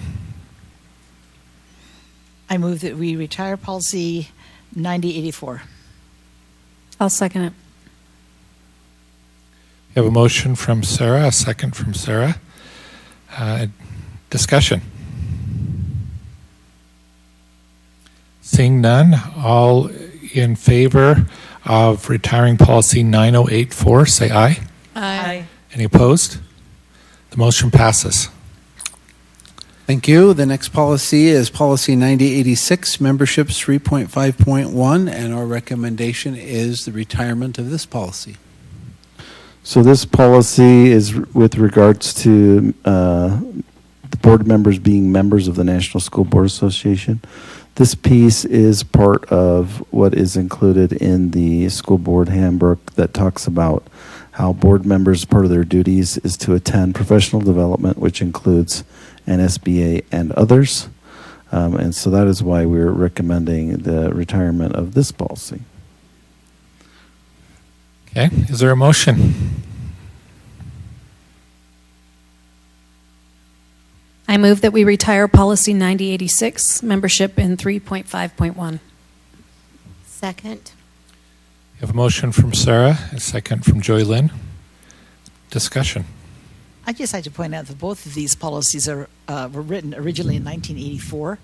I move that we retire policy 9084. I'll second it. We have a motion from Sarah, a second from Sarah. Discussion. Seeing none, all in favor of retiring policy 9084, say aye. Aye. Any opposed? The motion passes. Thank you. The next policy is policy 9086, memberships 3.5.1, and our recommendation is the retirement of this policy. So this policy is with regards to the board members being members of the National School Board Association. This piece is part of what is included in the school board handbook that talks about how board members, part of their duties is to attend professional development, which includes NSBA and others. And so that is why we're recommending the retirement of this policy. Okay, is there a motion? I move that we retire policy 9086, membership in 3.5.1. Second. We have a motion from Sarah, a second from Joy Lynn. Discussion. I'd just like to point out that both of these policies were written originally in 1984,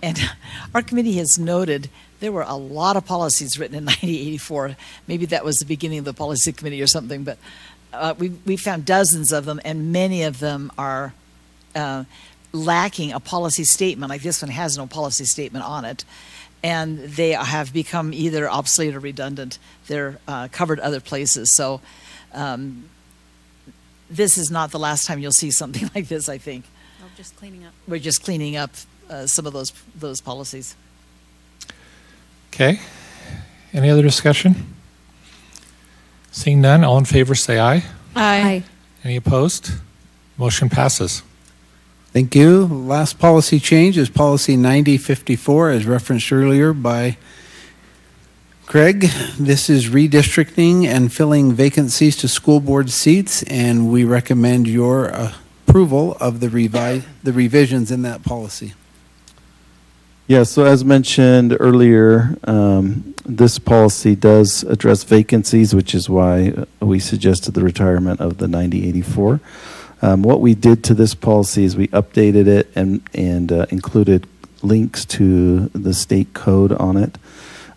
and our committee has noted there were a lot of policies written in 1984. Maybe that was the beginning of the policy committee or something, but we found dozens of them, and many of them are lacking a policy statement. Like this one has no policy statement on it, and they have become either obsolete or redundant. They're covered other places, so this is not the last time you'll see something like this, I think. Oh, just cleaning up. We're just cleaning up some of those policies. Okay, any other discussion? Seeing none, all in favor say aye. Aye. Any opposed? Motion passes. Thank you. Last policy change is policy 9054, as referenced earlier by Craig. This is redistricting and filling vacancies to school board seats, and we recommend your approval of the revisions in that policy. Yeah, so as mentioned earlier, this policy does address vacancies, which is why we suggested the retirement of the 9084. What we did to this policy is we updated it and included links to the state code on it.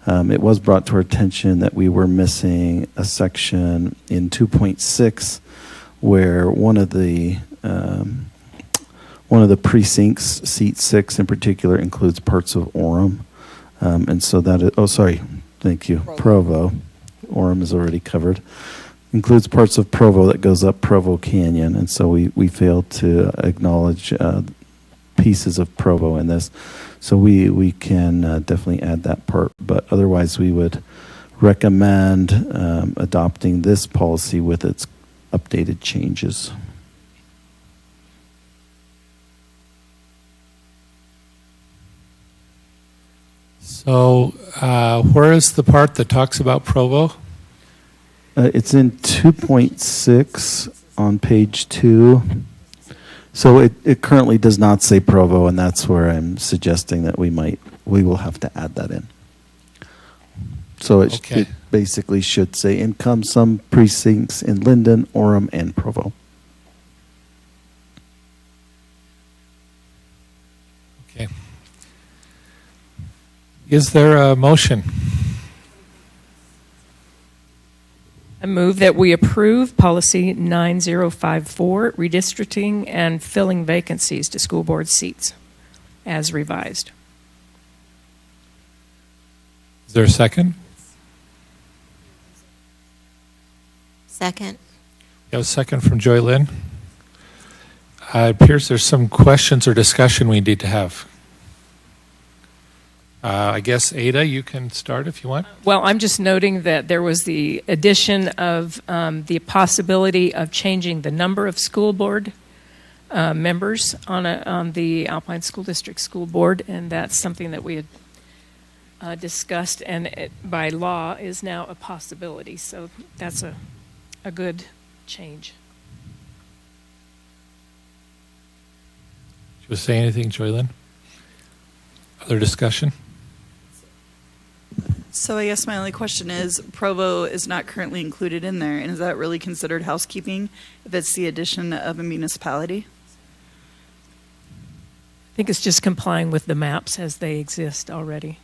It was brought to our attention that we were missing a section in 2.6 where one of the precincts, seat 6 in particular, includes parts of Orem. And so that is, thank you, Provo. Orem is already covered. Includes parts of Provo that goes up Provo Canyon. And so we failed to acknowledge pieces of Provo in this. So we can definitely add that part. But otherwise, we would recommend adopting this policy with its updated changes. So where is the part that talks about Provo? It's in 2.6 on page 2. So it currently does not say Provo, and that's where I'm suggesting that we will have to add that in. So it basically should say income some precincts in Linden, Orem, and Provo. Okay. Is there a motion? I move that we approve policy 9054, redistricting and filling vacancies to school board seats, as revised. Is there a second? Second. You have a second from Joy Lynn. It appears there's some questions or discussion we need to have. I guess, Ada, you can start if you want. Well, I'm just noting that there was the addition of the possibility of changing the number of school board members on the Alpine School District School Board, and that's something that we had discussed, and it, by law, is now a possibility. So that's a good change. Did you say anything, Joy Lynn? Other discussion? So I guess my only question is, Provo is not currently included in there, and is that really considered housekeeping if it's the addition of a municipality? I think it's just complying with the maps as they exist already.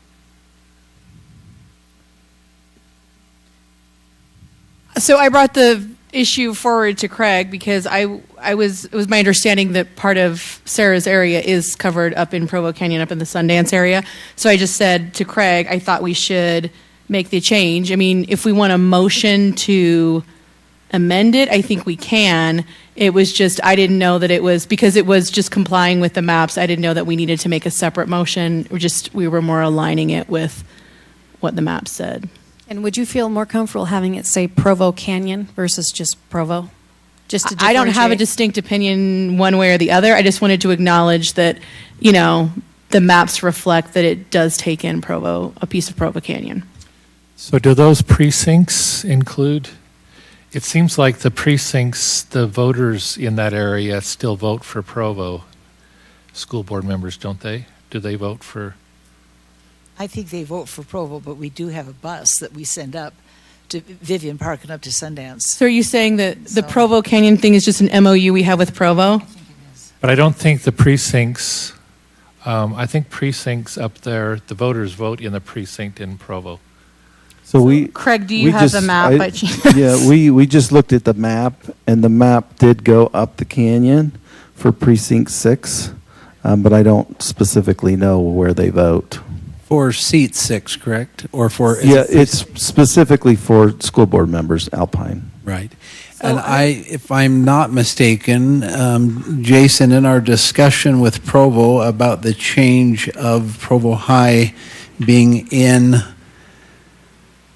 So I brought the issue forward to Craig because it was my understanding that part of Sarah's area is covered up in Provo Canyon, up in the Sundance area. So I just said to Craig, I thought we should make the change. I mean, if we want a motion to amend it, I think we can. It was just, I didn't know that it was, because it was just complying with the maps, I didn't know that we needed to make a separate motion. We were more aligning it with what the map said. And would you feel more comfortable having it say Provo Canyon versus just Provo? Just to I don't have a differentiate? distinct opinion one way or the other. I just wanted to acknowledge that, the maps reflect that it does take in Provo, a piece of Provo Canyon. So do those precincts include, it seems like the precincts, the voters in that area still vote for Provo school board members, don't they? Do they vote for? I think they vote for Provo, but we do have a bus that we send up to Vivian Park and up to Sundance. So are you saying that the Provo Canyon thing is just an MOU we have with Provo? But I don't think the precincts, I think precincts up there, the voters vote in the precinct in Provo. So Craig, do you have the map by chance? Yeah, we just looked at the map, and the map did go up the canyon for precinct 6, but I don't specifically know where they vote. For seat 6, correct? Or for? Yeah, it's specifically for school board members, Alpine. Right. And if I'm not mistaken, Jason, in our discussion with Provo about the change of Provo High being in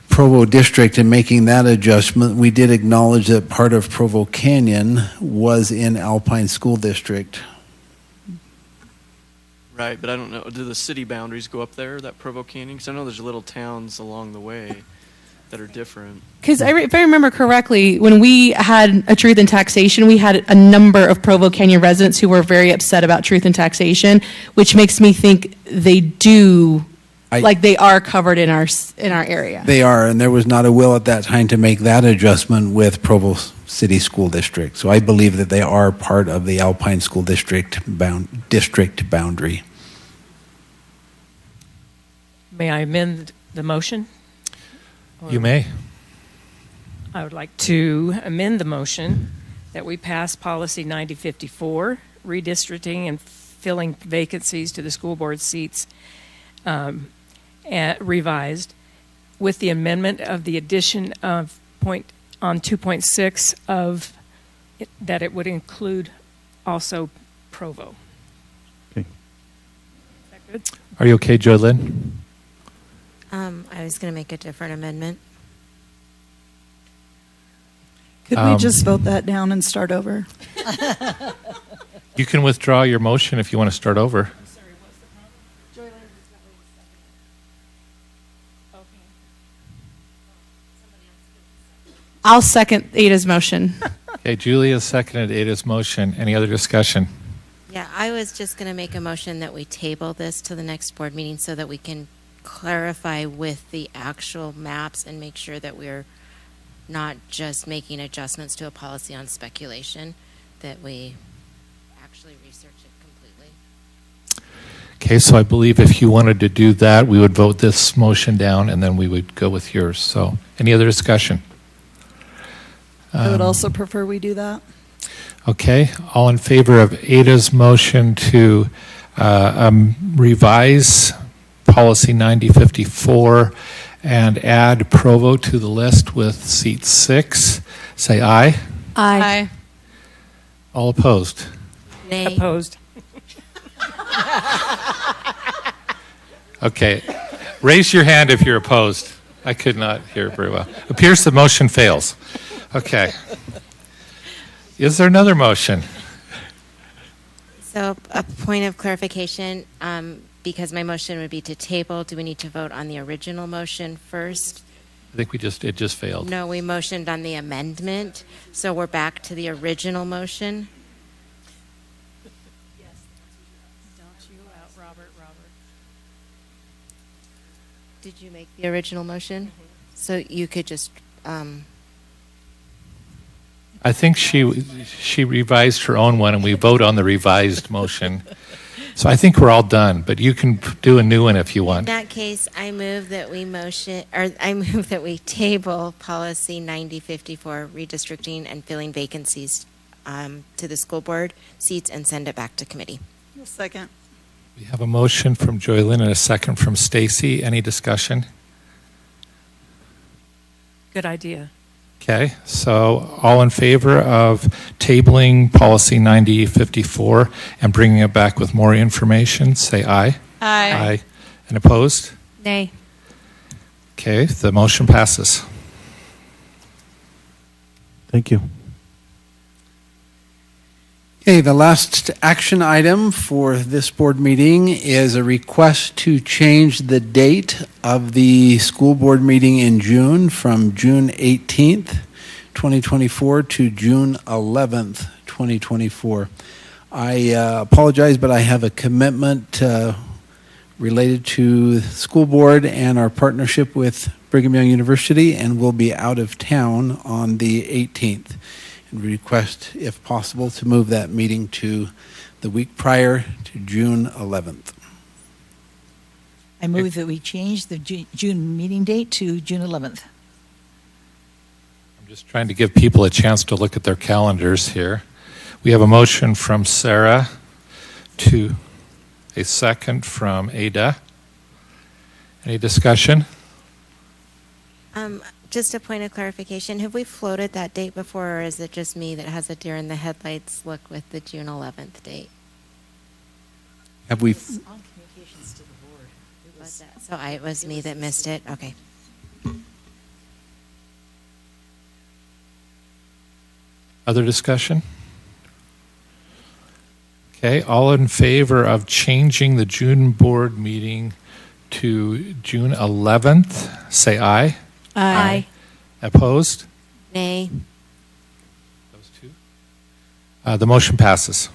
Provo District and making that adjustment, we did acknowledge that part of Provo Canyon was in Alpine School District. Right, but I don't know. Do the city boundaries go up there, that Provo Canyon? Because I know there's little towns along the way that are different. Because if I remember correctly, when we had a truth in taxation, we had a number of Provo Canyon residents who were very upset about truth in taxation, which makes me think they do, they are covered in our area. They are, and there was not a will at that time to make that adjustment with Provo City School District. So I believe that they are part of the Alpine School District boundary. May I amend the motion? You may. I would like to amend the motion that we pass policy 9054, redistricting and filling vacancies to the school board seats, revised, with the amendment of the addition of on 2.6 of that it would include also Provo. Okay. Is that good? Are you okay, Joy Lynn? I was going to make a different amendment. Could we just vote that down and start over? You can withdraw your motion if you want to start over. I'm sorry, what's the problem? I'll second Ada's motion. Okay, Julia seconded Ada's motion. Any other discussion? Yeah, I was just going to make a motion that we table this to the next board meeting so that we can clarify with the actual maps and make sure that we're not just making adjustments to a policy on speculation, that we actually research it completely. Okay, so I believe if you wanted to do that, we would vote this motion down and then we would go with yours. So any other discussion? I would also prefer we do that. Okay, all in favor of Ada's motion to revise policy 9054 and add Provo to the list with seat 6, say aye. Aye. All opposed? Nay. Opposed. Okay, raise your hand if you're opposed. I could not hear very well. Appears the motion fails. Okay. Is there another motion? So a point of clarification, because my motion would be to table, do we need to vote on the original motion first? I think it just failed. No, we motioned on the amendment, so we're back to the original motion. Did you make the original motion? So you could just, I think she revised her own one and we vote on the revised motion. So I think we're all done, but you can do a new one if you in want. that case, I move that we table policy 9054, redistricting and filling vacancies to the school board seats and send it back to committee. Second. We have a motion from Joylyn and a second from Stacy. Any discussion? Good idea. Okay, so all in favor of tabling policy 9054 and bringing it back with more information, say aye. Aye. And opposed? Nay. Okay, the motion passes. Thank you. Okay, the last action item for this board meeting is a request to change the date of the school board meeting in June from June 18th, 2024 to June 11th, 2024. I apologize, but I have a commitment related to the school board and our partnership with Brigham Young University, and we'll be out of town on the 18th. And request, if possible, to move that meeting to the week prior to June 11th. I move that we change the June meeting date to June 11th. I'm just trying to give people a chance to look at their calendars here. We have a motion from Sarah to a second from Ada. Any discussion? Just a point of clarification, have we floated that date before, or is it just me that has a deer in the headlights look with the June 11th date? Have we? On communications to the board. It was me that missed it? Okay. Other discussion? Okay, all in favor of changing the June board meeting to June 11th, say aye. Aye. Opposed? Nay. Those two. The motion passes.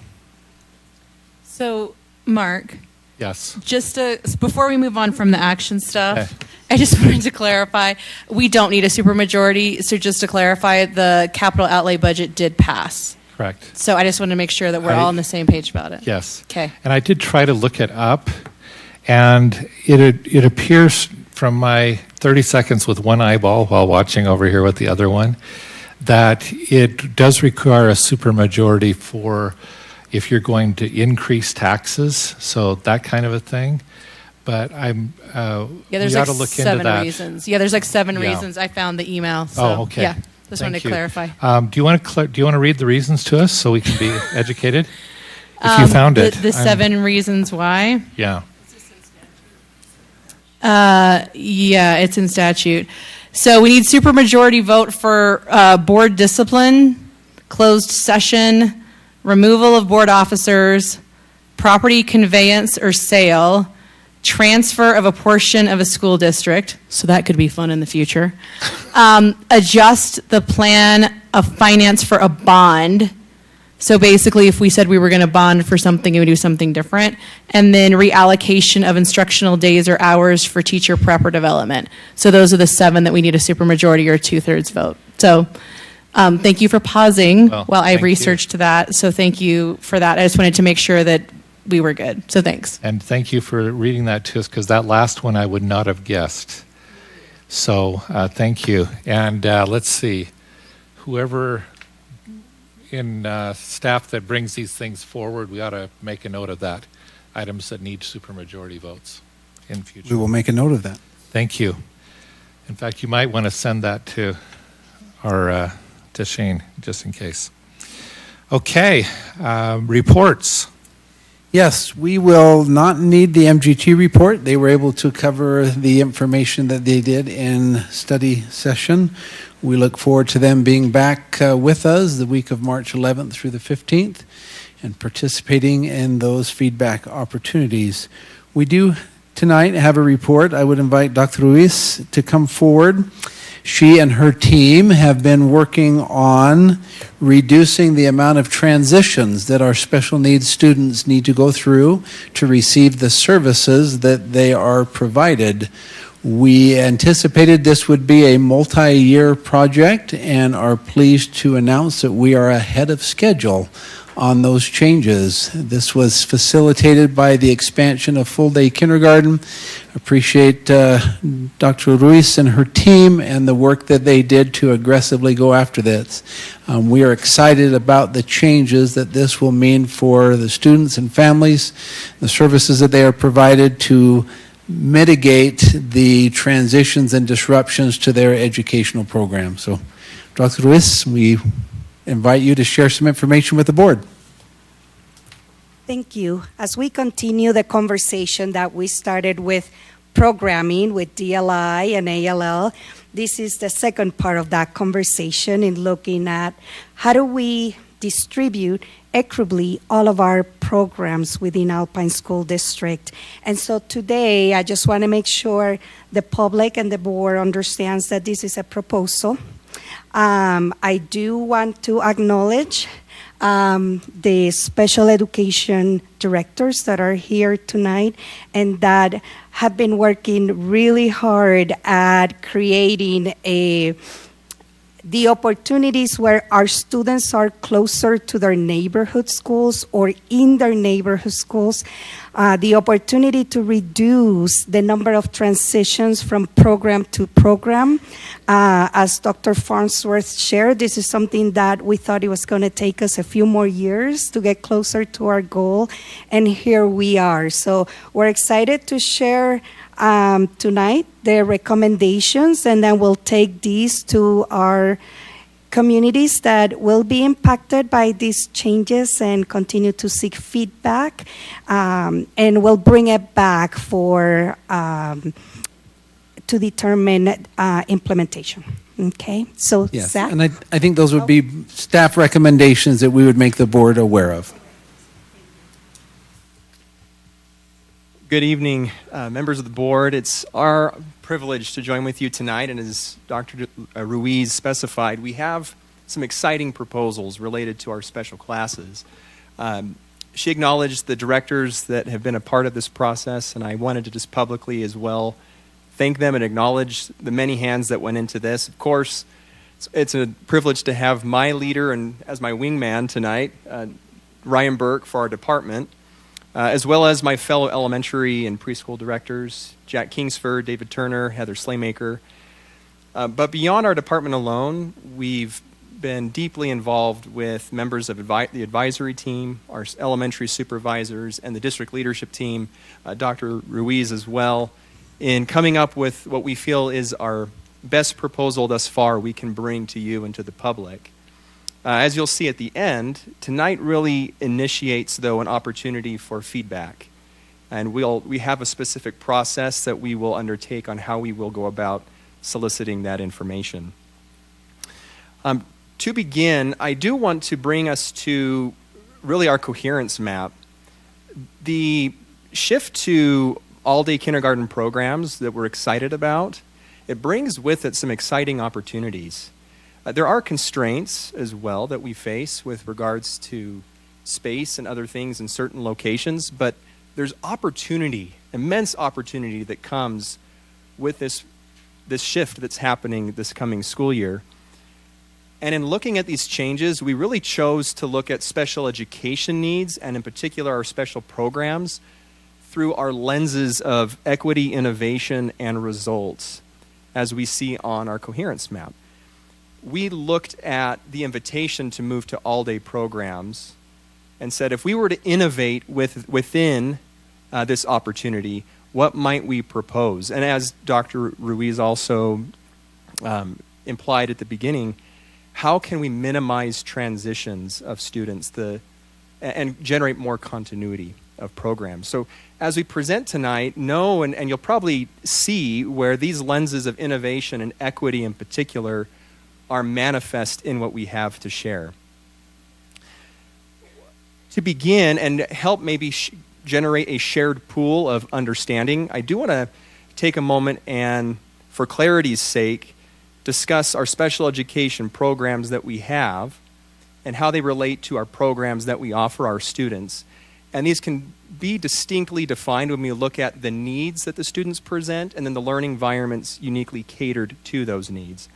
So, Mark, Yes. just before we move on from the action stuff, Okay. I just wanted to clarify, we don't need a supermajority. So just to clarify, the capital outlay budget did pass. Correct. So I just wanted to make sure that we're all on the same page about it. Yes. Okay. And I did try to look it up, and it appears from my 30 seconds with one eyeball while watching over here with the other one, that it does require a supermajority for if you're going to increase taxes, so that kind of a thing. But I'm There's we ought like to look into 7 that. reasons. Yeah, there's like 7 Yeah. reasons. I found the email. So, Oh, okay. Yeah, just wanted Thank to you. clarify. Do you want to read the reasons to us so we can be educated? If you found it. The 7 reasons why. Yeah. Yeah, it's in statute. So we need supermajority vote for board discipline, closed session, removal of board officers, property conveyance or sale, transfer of a portion of a school district, so that could be fun in the future, adjust the plan of finance for a bond, So basically, if we said we were going to bond for something, it would do something different. And then reallocation of instructional days or hours for teacher prep or development. So those are the 7 that we need a supermajority or 2/3 vote. So thank you for pausing while I researched that. So thank you for that. I just wanted to make sure that we were good. So thanks. And thank you for reading that to us, because that last one I would not have guessed. So thank you. And let's see, whoever in staff that brings these things forward, we ought to make a note of that. Items that need supermajority votes in future. We will make a note of that. Thank you. In fact, you might want to send that to our to Shane, just in case. Okay, reports. Yes, we will not need the MGT report. They were able to cover the information that they did in study session. We look forward to them being back with us the week of March 11th through the 15th and participating in those feedback opportunities. We do tonight have a report. I would invite Dr. Ruiz to come forward. She and her team have been working on reducing the amount of transitions that our special needs students need to go through to receive the services that they are provided. We anticipated this would be a multi-year project and are pleased to announce that we are ahead of schedule on those changes. This was facilitated by the expansion of full-day kindergarten. Appreciate Dr. Ruiz and her team and the work that they did to aggressively go after this. We are excited about the changes that this will mean for the students and families, the services that they are provided to mitigate the transitions and disruptions to their educational program. So, Dr. Ruiz, we invite you to share some information with the board. Thank you. As we continue the conversation that we started with programming with DLI and ALL, this is the second part of that conversation in looking at how do we distribute equitably all of our programs within Alpine School District. And so today, I just want to make sure the public and the board understands that this is a proposal. I do want to acknowledge the special education directors that are here tonight and that have been working really hard at creating the opportunities where our students are closer to their neighborhood schools or in their neighborhood schools, the opportunity to reduce the number of transitions from program to program. As Dr. Farnsworth shared, this is something that we thought it was going to take us a few more years to get closer to our goal, and here we are. So we're excited to share tonight the recommendations, and then we'll take these to our communities that will be impacted by these changes and continue to seek feedback, and we'll bring it back for to determine implementation. Okay, so yes, Zach? and I think those would be staff recommendations that we would make the board aware of. Good evening, members of the board. It's our privilege to join with you tonight, and as Dr. Ruiz specified, we have some exciting proposals related to our special classes. She acknowledged the directors that have been a part of this process, and I wanted to just publicly as well thank them and acknowledge the many hands that went into this. Of course, it's a privilege to have my leader and as my wingman tonight, Ryan Burke, for our department. As well as my fellow elementary and preschool directors, Jack Kingsford, David Turner, Heather Slaymaker. But beyond our department alone, we've been deeply involved with members of the advisory team, our elementary supervisors, and the district leadership team, Dr. Ruiz as well, in coming up with what we feel is our best proposal thus far we can bring to you and to the public. As you'll see at the end, tonight really initiates, though, an opportunity for feedback. And we have a specific process that we will undertake on how we will go about soliciting that information. To begin, I do want to bring us to really our coherence map. The shift to all-day kindergarten programs that we're excited about, it brings with it some exciting opportunities. There are constraints as well that we face with regards to space and other things in certain locations, but there's opportunity, immense opportunity that comes with this shift that's happening this coming school year. And in looking at these changes, we really chose to look at special education needs, and in particular our special programs, through our lenses of equity, innovation, and results, as we see on our coherence map. We looked at the invitation to move to all-day programs and said, if we were to innovate within this opportunity, what might we propose? And as Dr. Ruiz also implied at the beginning, how can we minimize transitions of students and generate more continuity of programs? So as we present tonight, and you'll probably see where these lenses of innovation and equity in particular are manifest in what we have to share. To begin and help maybe generate a shared pool of understanding, I do want to take a moment and, for clarity's sake, discuss our special education programs that we have and how they relate to our programs that we offer our students. And these can be distinctly defined when we look at the needs that the students present and then the learning environments uniquely catered to those needs.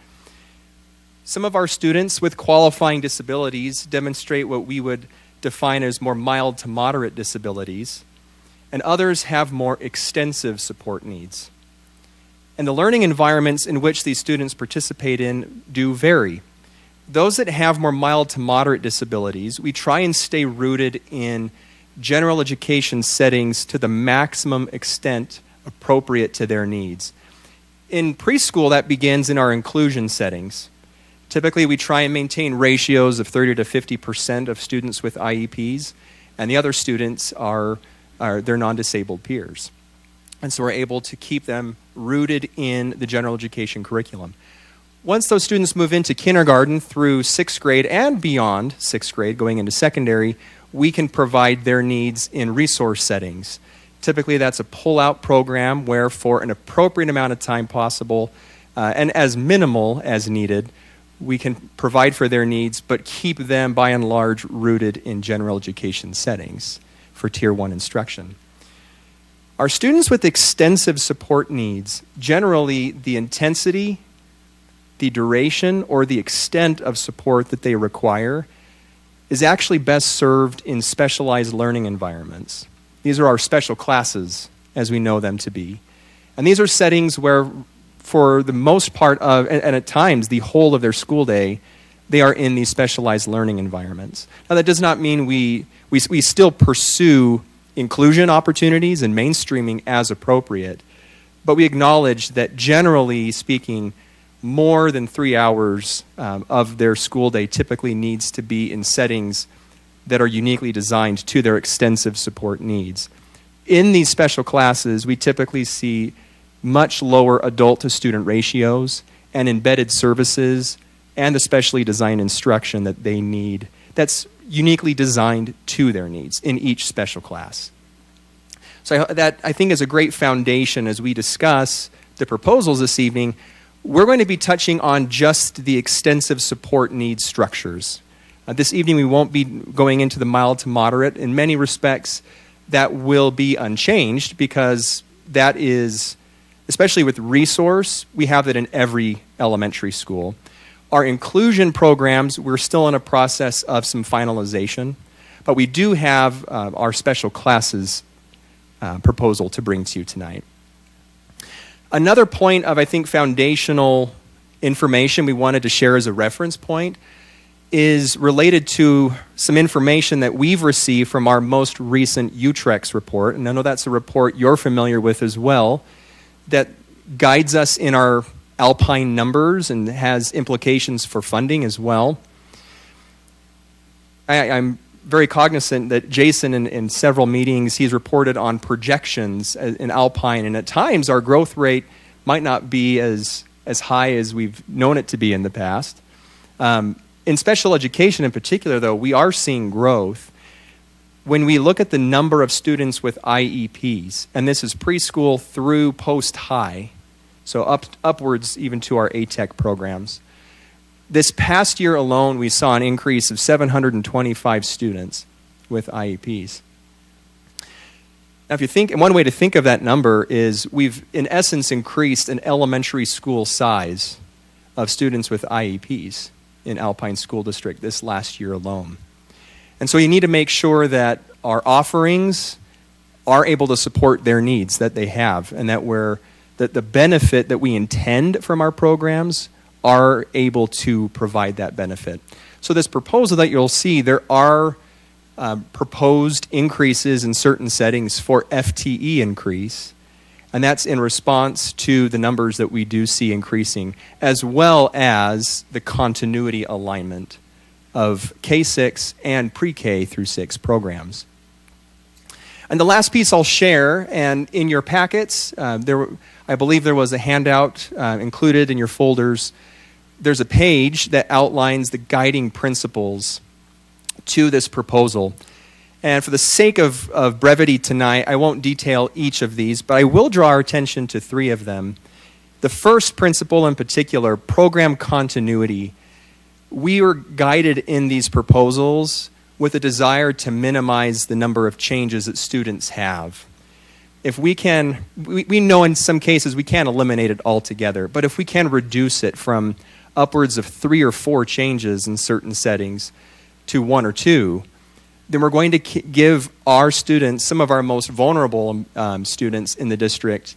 Some of our students with qualifying disabilities demonstrate what we would define as more mild to moderate disabilities, and others have more extensive support needs. And the learning environments in which these students participate in do vary. Those that have more mild to moderate disabilities, we try and stay rooted in general education settings to the maximum extent appropriate to their needs. In preschool, that begins in our inclusion settings. Typically, we try and maintain ratios of 30 to 50% of students with IEPs, and the other students are their non-disabled peers. And so we're able to keep them rooted in the general education curriculum. Once those students move into kindergarten through 6th grade and beyond 6th grade, going into secondary, we can provide their needs in resource settings. Typically, that's a pull-out program where, for an appropriate amount of time possible and as minimal as needed, we can provide for their needs, but keep them, by and large, rooted in general education settings for Tier 1 instruction. Our students with extensive support needs, generally the intensity, the duration, or the extent of support that they require is actually best served in specialized learning environments. These are our special classes, as we know them to be. And these are settings where, for the most part of, and at times the whole of their school day, they are in these specialized learning environments. Now, that does not mean we still pursue inclusion opportunities and mainstreaming as appropriate, but we acknowledge that, generally speaking, more than 3 hours of their school day typically needs to be in settings that are uniquely designed to their extensive support needs. In these special classes, we typically see much lower adult-to-student ratios and embedded services and the specially designed instruction that they need that's uniquely designed to their needs in each special class. So that, I think, is a great foundation as we discuss the proposals this evening. We're going to be touching on just the extensive support needs structures. This evening we won't be going into the mild to moderate. In many respects, that will be unchanged because that is, especially with resource, we have that in every elementary school. Our inclusion programs, we're still in a process of some finalization, but we do have our special classes proposal to bring to you tonight. Another point of, I think, foundational information we wanted to share as a reference point is related to some information that we've received from our most recent UTREX report, and I know that's a report you're familiar with as well, that guides us in our Alpine numbers and has implications for funding as well. I'm very cognizant that Jason, in several meetings, he's reported on projections in Alpine, and at times our growth rate might not be as high as we've known it to be in the past. In special education in particular, though, we are seeing growth. When we look at the number of students with IEPs, and this is preschool through post-high, so upwards even to our ATEC programs, This past year alone, we saw an increase of 725 students with IEPs. Now, if you think, and one way to think of that number is we've, in essence, increased an elementary school size of students with IEPs in Alpine School District this last year alone. And so you need to make sure that our offerings are able to support their needs that they have, and that the benefit that we intend from our programs are able to provide that benefit. So this proposal that you'll see, there are proposed increases in certain settings for FTE increase, and that's in response to the numbers that we do see increasing, as well as the continuity alignment of K-6 and pre-K through 6 programs. And the last piece I'll share, and in your packets, I believe there was a handout included in your folders. There's a page that outlines the guiding principles to this proposal. And for the sake of brevity tonight, I won't detail each of these, but I will draw our attention to 3 of them. The first principle in particular, program continuity. We were guided in these proposals with a desire to minimize the number of changes that students have. If we can, we know in some cases we can't eliminate it altogether, but if we can reduce it from upwards of 3 or 4 changes in certain settings to 1 or 2, then we're going to give our students, some of our most vulnerable students in the district,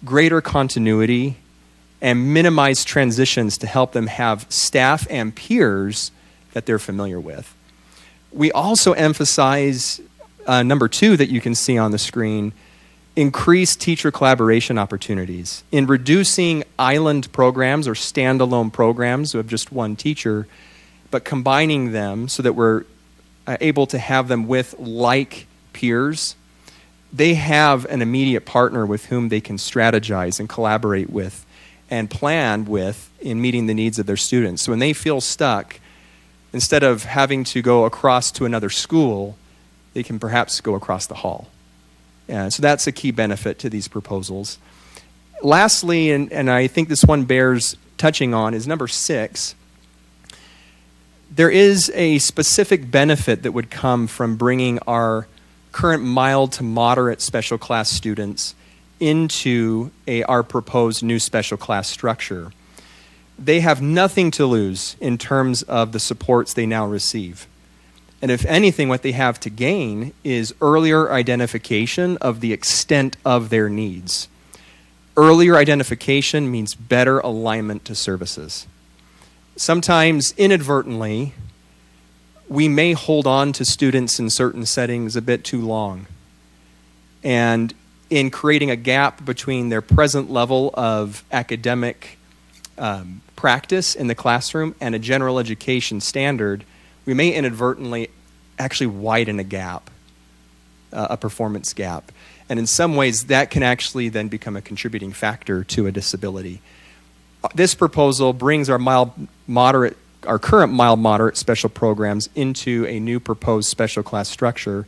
greater continuity and minimize transitions to help them have staff and peers that they're familiar with. We also emphasize number 2 that you can see on the screen, increased teacher collaboration opportunities. In reducing island programs or standalone programs of just one teacher, but combining them so that we're able to have them with like peers, they have an immediate partner with whom they can strategize and collaborate with and plan with in meeting the needs of their students. So when they feel stuck, instead of having to go across to another school, they can perhaps go across the hall. So that's a key benefit to these proposals. Lastly, and I think this one bears touching on, is number 6. There is a specific benefit that would come from bringing our current mild to moderate special class students into our proposed new special class structure. They have nothing to lose in terms of the supports they now receive. And if anything, what they have to gain is earlier identification of the extent of their needs. Earlier identification means better alignment to services. Sometimes, inadvertently, we may hold on to students in certain settings a bit too long. And in creating a gap between their present level of academic practice in the classroom and a general education standard, we may inadvertently actually widen a gap, a performance gap. And in some ways, that can actually then become a contributing factor to a disability. This proposal brings our current mild-moderate special programs into a new proposed special class structure.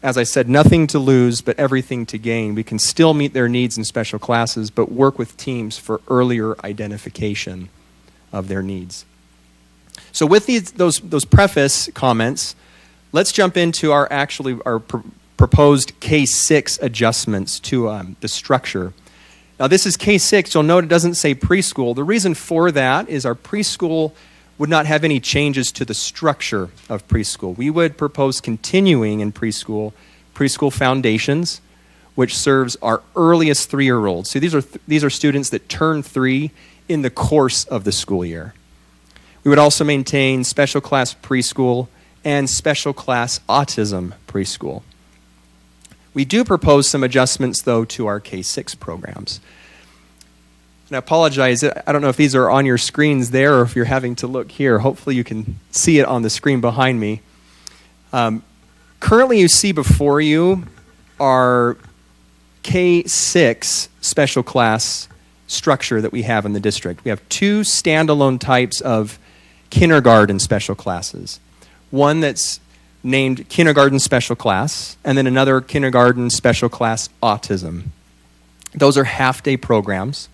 As I said, nothing to lose, but everything to gain. We can still meet their needs in special classes, but work with teams for earlier identification of their needs. So with those preface comments, let's jump into our proposed K-6 adjustments to the structure. Now this is K-6. You'll note it doesn't say preschool. The reason for that is our preschool would not have any changes to the structure of preschool. We would propose continuing in preschool foundations, which serves our earliest 3-year-olds. So these are students that turn 3 in the course of the school year. We would also maintain special class preschool and special class autism preschool. We do propose some adjustments, though, to our K-6 programs. And I apologize, I don't know if these are on your screens there or if you're having to look here. Hopefully you can see it on the screen behind me. Currently you see before you our K-6 special class structure that we have in the district. We have 2 standalone types of kindergarten special classes. One that's named kindergarten special class, and then another kindergarten special class autism. Those are half-day programs.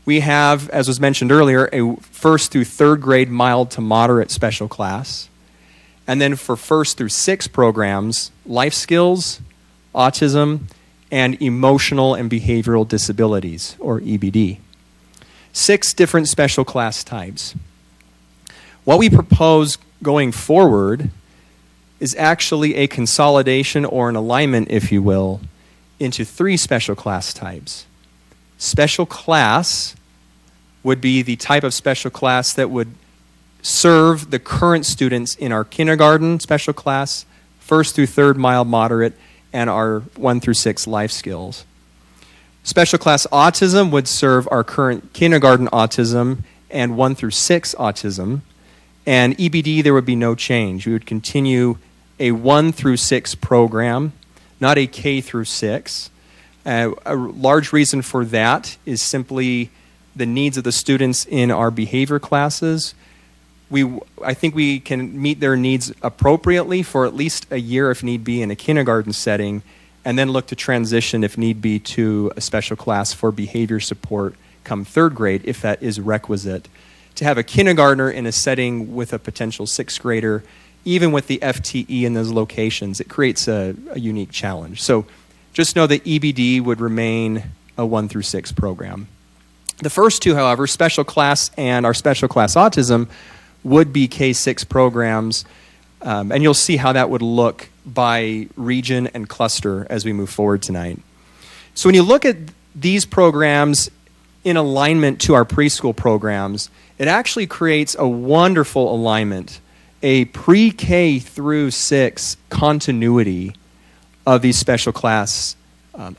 We have, as was mentioned earlier, a first through third grade mild to moderate special class. And then for first through sixth programs, life skills, autism, and emotional and behavioral disabilities, or EBD. 6 different special class types. What we propose going forward is actually a consolidation or an alignment, if you will, into 3 special class types. Special class would be the type of special class that would serve the current students in our kindergarten special class, first through third mild moderate, and our 1 through 6 life skills. Special class autism would serve our current kindergarten autism and 1 through 6 autism. And EBD, there would be no change. We would continue a 1 through 6 program, not a K through 6. A large reason for that is simply the needs of the students in our behavior classes. I think we can meet their needs appropriately for at least a year if need be in a kindergarten setting, and then look to transition if need be to a special class for behavior support come third grade if that is requisite. To have a kindergartner in a setting with a potential 6th grader, even with the FTE in those locations, it creates a unique challenge. So just know that EBD would remain a 1 through 6 program. The first 2, however, special class and our special class autism, would be K-6 programs, and you'll see how that would look by region and cluster as we move forward tonight. So when you look at these programs in alignment to our preschool programs, it actually creates a wonderful alignment, a pre-K through 6 continuity of these special class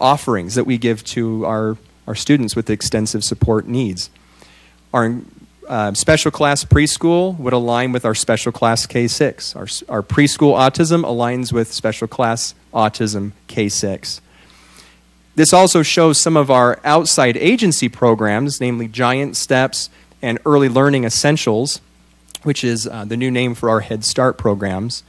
offerings that we give to our students with extensive support needs. Our special class preschool would align with our special class K-6. Our preschool autism aligns with special class autism K-6. This also shows some of our outside agency programs, namely Giant Steps and Early Learning Essentials, which is the new name for our Head Start programs.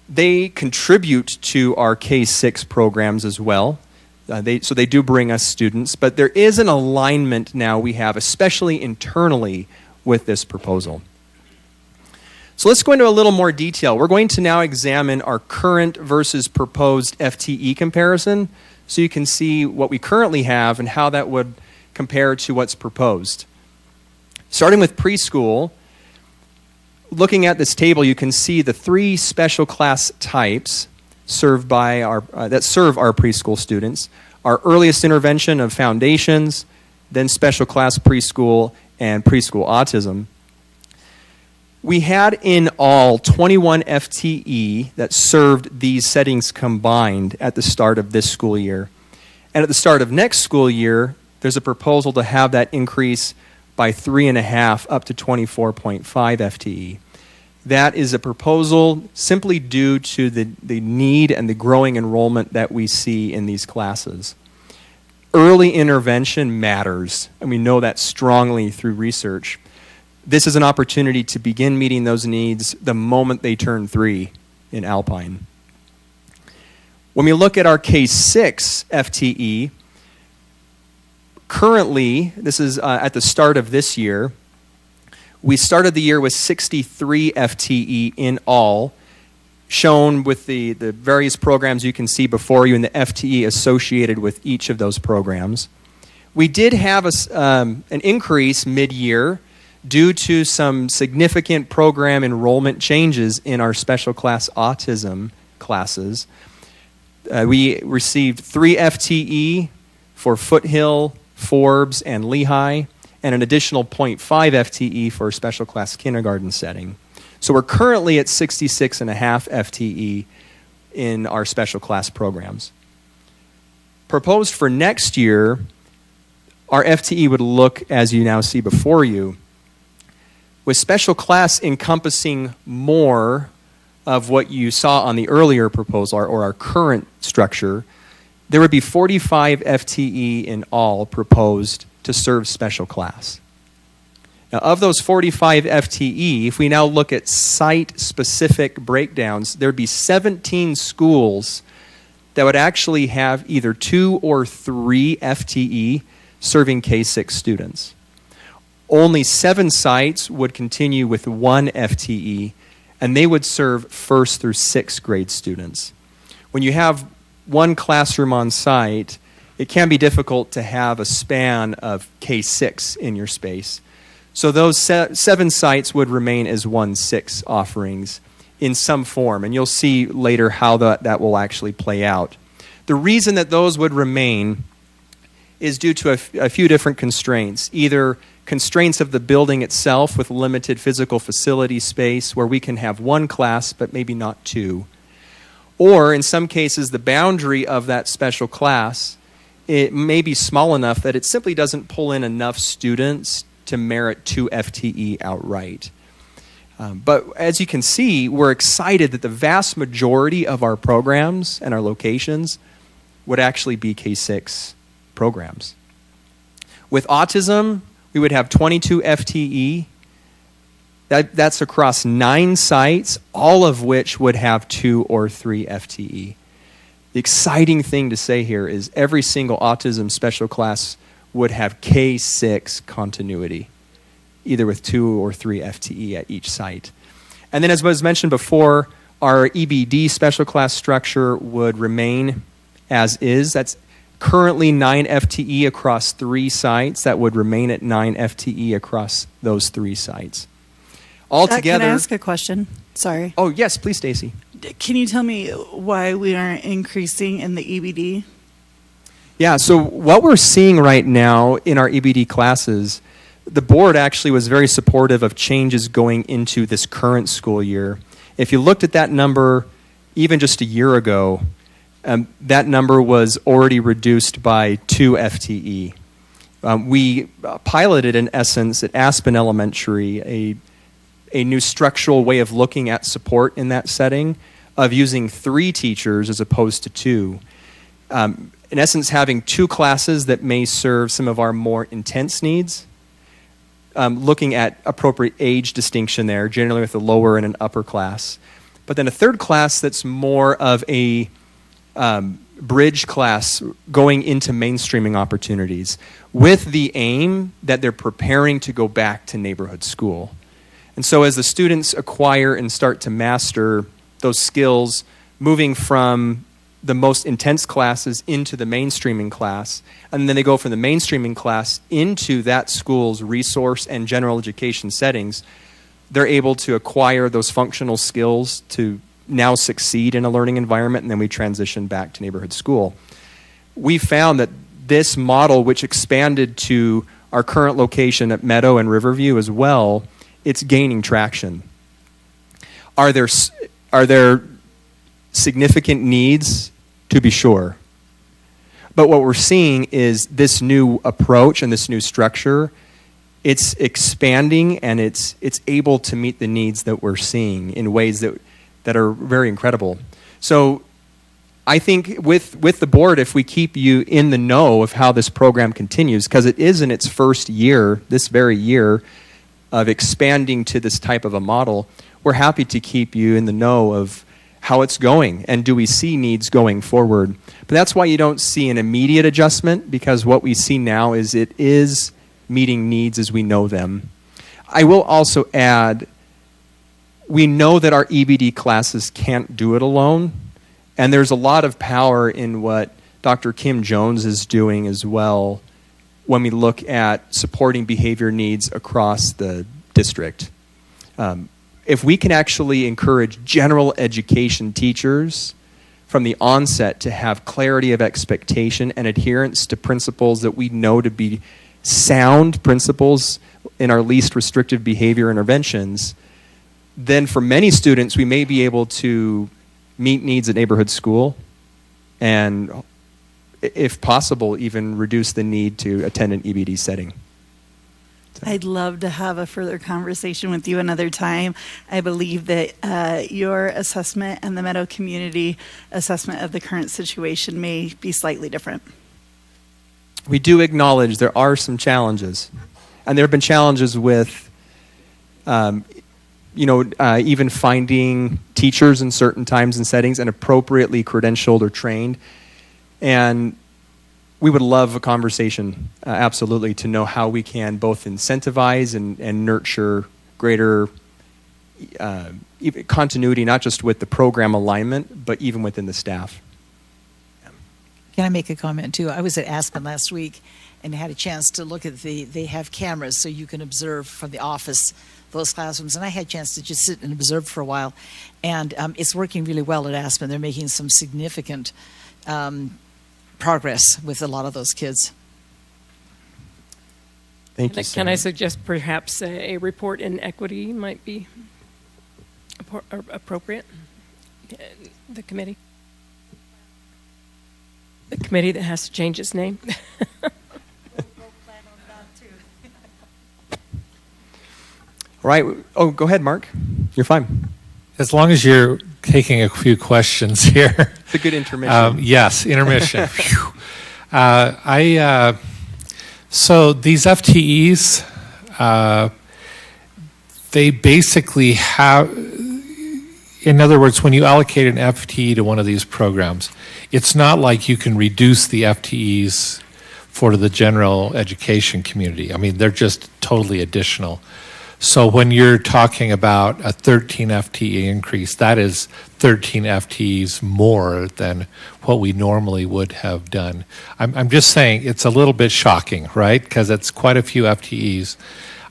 They contribute to our K-6 programs as well. So they do bring us students, but there is an alignment now we have, especially internally, with this proposal. So let's go into a little more detail. We're going to now examine our current versus proposed FTE comparison, so you can see what we currently have and how that would compare to what's proposed. Starting with preschool, looking at this table, you can see the 3 special class types served by that serve our preschool students. Our earliest intervention of foundations, then special class preschool, and preschool autism. We had in all 21 FTE that served these settings combined at the start of this school year. And at the start of next school year, there's a proposal to have that increase by 3.5 up to 24.5 FTE. That is a proposal simply due to the need and the growing enrollment that we see in these classes. Early intervention matters, and we know that strongly through research. This is an opportunity to begin meeting those needs the moment they turn 3 in Alpine. When we look at our K-6 FTE, currently, this is at the start of this year, we started the year with 63 FTE in all, shown with the various programs you can see before you and the FTE associated with each of those programs. We did have an increase mid-year due to some significant program enrollment changes in our special class autism classes. We received 3 FTE for Foothill, Forbes, and Lehigh, and an additional 0.5 FTE for a special class kindergarten setting. So we're currently at 66.5 FTE in our special class programs. Proposed for next year, our FTE would look as you now see before you, with special class encompassing more of what you saw on the earlier proposal or our current structure. There would be 45 FTE in all proposed to serve special class. Now, of those 45 FTE, if we now look at site-specific breakdowns, there'd be 17 schools that would actually have either 2 or 3 FTE serving K-6 students. Only 7 sites would continue with 1 FTE, and they would serve 1st through 6th grade students. When you have 1 classroom on site, it can be difficult to have a span of K-6 in your space. So those 7 sites would remain as 1-6 offerings in some form, and you'll see later how that will actually play out. The reason that those would remain is due to a few different constraints, either constraints of the building itself with limited physical facility space where we can have 1 class but maybe not 2, or in some cases the boundary of that special class, it may be small enough that it simply doesn't pull in enough students to merit 2 FTE outright. But as you can see, we're excited that the vast majority of our programs and our locations would actually be K-6 programs. With autism, we would have 22 FTE. That's across 9 sites, all of which would have 2 or 3 FTE. The exciting thing to say here is every single autism special class would have K-6 continuity, either with 2 or 3 FTE at each site. And then as was mentioned before, our EBD special class structure would remain as is. That's currently 9 FTE across 3 sites. That would remain at 9 FTE across those 3 sites. Altogether. Can I ask a question? Sorry. Oh, yes, please, Stacy. Can you tell me why we aren't increasing in the EBD? Yeah, so what we're seeing right now in our EBD classes, the board actually was very supportive of changes going into this current school year. If you looked at that number even just a year ago, that number was already reduced by 2 FTE. We piloted, in essence, at Aspen Elementary, a new structural way of looking at support in that setting, of using 3 teachers as opposed to 2. In essence, having 2 classes that may serve some of our more intense needs, looking at appropriate age distinction there, generally with a lower and an upper class. But then a 3rd class that's more of a bridge class going into mainstreaming opportunities with the aim that they're preparing to go back to neighborhood school. And so as the students acquire and start to master those skills, moving from the most intense classes into the mainstreaming class, and then they go from the mainstreaming class into that school's resource and general education settings, they're able to acquire those functional skills to now succeed in a learning environment, and then we transition back to neighborhood school. We found that this model, which expanded to our current location at Meadow and Riverview as well, it's gaining traction. Are there significant needs? To be sure. But what we're seeing is this new approach and this new structure, it's expanding and it's able to meet the needs that we're seeing in ways that are very incredible. So I think with the board, if we keep you in the know of how this program continues, because it is in its first year, this very year, of expanding to this type of a model, we're happy to keep you in the know of how it's going and do we see needs going forward. But that's why you don't see an immediate adjustment, because what we see now is it is meeting needs as we know them. I will also add, we know that our EBD classes can't do it alone, and there's a lot of power in what Dr. Kim Jones is doing as well when we look at supporting behavior needs across the district. If we can actually encourage general education teachers from the onset to have clarity of expectation and adherence to principles that we know to be sound principles in our least restrictive behavior interventions, then for many students we may be able to meet needs at neighborhood school and, if possible, even reduce the need to attend an EBD setting. I'd love to have a further conversation with you another time. I believe that your assessment and the Meadow community assessment of the current situation may be slightly different. We do acknowledge there are some challenges. And there have been challenges with, even finding teachers in certain times and settings and appropriately credentialed or trained. And we would love a conversation, absolutely, to know how we can both incentivize and nurture greater continuity, not just with the program alignment, but even within the staff. Can I make a comment too? I was at Aspen last week and had a chance to look at they have cameras so you can observe from the office those classrooms. And I had a chance to just sit and observe for a while. And it's working really well at Aspen. They're making some significant progress with a lot of those kids. Thank you. Can I suggest perhaps a report in equity might be appropriate? The committee? The committee that has to change its name? All right. Oh, go ahead, Mark. You're fine. As long as you're taking a few questions here. It's a good intermission. Yes, intermission. So these FTEs, they basically have, in other words, when you allocate an FTE to one of these programs, it's not like you can reduce the FTEs for the general education community. I mean, they're just totally additional. So when you're talking about a 13 FTE increase, that is 13 FTEs more than what we normally would have done. I'm just saying it's a little bit shocking, right? Because it's quite a few FTEs.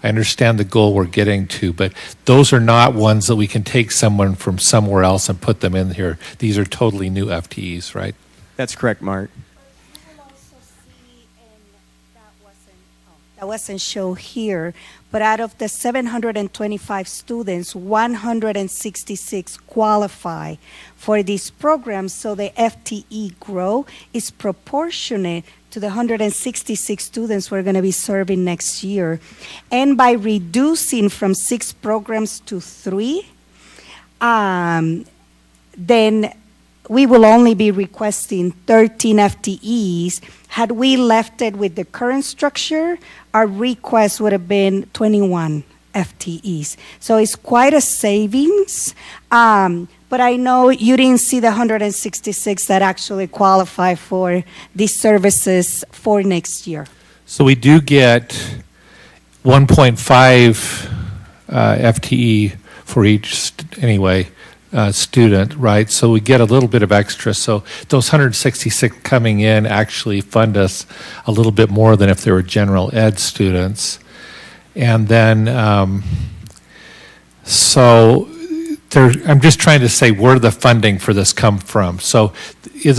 I understand the goal we're getting to, but those are not ones that we can take someone from somewhere else and put them in here. These are totally new FTEs, right? That's correct, Mark. That wasn't shown here, but out of the 725 students, 166 qualify for these programs, so the FTE growth is proportionate to the 166 students we're going to be serving next year. And by reducing from 6 programs to 3, then we will only be requesting 13 FTEs. Had we left it with the current structure, our request would have been 21 FTEs. So it's quite a savings. But I know you didn't see the 166 that actually qualify for these services for next year. So we do get 1.5 FTE for each, student, right? So we get a little bit of extra. So those 166 coming in actually fund us a little bit more than if they were general ed students. And then, I'm just trying to say where the funding for this come from. So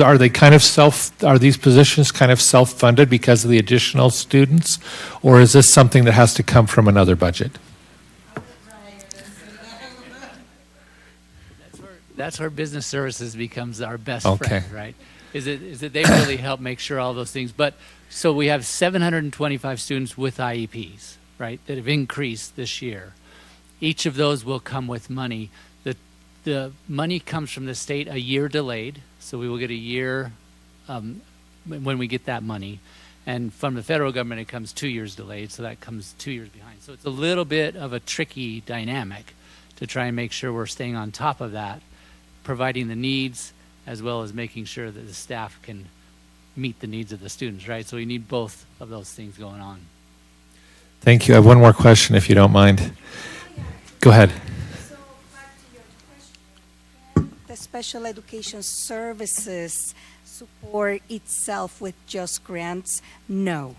are these positions kind of self-funded because of the additional students? Or is this something that has to come from another budget? That's where business services becomes our best Okay. friend, right? Is that they really help make sure all those things. But so we have 725 students with IEPs, right, that have increased this year. Each of those will come with money. The money comes from the state a year delayed, so we will get a year when we get that money. And from the federal government, it comes 2 years delayed, so that comes 2 years behind. So it's a little bit of a tricky dynamic to try and make sure we're staying on top of that, providing the needs as well as making sure that the staff can meet the needs of the students, right? So we need both of those things going on. Thank you. I have one more question, if you don't mind. Go ahead. So back to your question, the special education services support itself with just grants? No.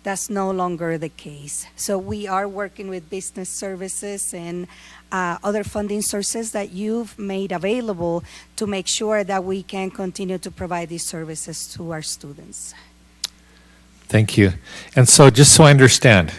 That's no longer the case. So we are working with business services and other funding sources that you've made available to make sure that we can continue to provide these services to our students. Thank you. And so just so I understand,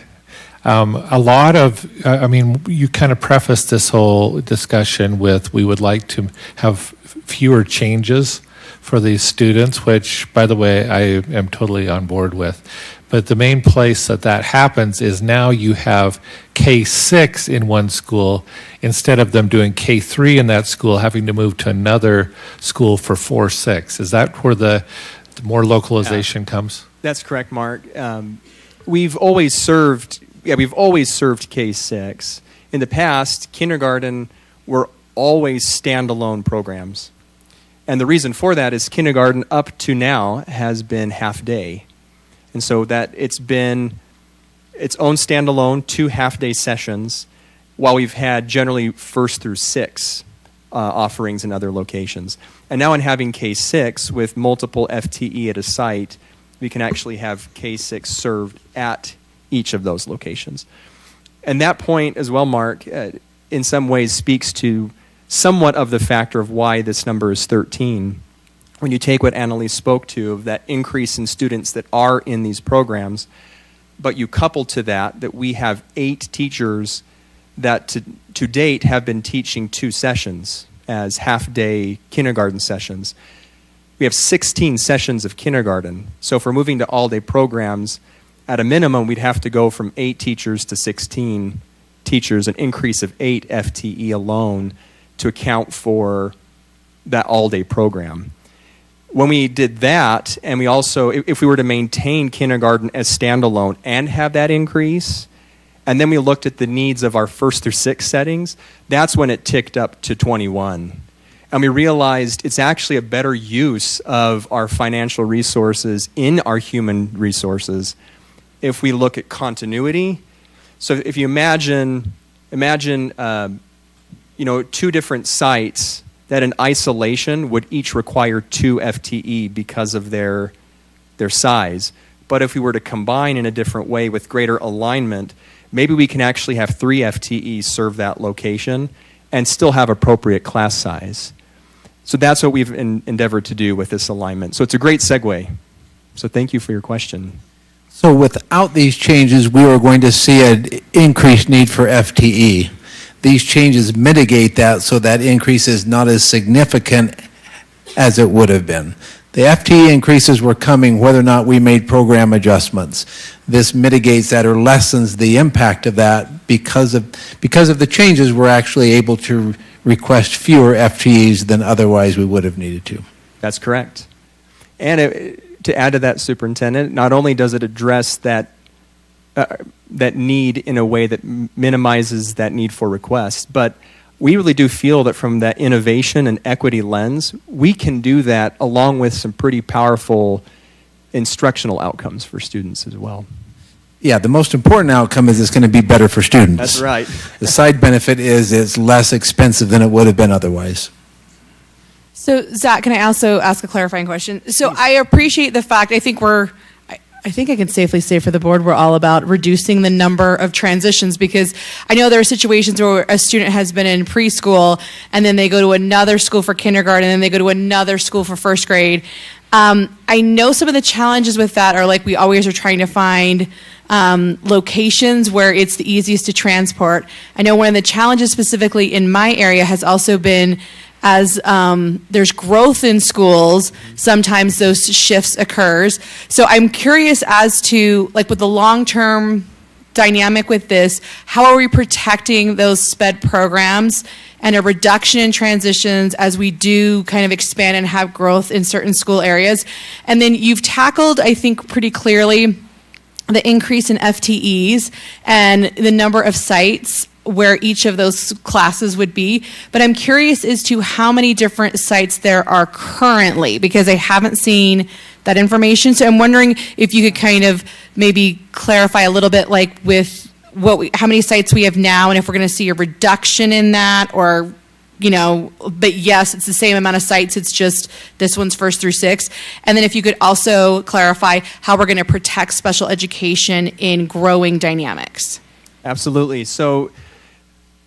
you kind of prefaced this whole discussion with we would like to have fewer changes for these students, which, by the way, I am totally on board with. But the main place that happens is now you have K-6 in one school instead of them doing K-3 in that school, having to move to another school for 4-6. Is that where the more localization comes? That's correct, Mark. We've always served K-6. In the past, kindergarten were always standalone programs. And the reason for that is kindergarten up to now has been half day. And so that it's been its own standalone 2 half-day sessions, while we've had generally 1st through 6 offerings in other locations. And now in having K-6 with multiple FTE at a site, we can actually have K-6 served at each of those locations. And that point as well, Mark, in some ways speaks to somewhat of the factor of why this number is 13. When you take what Annalise spoke to, of that increase in students that are in these programs, but you couple to that we have 8 teachers that to date have been teaching 2 sessions as half-day kindergarten sessions. We have 16 sessions of kindergarten. So if we're moving to all-day programs, at a minimum, we'd have to go from 8 teachers to 16 teachers, an increase of 8 FTE alone to account for that all-day program. When we did that, and we also, if we were to maintain kindergarten as standalone and have that increase, and then we looked at the needs of our 1st through 6th settings, that's when it ticked up to 21. And we realized it's actually a better use of our financial resources in our human resources if we look at continuity. So if you imagine 2 different sites that in isolation would each require 2 FTE because of their size. But if we were to combine in a different way with greater alignment, maybe we can actually have 3 FTE serve that location and still have appropriate class size. So that's what we've endeavored to do with this alignment. So it's a great segue. So thank you for your question. So without these changes, we are going to see an increased need for FTE. These changes mitigate that so that increase is not as significant as it would have been. The FTE increases were coming whether or not we made program adjustments. This mitigates that or lessens the impact of that because of the changes. We're actually able to request fewer FTEs than otherwise we would have needed to. That's correct. And to add to that, Superintendent, not only does it address that need in a way that minimizes that need for requests, but we really do feel that from that innovation and equity lens, we can do that along with some pretty powerful instructional outcomes for students as well. Yeah, the most important outcome is it's going to be better for students. That's right. The side benefit is it's less expensive than it would have been otherwise. So, Zach, can I also ask a clarifying question? So I appreciate the fact, I think I can safely say for the board, we're all about reducing the number of transitions, because I know there are situations where a student has been in preschool and then they go to another school for kindergarten and then they go to another school for 1st grade. I know some of the challenges with that are like we always are trying to find locations where it's the easiest to transport. I know one of the challenges specifically in my area has also been as there's growth in schools, sometimes those shifts occurs. So I'm curious as to, like, with the long-term dynamic with this, how are we protecting those SPED programs and a reduction in transitions as we do kind of expand and have growth in certain school areas? And then you've tackled, I think, pretty clearly the increase in FTEs and the number of sites where each of those classes would be. But I'm curious as to how many different sites there are currently, because I haven't seen that information. So I'm wondering if you could kind of maybe clarify a little bit, like with how many sites we have now, and if we're going to see a reduction in that, or, but yes, it's the same amount of sites, it's just this one's 1st through 6th. And then if you could also clarify how we're going to protect special education in growing dynamics. Absolutely. So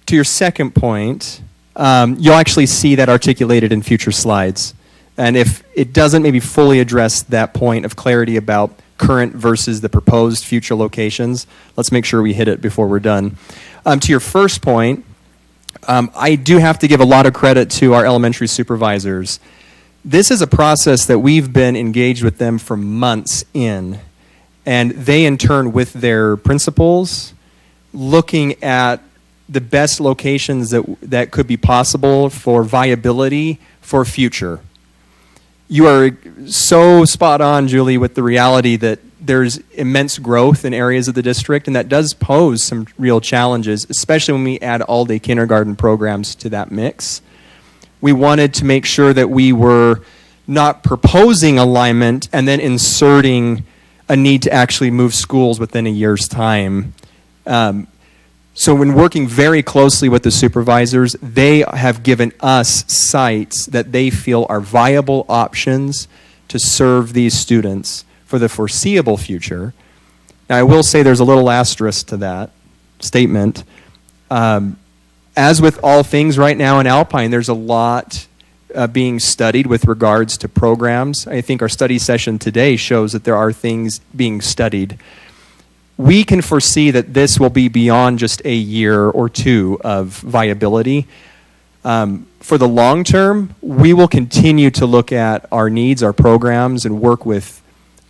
to your second point, you'll actually see that articulated in future slides. And if it doesn't maybe fully address that point of clarity about current versus the proposed future locations, let's make sure we hit it before we're done. To your first point, I do have to give a lot of credit to our elementary supervisors. This is a process that we've been engaged with them for months in, and they in turn with their principals looking at the best locations that could be possible for viability for future. You are so spot on, Julie, with the reality that there's immense growth in areas of the district, and that does pose some real challenges, especially when we add all-day kindergarten programs to that mix. We wanted to make sure that we were not proposing alignment and then inserting a need to actually move schools within a year's time. So when working very closely with the supervisors, they have given us sites that they feel are viable options to serve these students for the foreseeable future. Now, I will say there's a little asterisk to that statement. As with all things right now in Alpine, there's a lot being studied with regards to programs. I think our study session today shows that there are things being studied. We can foresee that this will be beyond just a year or two of viability. For the long term, we will continue to look at our needs, our programs, and work with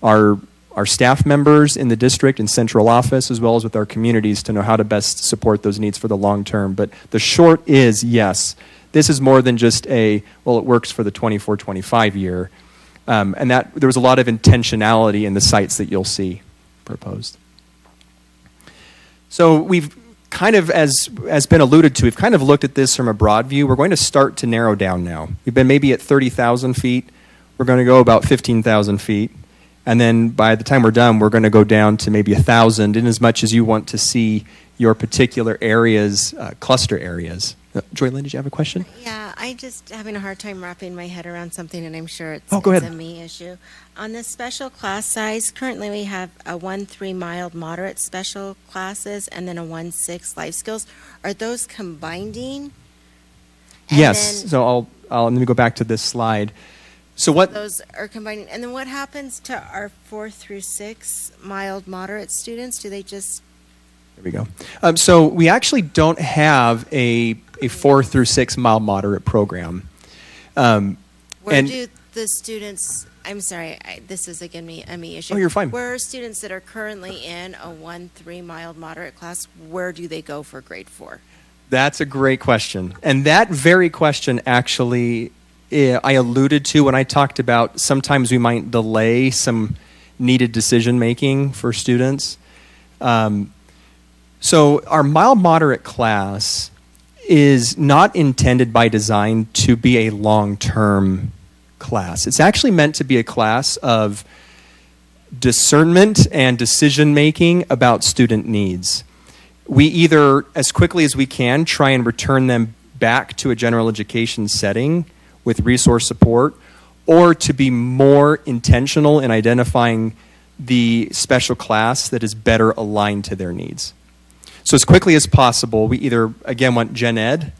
our staff members in the district and central office, as well as with our communities, to know how to best support those needs for the long term. But the short is, yes, this is more than just it works for the 24-25 year. And that there was a lot of intentionality in the sites that you'll see proposed. So we've kind of, as been alluded to, we've kind of looked at this from a broad view. We're going to start to narrow down now. We've been maybe at 30,000 feet. We're going to go about 15,000 feet. And then by the time we're done, we're going to go down to maybe 1,000, in as much as you want to see your particular areas, cluster areas. Joylyn, did you have a question? Yeah, I just having a hard time wrapping my head around something, and I'm sure it's, go it's ahead. a me issue. On the special class size, currently we have a 1-3 mild moderate special classes and then a 1-6 life skills. Are those combining? And Yes. then- So let me go back to this slide. So what? Those are combining. And then what happens to our 4 through 6 mild moderate students? Do they just There we go. So we actually don't have a 4 through 6 mild moderate program. Where do the students, I'm sorry, this is again a me issue. Oh, you're fine. Where are students that are currently in a 1-3 mild moderate class, where do they go for grade 4? That's a great question. And that very question actually I alluded to when I talked about sometimes we might delay some needed decision making for students. So our mild moderate class is not intended by design to be a long-term class. It's actually meant to be a class of discernment and decision-making about student needs. We either, as quickly as we can, try and return them back to a general education setting with resource support, or to be more intentional in identifying the special class that is better aligned to their needs. So as quickly as possible, we either, again, want gen ed,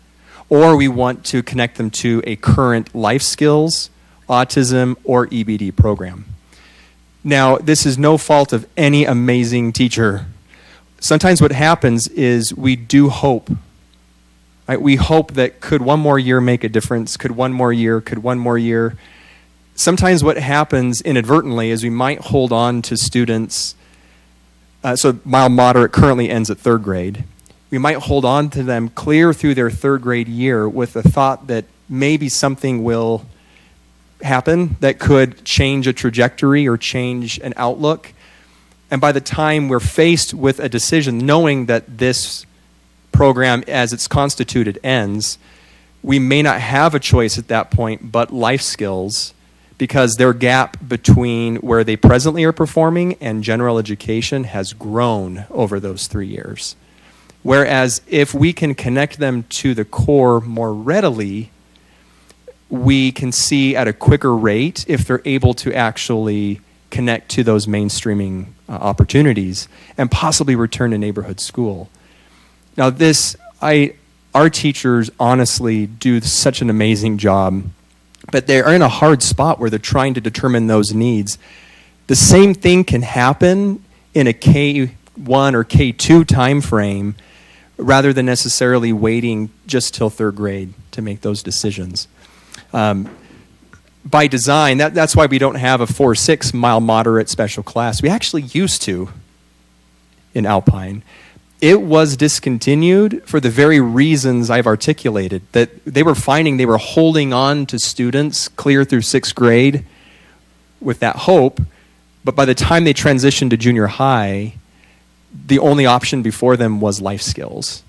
or we want to connect them to a current life skills, autism, or EBD program. Now, this is no fault of any amazing teacher. Sometimes what happens is we do hope. Right? We hope that could one more year make a difference? Could one more year? Sometimes what happens inadvertently is we might hold on to students. So mild moderate currently ends at 3rd grade. We might hold on to them clear through their 3rd grade year with the thought that maybe something will happen that could change a trajectory or change an outlook. And by the time we're faced with a decision, knowing that this program as it's constituted ends, we may not have a choice at that point but life skills, because their gap between where they presently are performing and general education has grown over those 3 years. Whereas if we can connect them to the core more readily, we can see at a quicker rate if they're able to actually connect to those mainstreaming opportunities and possibly return to neighborhood school. Now our teachers honestly do such an amazing job, but they're in a hard spot where they're trying to determine those needs. The same thing can happen in a K1 or K2 time frame rather than necessarily waiting just till 3rd grade to make those decisions. By design, that's why we don't have a 4-6 mild moderate special class. We actually used to in Alpine. It was discontinued for the very reasons I've articulated, that they were finding they were holding on to students clear through 6th grade with that hope, but by the time they transitioned to junior high, the only option before them was life skills.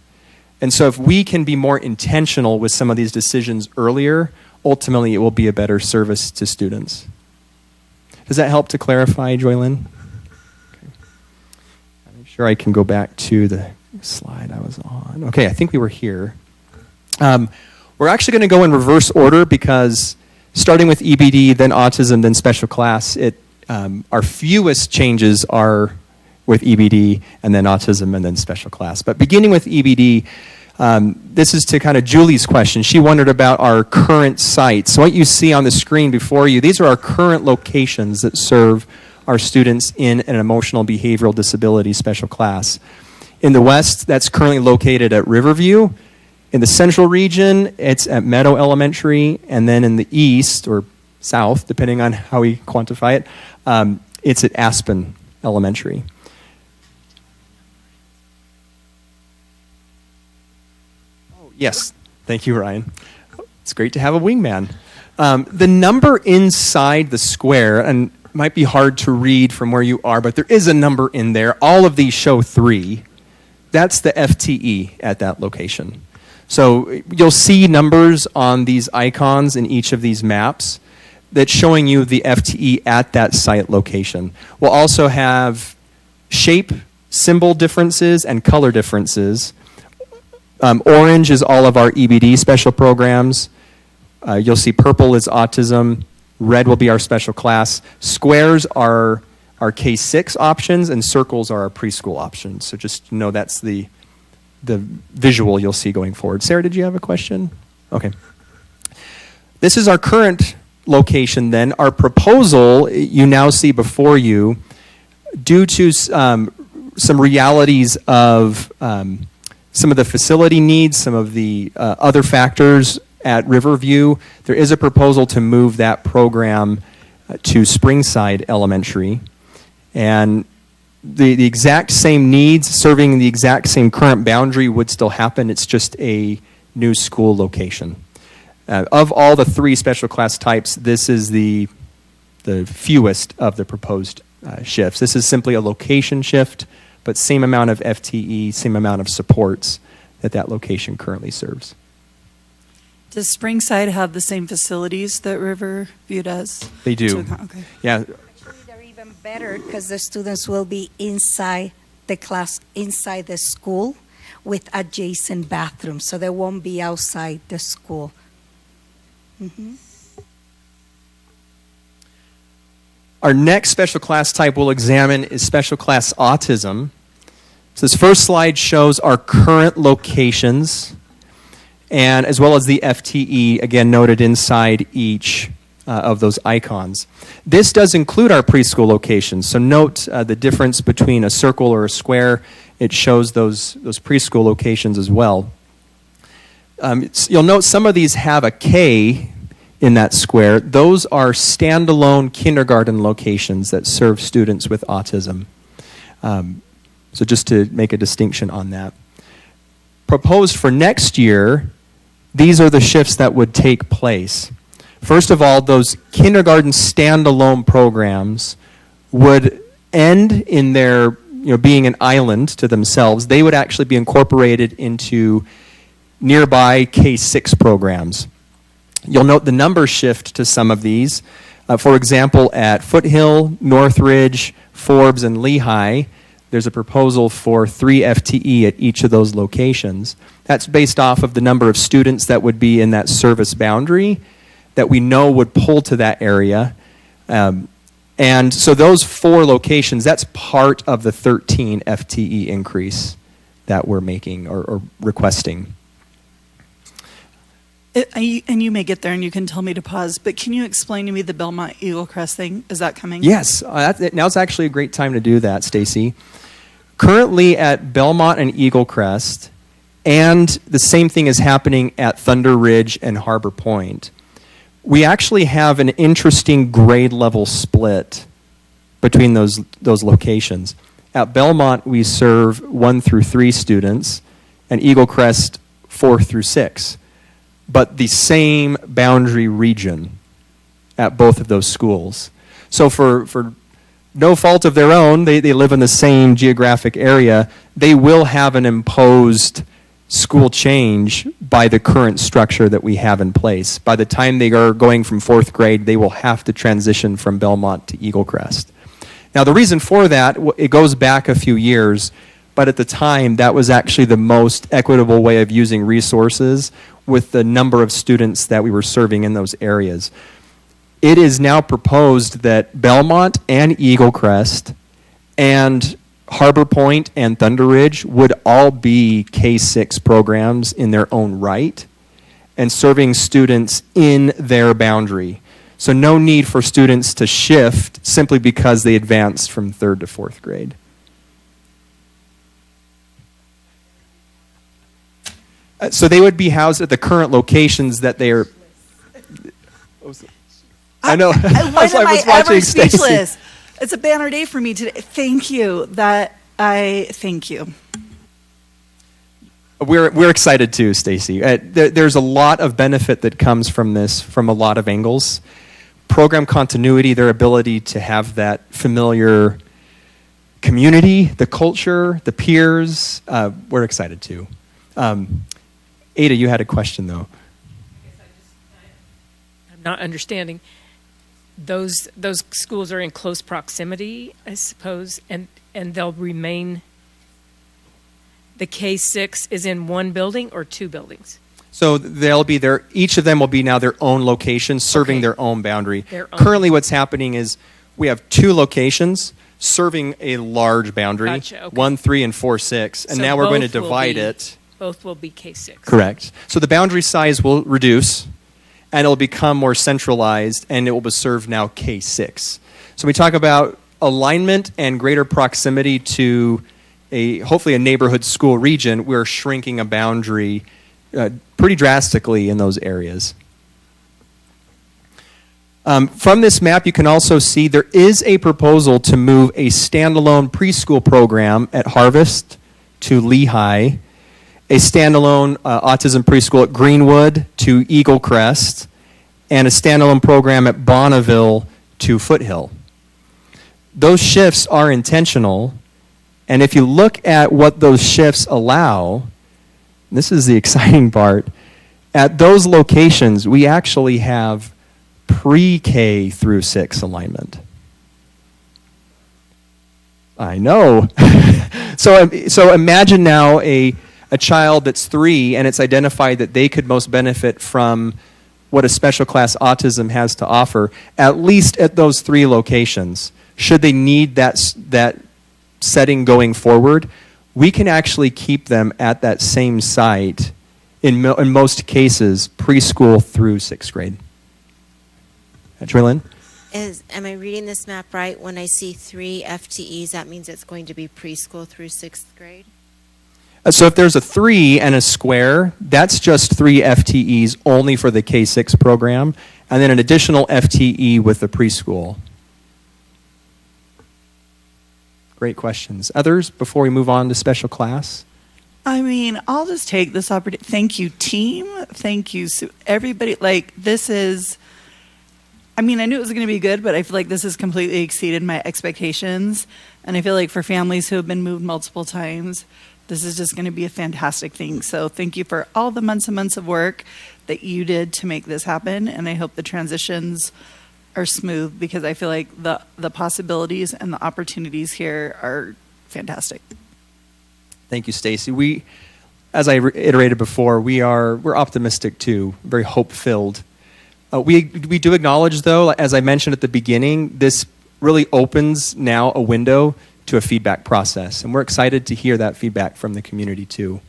And so if we can be more intentional with some of these decisions earlier, ultimately it will be a better service to students. Does that help to clarify, Joylyn? here I can go back to the slide I was on. Okay, I think we were here. We're actually going to go in reverse order because starting with EBD, then autism, then special class, our fewest changes are with EBD, and then autism, and then special class. But beginning with EBD, this is to kind of Julie's question. She wondered about our current sites. So what you see on the screen before you, these are our current locations that serve our students in an emotional behavioral disability special class. In the west, that's currently located at Riverview. In the central region, it's at Meadow Elementary. And then in the east, or south, depending on how we quantify it, it's at Aspen Elementary. Oh, yes. Thank you, Ryan. It's great to have a wingman. The number inside the square, and it might be hard to read from where you are, but there is a number in there. All of these show 3. That's the FTE at that location. So you'll see numbers on these icons in each of these maps that's showing you the FTE at that site location. We'll also have shape, symbol differences, and color differences. Orange is all of our EBD special programs. You'll see purple is autism. Red will be our special class. Squares are our K-6 options, and circles are our preschool options. So just know that's the visual you'll see going forward. Sarah, did you have a question? Okay. This is our current location then. Our proposal you now see before you, due to some realities of some of the facility needs, some of the other factors at Riverview, there is a proposal to move that program to Springside Elementary. And the exact same needs, serving the exact same current boundary would still happen. It's just a new school location. Of all the 3 special class types, this is the fewest of the proposed shifts. This is simply a location shift, but same amount of FTE, same amount of supports that location currently serves. Does Springside have the same facilities that Riverview does? They do. Okay. Yeah. They're even better because the students will be inside the class, inside the school with adjacent bathrooms, so they won't be outside the school. Mm-hmm. Our next special class type we'll examine is special class autism. So this first slide shows our current locations, and as well as the FTE, again noted inside each of those icons. This does include our preschool locations, so note the difference between a circle or a square. It shows those preschool locations as well. You'll note some of these have a K in that square. Those are standalone kindergarten locations that serve students with autism. So just to make a distinction on that. Proposed for next year, these are the shifts that would take place. First of all, those kindergarten standalone programs would end in their being an island to themselves. They would actually be incorporated into nearby K-6 programs. You'll note the number shift to some of these. For example, at Foothill, Northridge, Forbes, and Lehigh, there's a proposal for 3 FTE at each of those locations. That's based off of the number of students that would be in that service boundary that we know would pull to that area. And so those 4 locations, that's part of the 13 FTE increase that we're making or requesting. And you may get there and you can tell me to pause, but can you explain to me the Belmont Eagle Crest thing? Is that coming? Yes, now's actually a great time to do that, Stacy. Currently at Belmont and Eagle Crest, and the same thing is happening at Thunder Ridge and Harbor Point, we actually have an interesting grade level split between those locations. At Belmont, we serve 1 through 3 students, and Eagle Crest 4 through 6. But the same boundary region at both of those schools. So for no fault of their own, they live in the same geographic area, they will have an imposed school change by the current structure that we have in place. By the time they are going from 4th grade, they will have to transition from Belmont to Eagle Crest. Now, the reason for that, it goes back a few years, but at the time, that was actually the most equitable way of using resources with the number of students that we were serving in those areas. It is now proposed that Belmont and Eagle Crest and Harbor Point and Thunder Ridge would all be K-6 programs in their own right and serving students in their boundary. So no need for students to shift simply because they advanced from 3rd to 4th grade. So they would be housed at the current locations that they are. I know. When I was am I watching ever Stacy. speechless? It's a banner day for me today. Thank you. Thank you. We're excited too, Stacy. There's a lot of benefit that comes from this from a lot of angles. Program continuity, their ability to have that familiar community, the culture, the peers. We're excited too. Ada, you had a question though. I'm not understanding. Those schools are in close proximity, I suppose, and they'll remain. The K-6 is in one building or two buildings? So they'll be there. Each of them will be now their own location, serving their own boundary. Their own. Currently, what's happening is we have 2 locations serving a large boundary, Gotcha, okay. 1, 3, and 4, 6, and So now we're going to both will divide be- it. Both will be K-6. Correct. So the boundary size will reduce, and it'll become more centralized, and it will be served now K-6. So we talk about alignment and greater proximity to hopefully a neighborhood school region. We're shrinking a boundary pretty drastically in those areas. From this map, you can also see there is a proposal to move a standalone preschool program at Harvest to Lehigh, a standalone autism preschool at Greenwood to Eagle Crest, and a standalone program at Bonneville to Foothill. Those shifts are intentional, and if you look at what those shifts allow, this is the exciting part, at those locations, we actually have pre-K through 6 alignment. I know. So imagine now a child that's 3 and it's identified that they could most benefit from what a special class autism has to offer, at least at those 3 locations. Should they need that setting going forward, we can actually keep them at that same site in most cases, preschool through 6th grade. Trilyn? Am I reading this map right? When I see 3 FTEs, that means it's going to be preschool through 6th grade? So if there's a 3 and a square, that's just 3 FTEs only for the K-6 program, and then an additional FTE with the preschool. Great questions. Others before we move on to special class? I mean, I'll just take this opportunity. Thank you, team. Thank you, everybody. Like, this is, I mean, I knew it was going to be good, but I feel like this has completely exceeded my expectations. And I feel like for families who have been moved multiple times, this is just going to be a fantastic thing. So thank you for all the months and months of work that you did to make this happen. And I hope the transitions are smooth, because I feel like the possibilities and the opportunities here are fantastic. Thank you, Stacy. We, as I iterated before, we're optimistic too, very hope-filled. We do acknowledge, though, as I mentioned at the beginning, this really opens now a window to a feedback process, and we're excited to hear that feedback from the community too.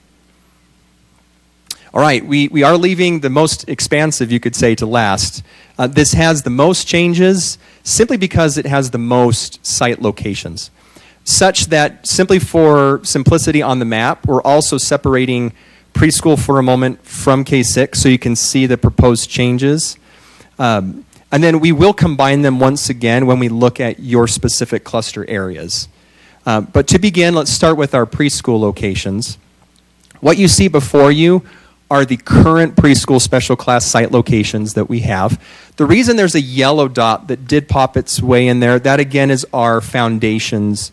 All right, we are leaving the most expansive, you could say, to last. This has the most changes simply because it has the most site locations, such that simply for simplicity on the map, we're also separating preschool for a moment from K-6 so you can see the proposed changes. And then we will combine them once again when we look at your specific cluster areas. But to begin, let's start with our preschool locations. What you see before you are the current preschool special class site locations that we have. The reason there's a yellow dot that did pop its way in there, that again is our foundations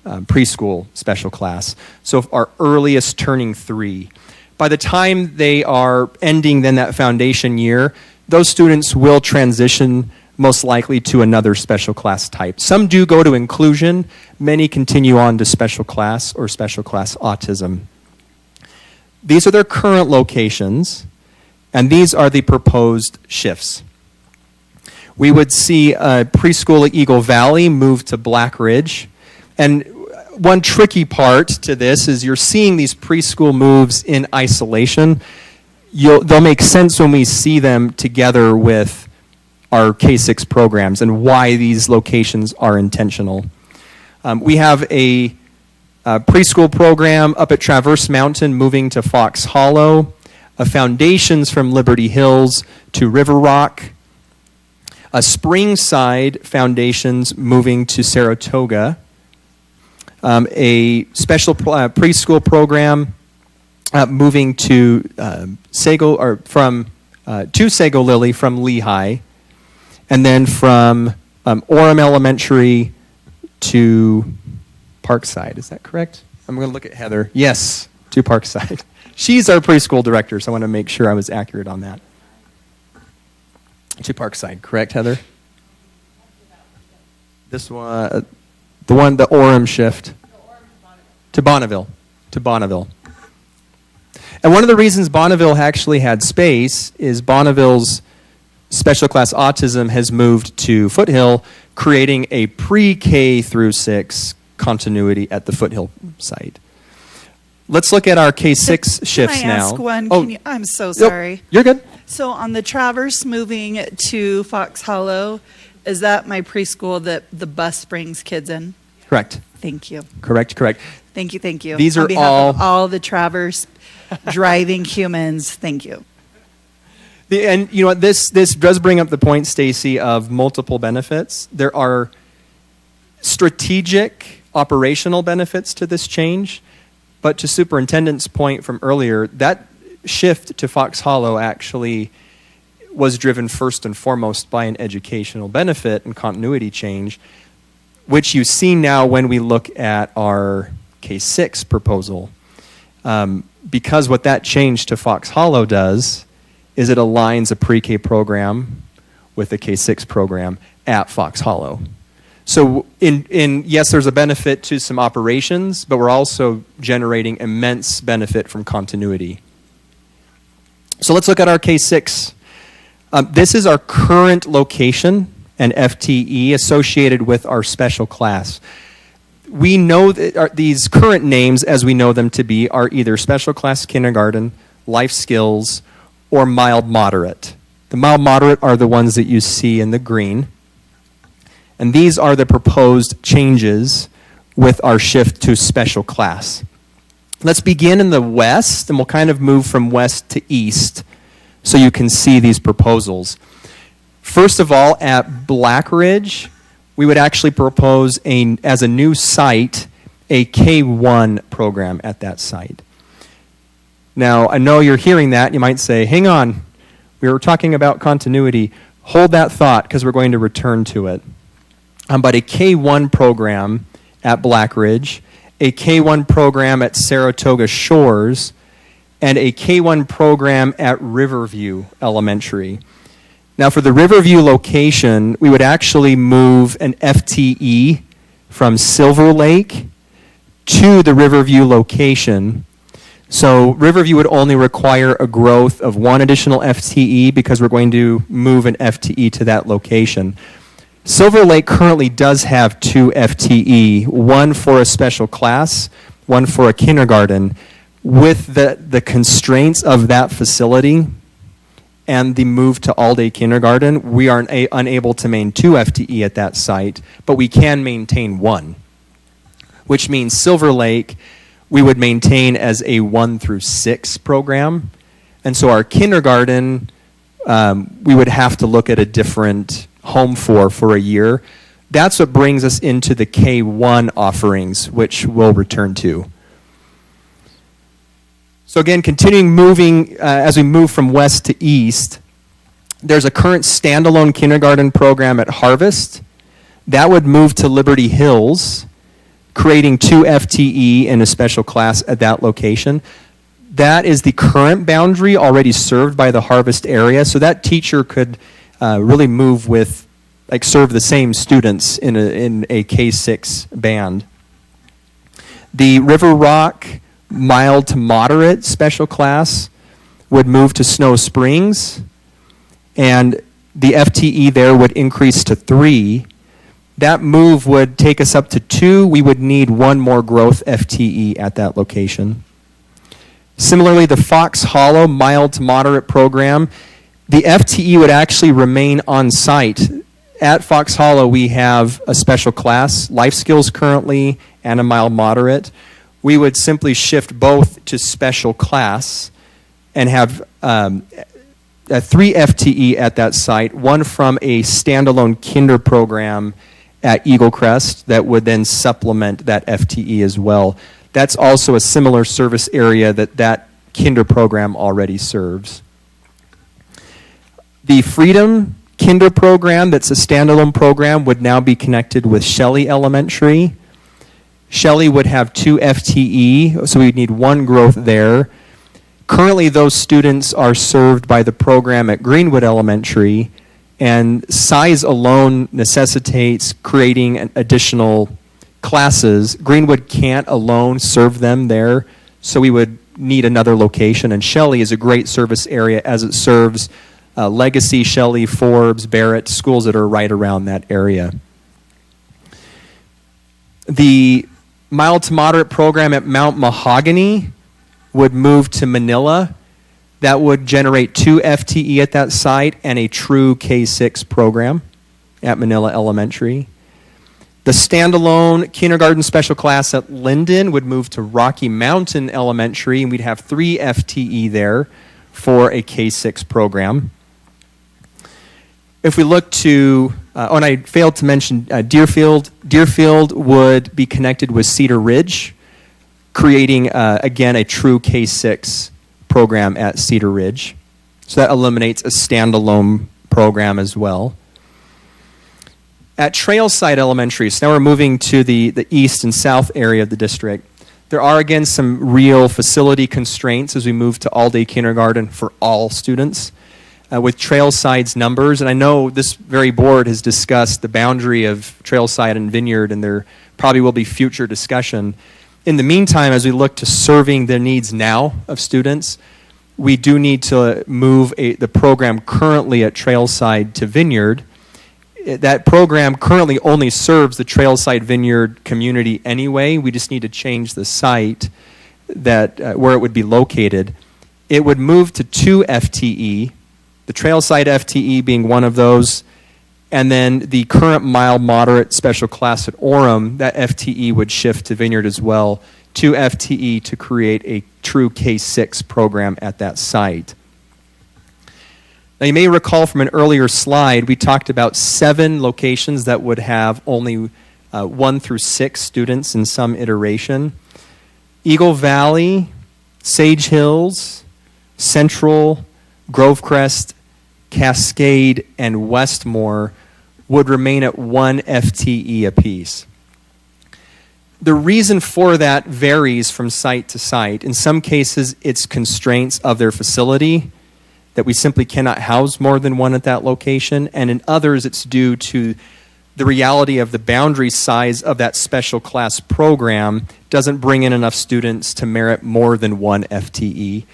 preschool special class. So our earliest turning 3. By the time they are ending then that foundation year, those students will transition most likely to another special class type. Some do go to inclusion, many continue on to special class or special class autism. These are their current locations, and these are the proposed shifts. We would see preschool at Eagle Valley move to Black Ridge. And one tricky part to this is you're seeing these preschool moves in isolation. They'll make sense when we see them together with our K-6 programs and why these locations are intentional. We have a preschool program up at Traverse Mountain moving to Fox Hollow, a Foundations from Liberty Hills to River Rock, a Springside Foundations moving to Saratoga, a special preschool program moving to Sago, or from to Sago Lily from Lehigh, and then from Orem Elementary to Parkside. Is that correct? I'm going to look at Heather. Yes, to Parkside. She's our preschool director, so I want to make sure I was accurate on that. To Parkside, correct, Heather? This one, the Orem shift. To Bonneville. To Bonneville. And one of the reasons Bonneville actually had space is Bonneville's special class autism has moved to Foothill, creating a pre-K through 6 continuity at the Foothill site. Let's look at our K-6 shifts Can I now. ask one? Oh, I'm so sorry. You're good. So on the Traverse moving to Fox Hollow, is that my preschool that the bus brings kids in? Correct. Thank you. Correct. Thank you. These On are behalf of all the Traverse driving humans, thank you. And you know what, this does bring up the point, Stacy, of multiple benefits. There are strategic operational benefits to this change, but to Superintendent's point from earlier, that shift to Fox Hollow actually was driven first and foremost by an educational benefit and continuity change, which you see now when we look at our K-6 proposal. Because what that change to Fox Hollow does is it aligns a pre-K program with a K-6 program at Fox Hollow. So yes, there's a benefit to some operations, but we're also generating immense benefit from continuity. So let's look at our K-6. This is our current location and FTE associated with our special class. We know that these current names, as we know them to be, are either special class kindergarten, life skills, or mild moderate. The mild moderate are the ones that you see in the green. And these are the proposed changes with our shift to special class. Let's begin in the west, and we'll kind of move from west to east so you can see these proposals. First of all, at Black Ridge, we would actually propose as a new site a K-1 program at that site. Now, I know you're hearing that. You might say, hang on, we were talking about continuity. Hold that thought because we're going to return to it. But a K-1 program at Black Ridge, a K-1 program at Saratoga Shores, and a K-1 program at Riverview Elementary. Now, for the Riverview location, we would actually move an FTE from Silver Lake to the Riverview location. So Riverview would only require a growth of 1 additional FTE because we're going to move an FTE to that location. Silver Lake currently does have 2 FTE, one for a special class, one for a kindergarten. With the constraints of that facility and the move to all-day kindergarten, we are unable to maintain 2 FTE at that site, but we can maintain 1, which means Silver Lake we would maintain as a 1 through 6 program. And so our kindergarten, we would have to look at a different home for a year. That's what brings us into the K-1 offerings, which we'll return to. So again, continuing moving, as we move from west to east, there's a current standalone kindergarten program at Harvest. That would move to Liberty Hills, creating 2 FTE in a special class at that location. That is the current boundary already served by the Harvest area, so that teacher could really move with like serve the same students in a K-6 band. The River Rock mild to moderate special class would move to Snow Springs, and the FTE there would increase to 3. That move would take us up to 2. We would need 1 more growth FTE at that location. Similarly, the Fox Hollow mild to moderate program, the FTE would actually remain on site. At Fox Hollow, we have a special class, life skills currently, and a mild moderate. We would simply shift both to special class and have 3 FTE at that site, 1 from a standalone kinder program at Eagle Crest that would then supplement that FTE as well. That's also a similar service area that kinder program already serves. The Freedom Kinder program, that's a standalone program, would now be connected with Shelley Elementary. Shelley would have 2 FTE, so we'd need 1 growth there. Currently, those students are served by the program at Greenwood Elementary, and size alone necessitates creating additional classes. Greenwood can't alone serve them there, so we would need another location, and Shelley is a great service area as it serves Legacy, Shelley, Forbes, Barrett, schools that are right around that area. The mild to moderate program at Mount Mahogany would move to Manila. That would generate 2 FTE at that site and a true K-6 program at Manila Elementary. The standalone kindergarten special class at Linden would move to Rocky Mountain Elementary, and we'd have 3 FTE there for a K-6 program. If we look to, and I failed to mention Deerfield. Deerfield would be connected with Cedar Ridge, creating, again, a true K-6 program at Cedar Ridge. So that eliminates a standalone program as well. At Trailside Elementary, so now we're moving to the east and south area of the district. There are, again, some real facility constraints as we move to all-day kindergarten for all students. With Trailside's numbers, and I know this very board has discussed the boundary of Trailside and Vineyard, and there probably will be future discussion. In the meantime, as we look to serving the needs now of students, we do need to move the program currently at Trailside to Vineyard. That program currently only serves the Trailside Vineyard community anyway. We just need to change the site where it would be located. It would move to 2 FTE, the Trailside FTE being one of those, and then the current mild moderate special class at Orem, that FTE would shift to Vineyard as well, 2 FTE to create a true K-6 program at that site. Now you may recall from an earlier slide, we talked about 7 locations that would have only 1 through 6 students in some iteration. Eagle Valley, Sage Hills, Central, Grovecrest, Cascade, and Westmore would remain at 1 FTE apiece. The reason for that varies from site to site. In some cases, it's constraints of their facility that we simply cannot house more than 1 at that location, and in others, it's due to the reality of the boundary size of that special class program doesn't bring in enough students to merit more than 1 FTE.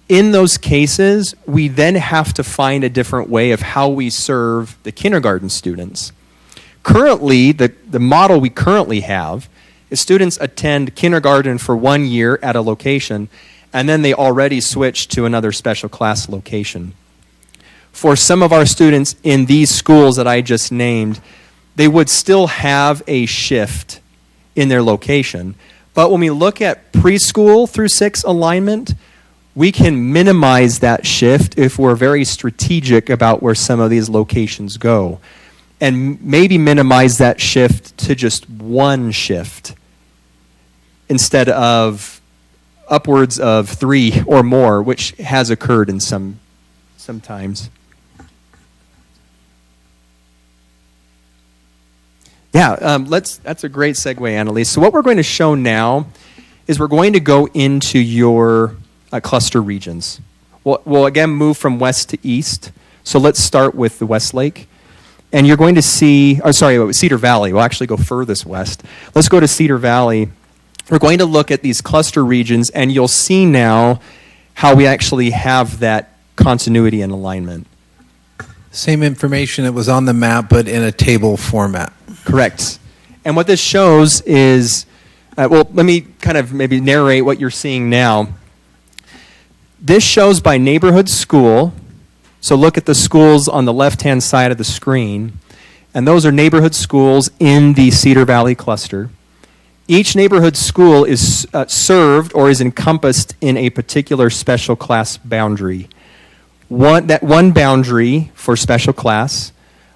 In those cases, we then have to find a different way of how we serve the kindergarten students. Currently, the model we currently have is students attend kindergarten for 1 year at a location, and then they already switch to another special class location. For some of our students in these schools that I just named, they would still have a shift in their location. But when we look at preschool through 6 alignment, we can minimize that shift if we're very strategic about where some of these locations go, and maybe minimize that shift to just 1 shift instead of upwards of 3 or more, which has occurred in sometimes. Yeah, that's a great segue, Annalise. So what we're going to show now is we're going to go into your cluster regions. We'll again move from west to east. So let's start with the Westlake. and you're going to see, Cedar Valley. We'll actually go furthest west. Let's go to Cedar Valley. We're going to look at these cluster regions, and you'll see now how we actually have that continuity and alignment. Same information that was on the map, but in a table format. Correct. And what this shows is, let me kind of maybe narrate what you're seeing now. This shows by neighborhood school. So look at the schools on the left-hand side of the screen. And those are neighborhood schools in the Cedar Valley cluster. Each neighborhood school is served or is encompassed in a particular special class boundary. One boundary for special class,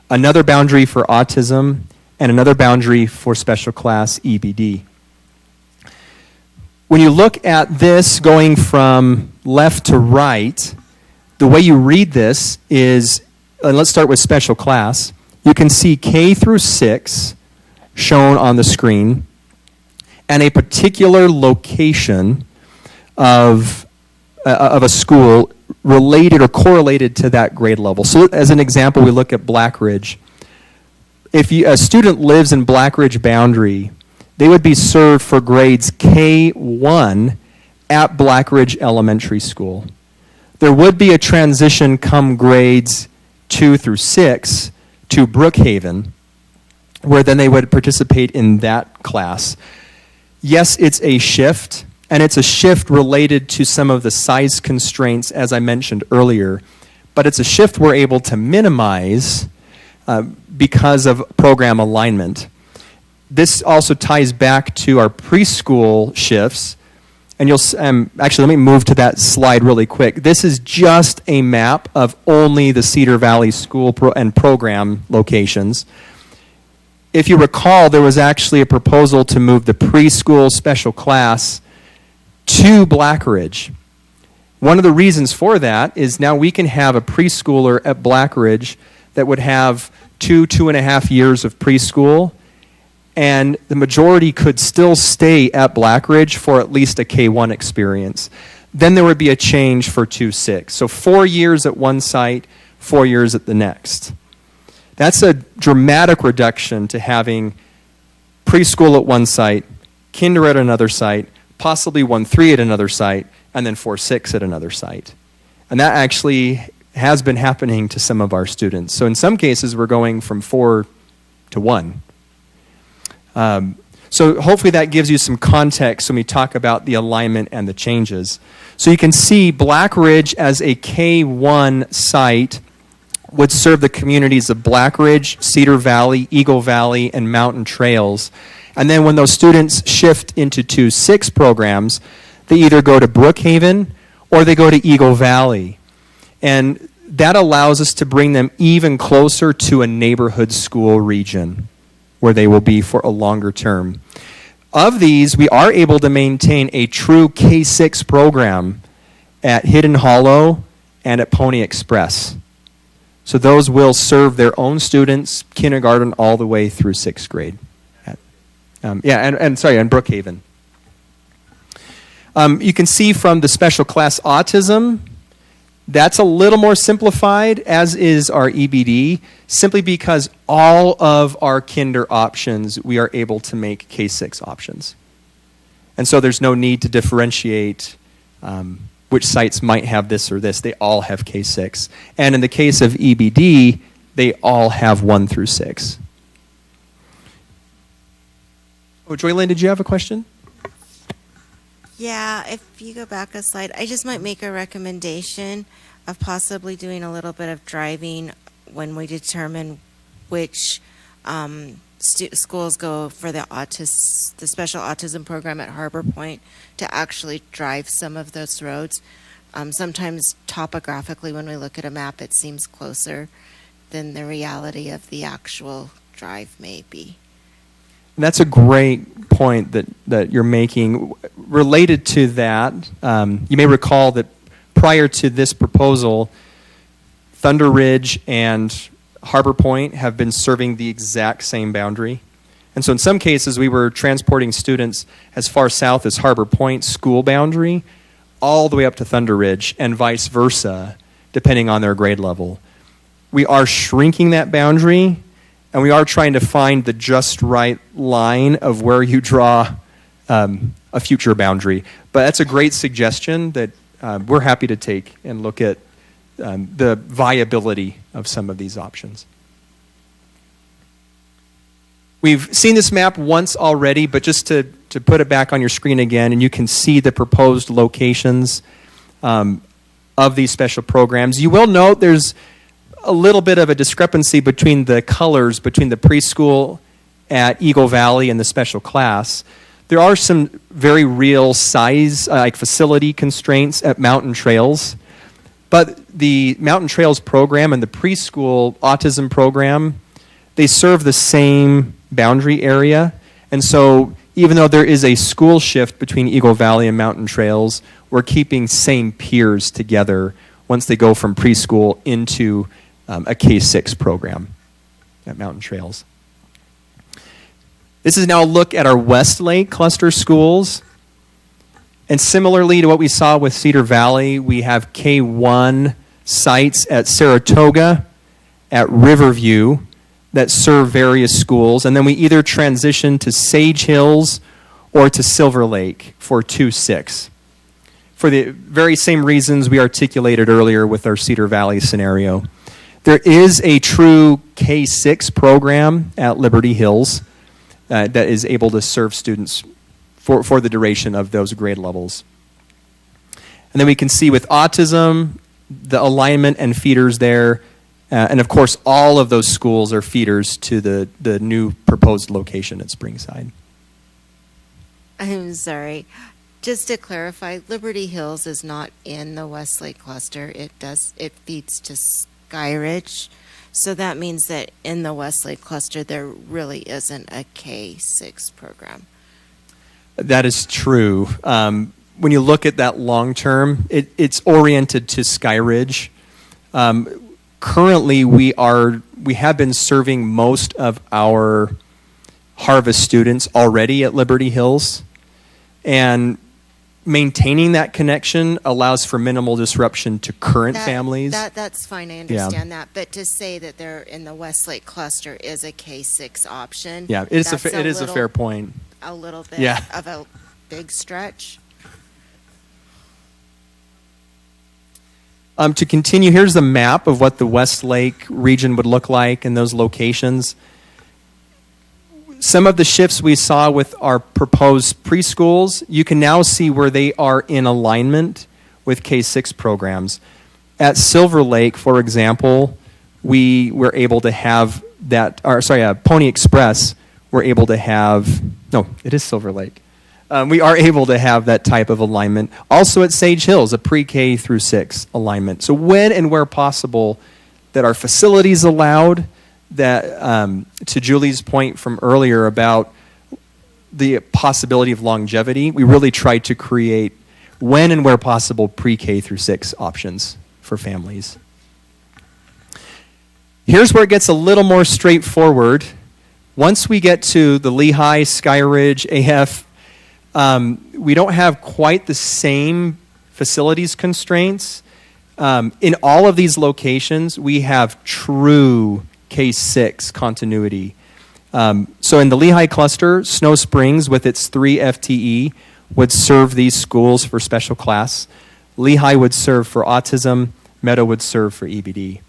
another boundary for autism, and another boundary for special class EBD. When you look at this going from left to right, the way you read this is, and let's start with special class. You can see K through 6 shown on the screen, and a particular location of a school related or correlated to that grade level. So as an example, we look at Black Ridge. If a student lives in Black Ridge boundary, they would be served for grades K1 at Black Ridge Elementary School. There would be a transition come grades 2 through 6 to Brookhaven, where then they would participate in that class. Yes, it's a shift, and it's a shift related to some of the size constraints, as I mentioned earlier, but it's a shift we're able to minimize because of program alignment. This also ties back to our preschool shifts, and you'll actually, let me move to that slide really quick. This is just a map of only the Cedar Valley school and program locations. If you recall, there was actually a proposal to move the preschool special class to Black Ridge. One of the reasons for that is now we can have a preschooler at Black Ridge that would have 2.5 years of preschool, and the majority could still stay at Black Ridge for at least a K1 experience. Then there would be a change for 2-6. So 4 years at one site, 4 years at the next. That's a dramatic reduction to having preschool at one site, kinder at another site, possibly 1-3 at another site, and then 4-6 at another site. And that actually has been happening to some of our students. So in some cases, we're going from 4 to 1. So hopefully that gives you some context when we talk about the alignment and the changes. So you can see Black Ridge as a K1 site would serve the communities of Black Ridge, Cedar Valley, Eagle Valley, and Mountain Trails. And then when those students shift into 2-6 programs, they either go to Brookhaven or they go to Eagle Valley. And that allows us to bring them even closer to a neighborhood school region where they will be for a longer term. Of these, we are able to maintain a true K6 program at Hidden Hollow and at Pony Express. So those will serve their own students, kindergarten all the way through 6th grade. And Brookhaven. You can see from the special class autism, that's a little more simplified, as is our EBD, simply because all of our kinder options, we are able to make K6 options. And so there's no need to differentiate which sites might have this or this. They all have K6. And in the case of EBD, they all have 1 through 6. Oh, Joylyn, did you have a question? Yeah, if you go back a slide, I just might make a recommendation of possibly doing a little bit of driving when we determine which schools go for the special autism program at Harbor Point, to actually drive some of those roads. Sometimes topographically, when we look at a map, it seems closer than the reality of the actual drive may be. That's a great point that you're making. Related to that, you may recall that prior to this proposal, Thunder Ridge and Harbor Point have been serving the exact same boundary. And so in some cases, we were transporting students as far south as Harbor Point school boundary, all the way up to Thunder Ridge, and vice versa, depending on their grade level. We are shrinking that boundary, and we are trying to find the just right line of where you draw a future boundary. But that's a great suggestion that we're happy to take and look at the viability of some of these options. We've seen this map once already, but just to put it back on your screen again, and you can see the proposed locations of these special programs. You will note there's a little bit of a discrepancy between the colors between the preschool at Eagle Valley and the special class. There are some very real size, like facility constraints at Mountain Trails, but the Mountain Trails program and the preschool autism program, they serve the same boundary area. And so even though there is a school shift between Eagle Valley and Mountain Trails, we're keeping same peers together once they go from preschool into a K-6 program at Mountain Trails. This is now a look at our Westlake cluster schools. And similarly to what we saw with Cedar Valley, we have K-1 sites at Saratoga, at Riverview, that serve various schools, and then we either transition to Sage Hills or to Silver Lake for 2-6. For the very same reasons we articulated earlier with our Cedar Valley scenario. There is a true K-6 program at Liberty Hills that is able to serve students for the duration of those grade levels. And then we can see with autism, the alignment and feeders there. And of course, all of those schools are feeders to the new proposed location at Springside. I'm sorry. Just to clarify, Liberty Hills is not in the Westlake cluster. It feeds to Skyridge. So that means that in the Westlake cluster, there really isn't a K-6 program. That is true. When you look at that long term, it's oriented to Skyridge. Currently, we have been serving most of our Harvest students already at Liberty Hills, and maintaining that connection allows for minimal disruption to current families. That's fine, I understand that. But to say that they're in the Westlake cluster is a K-6 option. Yeah, it is a fair point. A little bit of a big stretch. To continue, here's the map of what the Westlake region would look like in those locations. Some of the shifts we saw with our proposed preschools, you can now see where they are in alignment with K-6 programs. At Silver Lake, for example, we were able to have that, Pony Express, we're able to have, no, it is Silver Lake. We are able to have that type of alignment. Also at Sage Hills, a pre-K through 6 alignment. So when and where possible that our facilities allowed, that to Julie's point from earlier about the possibility of longevity, we really tried to create, when and where possible, pre-K through 6 options for families. Here's where it gets a little more straightforward. Once we get to the Lehigh, Skyridge, AF, we don't have quite the same facilities constraints. In all of these locations, we have true K-6 continuity. So in the Lehigh cluster, Snow Springs with its 3 FTE would serve these schools for special class. Lehigh would serve for autism. Meadow would serve for EBD.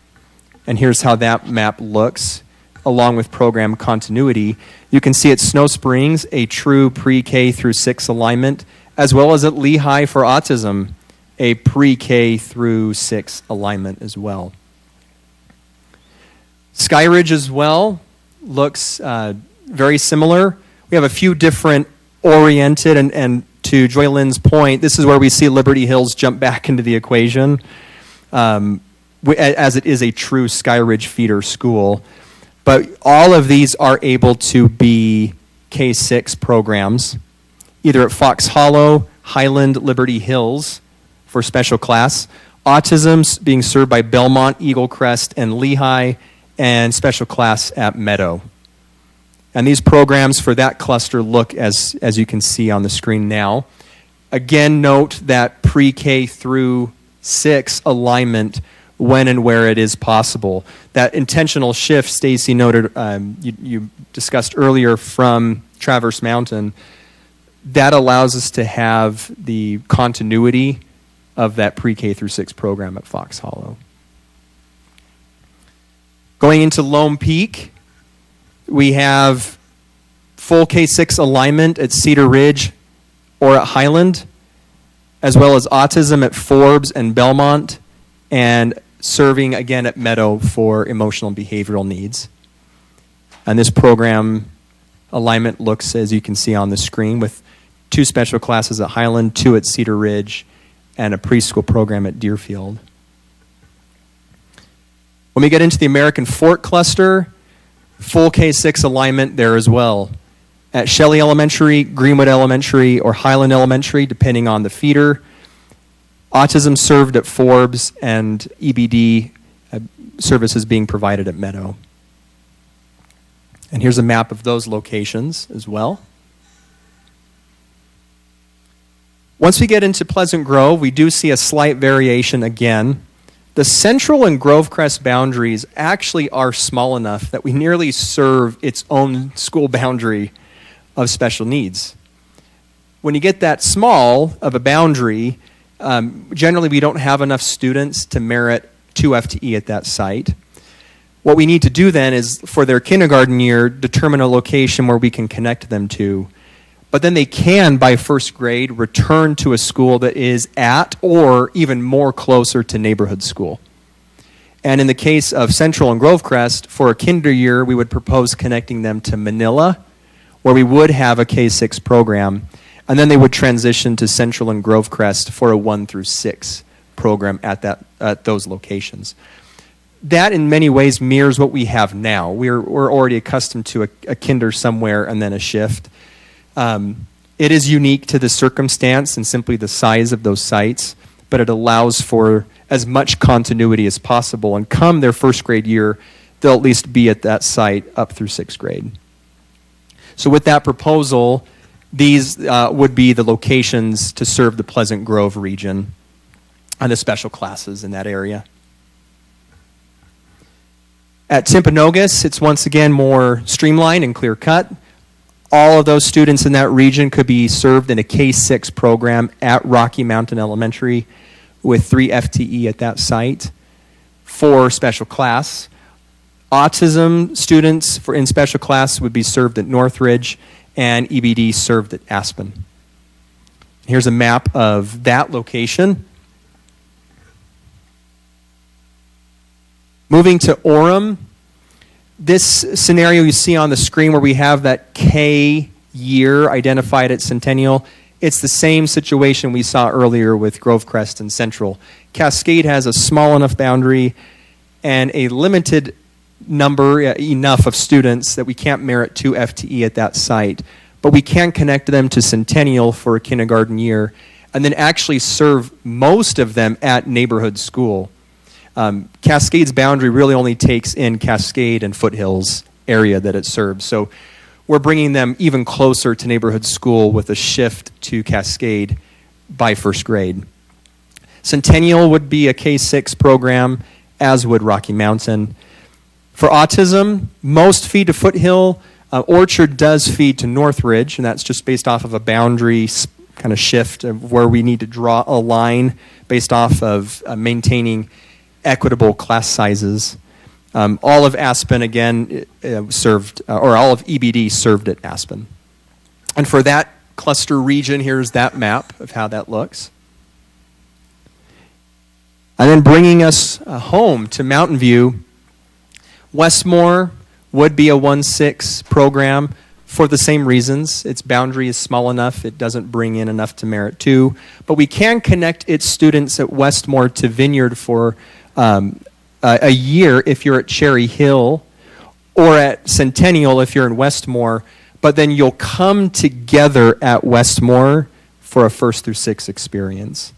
And here's how that map looks along with program continuity. You can see at Snow Springs a true pre-K through 6 alignment, as well as at Lehigh for autism, a pre-K through 6 alignment as well. Skyridge as well looks very similar. We have a few different oriented, and to Joy Lynn's point, this is where we see Liberty Hills jump back into the equation, as it is a true Skyridge feeder school. But all of these are able to be K-6 programs, either at Fox Hollow, Highland, Liberty Hills for special class, autism's being served by Belmont, Eagle Crest, and Lehigh, and special class at Meadow. And these programs for that cluster look as you can see on the screen now. Again, note that pre-K through 6 alignment when and where it is possible. That intentional shift, Stacy noted, you discussed earlier from Traverse Mountain, that allows us to have the continuity of that pre-K through 6 program at Fox Hollow. Going into Lone Peak, we have full K-6 alignment at Cedar Ridge or at Highland, as well as autism at Forbes and Belmont, and serving again at Meadow for emotional and behavioral needs. And this program alignment looks, as you can see on the screen, with 2 special classes at Highland, 2 at Cedar Ridge, and a preschool program at Deerfield. When we get into the American Fort cluster, full K-6 alignment there as well. At Shelley Elementary, Greenwood Elementary, or Highland Elementary, depending on the feeder. Autism served at Forbes, and EBD services being provided at Meadow. And here's a map of those locations as well. Once we get into Pleasant Grove, we do see a slight variation again. The Central and Grovecrest boundaries actually are small enough that we nearly serve its own school boundary of special needs. When you get that small of a boundary, generally we don't have enough students to merit 2 FTE at that site. What we need to do then is, for their kindergarten year, determine a location where we can connect them to. But then they can, by 1st grade, return to a school that is at or even more closer to neighborhood school. And in the case of Central and Grovecrest, for a kinder year, we would propose connecting them to Manila, where we would have a K-6 program, and then they would transition to Central and Grovecrest for a 1 through 6 program at those locations. That, in many ways, mirrors what we have now. We're already accustomed to a kinder somewhere and then a shift. It is unique to the circumstance and simply the size of those sites, but it allows for as much continuity as possible. And come their 1st grade year, they'll at least be at that site up through 6th grade. So with that proposal, these would be the locations to serve the Pleasant Grove region and the special classes in that area. At Timpanogos, it's once again more streamlined and clear-cut. All of those students in that region could be served in a K-6 program at Rocky Mountain Elementary with 3 FTE at that site for special class. Autism students in special class would be served at Northridge, and EBD served at Aspen. Here's a map of that location. Moving to Orem, this scenario you see on the screen where we have that K year identified at Centennial, it's the same situation we saw earlier with Grovecrest and Central. Cascade has a small enough boundary and a limited number, enough of students that we can't merit 2 FTE at that site, but we can connect them to Centennial for a kindergarten year and then actually serve most of them at neighborhood school. Cascade's boundary really only takes in Cascade and Foothills area that it serves. So we're bringing them even closer to neighborhood school with a shift to Cascade by 1st grade. Centennial would be a K-6 program, as would Rocky Mountain. For autism, most feed to Foothill. Orchard does feed to Northridge, and that's just based off of a boundary kind of shift of where we need to draw a line based off of maintaining equitable class sizes. All of Aspen, again, served, or all of EBD served at Aspen. And for that cluster region, here's that map of how that looks. And then bringing us home to Mountain View, Westmore would be a 1-6 program for the same reasons. Its boundary is small enough, it doesn't bring in enough to merit 2. But we can connect its students at Westmore to Vineyard for a year if you're at Cherry Hill, or at Centennial if you're in Westmore, but then you'll come together at Westmore for a 1st through 6th experience.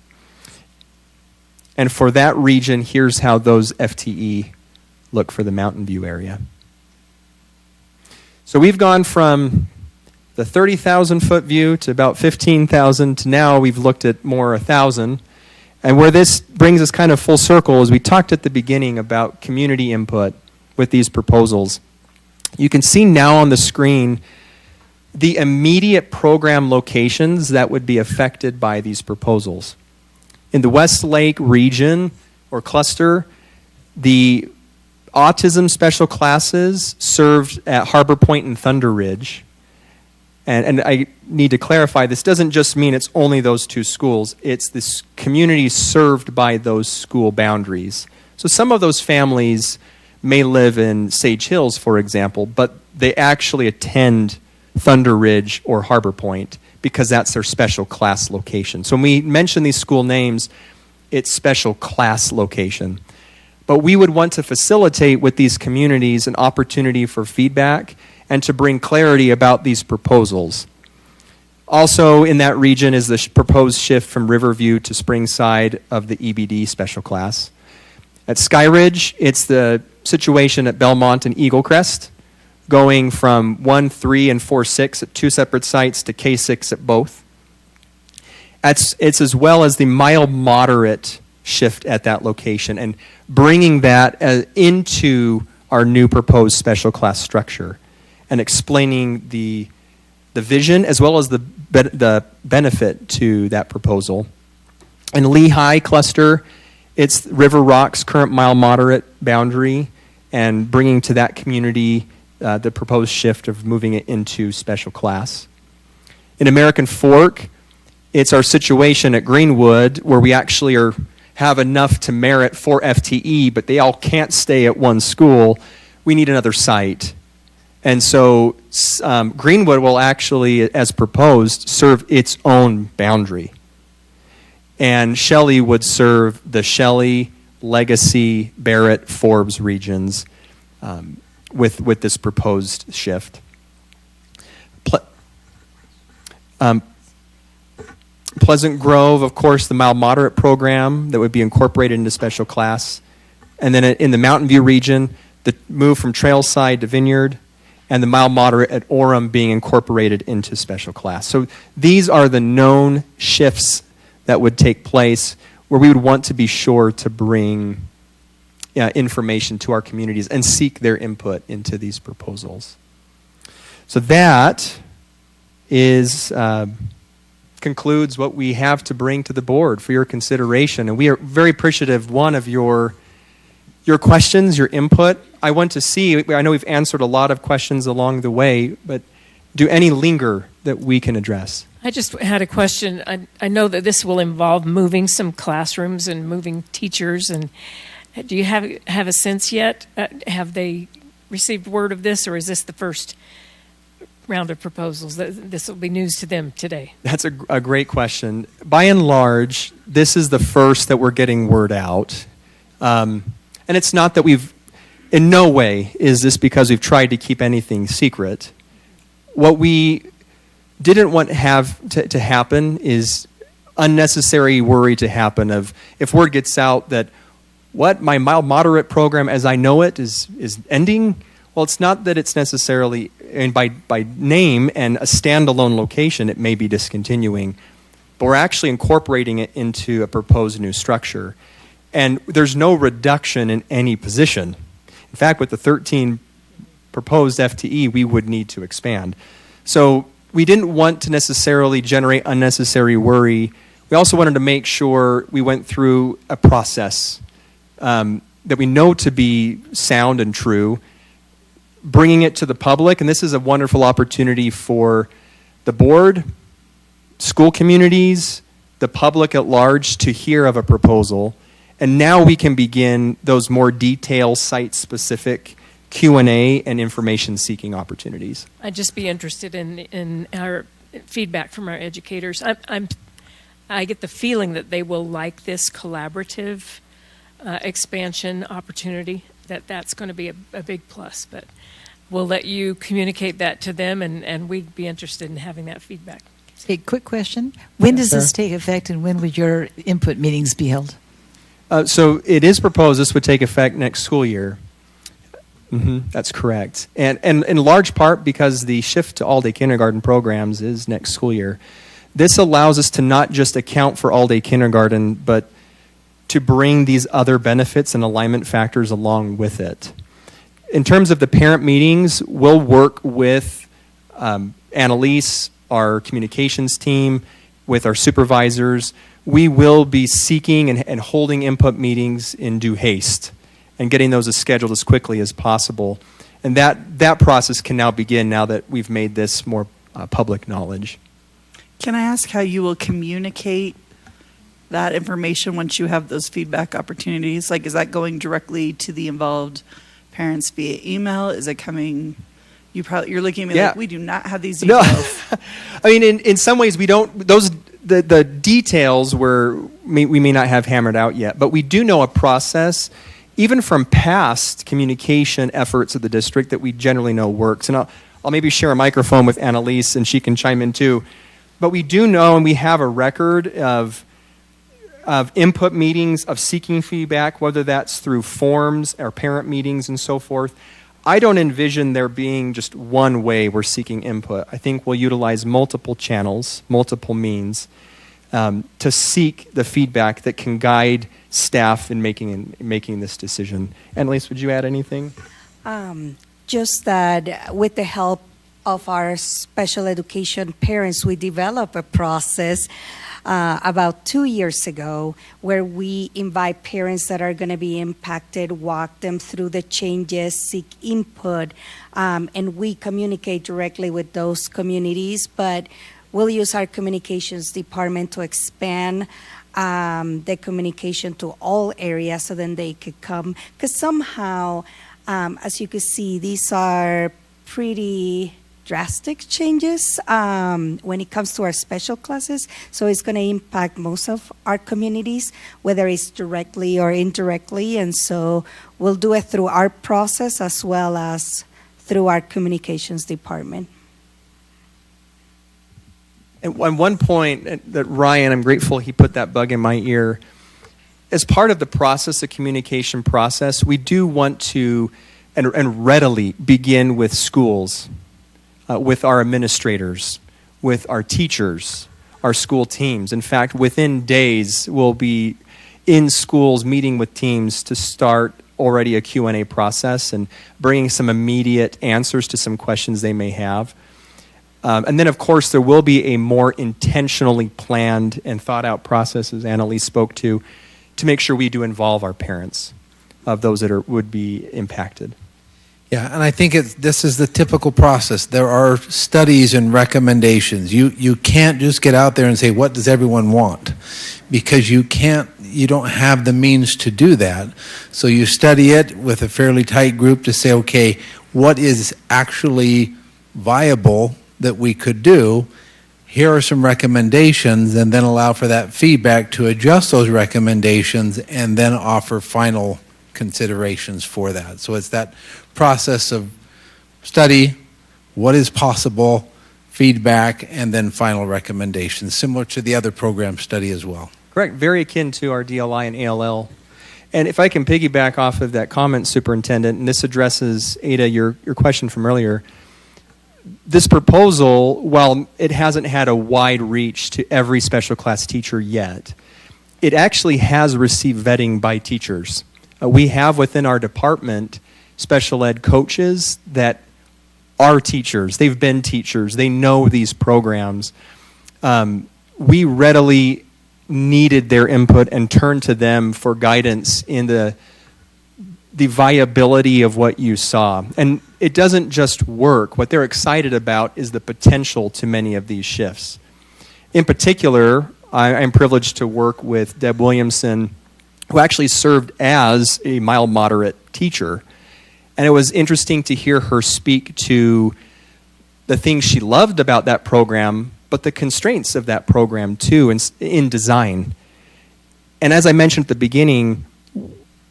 And for that region, here's how those FTE look for the Mountain View area. So we've gone from the 30,000 foot view to about 15,000 to now we've looked at more 1,000. And where this brings us kind of full circle is we talked at the beginning about community input with these proposals. You can see now on the screen the immediate program locations that would be affected by these proposals. In the Westlake region or cluster, the autism special classes served at Harbor Point and Thunder Ridge. And I need to clarify, this doesn't just mean it's only those two schools. It's this community served by those school boundaries. So some of those families may live in Sage Hills, for example, but they actually attend Thunder Ridge or Harbor Point because that's their special class location. So when we mention these school names, it's special class location. But we would want to facilitate with these communities an opportunity for feedback and to bring clarity about these proposals. Also in that region is the proposed shift from Riverview to Springside of the EBD special class. At Skyridge, it's the situation at Belmont and Eagle Crest, going from 1, 3, and 4, 6 at two separate sites to K6 at both. It's as well as the mild moderate shift at that location and bringing that into our new proposed special class structure and explaining the vision as well as the benefit to that proposal. In Lehigh cluster, it's River Rock's current mild moderate boundary and bringing to that community the proposed shift of moving it into special class. In American Fork, it's our situation at Greenwood where we actually have enough to merit 4 FTE, but they all can't stay at one school. We need another site. And so Greenwood will actually, as proposed, serve its own boundary. And Shelley would serve the Shelley, Legacy, Barrett, Forbes regions with this proposed shift. Pleasant Grove, of course, the mild moderate program that would be incorporated into special class. And then in the Mountain View region, the move from Trailside to Vineyard, and the mild moderate at Orem being incorporated into special class. So these are the known shifts that would take place where we would want to be sure to bring information to our communities and seek their input into these proposals. So that concludes what we have to bring to the board for your consideration. And we are very appreciative, one, of your questions, your input. I want to see, I know we've answered a lot of questions along the way, but do any linger that we can address? I just had a question. I know that this will involve moving some classrooms and moving teachers. And do you have a sense yet? Have they received word of this, or is this the first round of proposals? This will be news to them today. That's a great question. By and large, this is the first that we're getting word out. And it's not that in no way is this because we've tried to keep anything secret. What we didn't want to happen is unnecessary worry to happen of if word gets out that my mild moderate program as I know it is ending. Well, it's not that it's necessarily, and by name and a standalone location, it may be discontinuing, but we're actually incorporating it into a proposed new structure. And there's no reduction in any position. In fact, with the 13 proposed FTE, we would need to expand. So we didn't want to necessarily generate unnecessary worry. We also wanted to make sure we went through a process that we know to be sound and true, bringing it to the public. And this is a wonderful opportunity for the board, school communities, the public at large to hear of a proposal. And now we can begin those more detailed site-specific Q&A and information-seeking opportunities. I'd just be interested in our feedback from our educators. I get the feeling that they will like this collaborative expansion opportunity, that's going to be a big plus. But we'll let you communicate that to them, and we'd be interested in having that feedback. Hey, quick question. When does this take effect, and when would your input meetings be held? So it is proposed this would take effect next school year. That's correct. And in large part because the shift to all-day kindergarten programs is next school year. This allows us to not just account for all-day kindergarten, but to bring these other benefits and alignment factors along with it. In terms of the parent meetings, we'll work with Annalise, our communications team, with our supervisors. We will be seeking and holding input meetings in due haste and getting those as scheduled as quickly as possible. And that process can now begin now that we've made this more public knowledge. Can I ask how you will communicate that information once you have those feedback opportunities? Like, is that going directly to the involved parents via email? Is it coming? You're looking at me like, we do not have these details. No. I mean, in some ways, we don't. The details we may not have hammered out yet, but we do know a process, even from past communication efforts of the district, that we generally know works. And I'll maybe share a microphone with Annalise, and she can chime in too. But we do know, and we have a record of input meetings, of seeking feedback, whether that's through forms or parent meetings and so forth. I don't envision there being just one way we're seeking input. I think we'll utilize multiple channels, multiple means, to seek the feedback that can guide staff in making this decision. Annalise, would you add anything? Just that with the help of our special education parents, we developed a process about 2 years ago where we invite parents that are going to be impacted, walk them through the changes, seek input, and we communicate directly with those communities. But we'll use our communications department to expand the communication to all areas so then they could come. Because somehow, as you can see, these are pretty drastic changes when it comes to our special classes. So it's going to impact most of our communities, whether it's directly or indirectly. And so we'll do it through our process as well as through our communications department. And one point that Ryan, I'm grateful he put that bug in my ear. As part of the process, the communication process, we do want to and readily begin with schools. With our administrators, with our teachers, our school teams. In fact, within days, we'll be in schools meeting with teams to start already a Q&A process and bringing some immediate answers to some questions they may have. And then, of course, there will be a more intentionally planned and thought-out process, as Annalise spoke to make sure we do involve our parents of those that would be impacted. Yeah, and I think this is the typical process. There are studies and recommendations. You can't just get out there and say, what does everyone want? Because you don't have the means to do that. So you study it with a fairly tight group to say, okay, what is actually viable that we could do? Here are some recommendations, and then allow for that feedback to adjust those recommendations and then offer final considerations for that. So it's that process of study, what is possible, feedback, and then final recommendations, similar to the other program study as well. Correct. Very akin to our DLI and ALL. And if I can piggyback off of that comment, Superintendent, and this addresses, Ada, your question from earlier, this proposal, while it hasn't had a wide reach to every special class teacher yet, it actually has received vetting by teachers. We have within our department special ed coaches that are teachers. They've been teachers. They know these programs. We readily needed their input and turned to them for guidance in the viability of what you saw. And it doesn't just work. What they're excited about is the potential to many of these shifts. In particular, I'm privileged to work with Deb Williamson, who actually served as a mild moderate teacher. And it was interesting to hear her speak to the things she loved about that program, but the constraints of that program too in design. And as I mentioned at the beginning,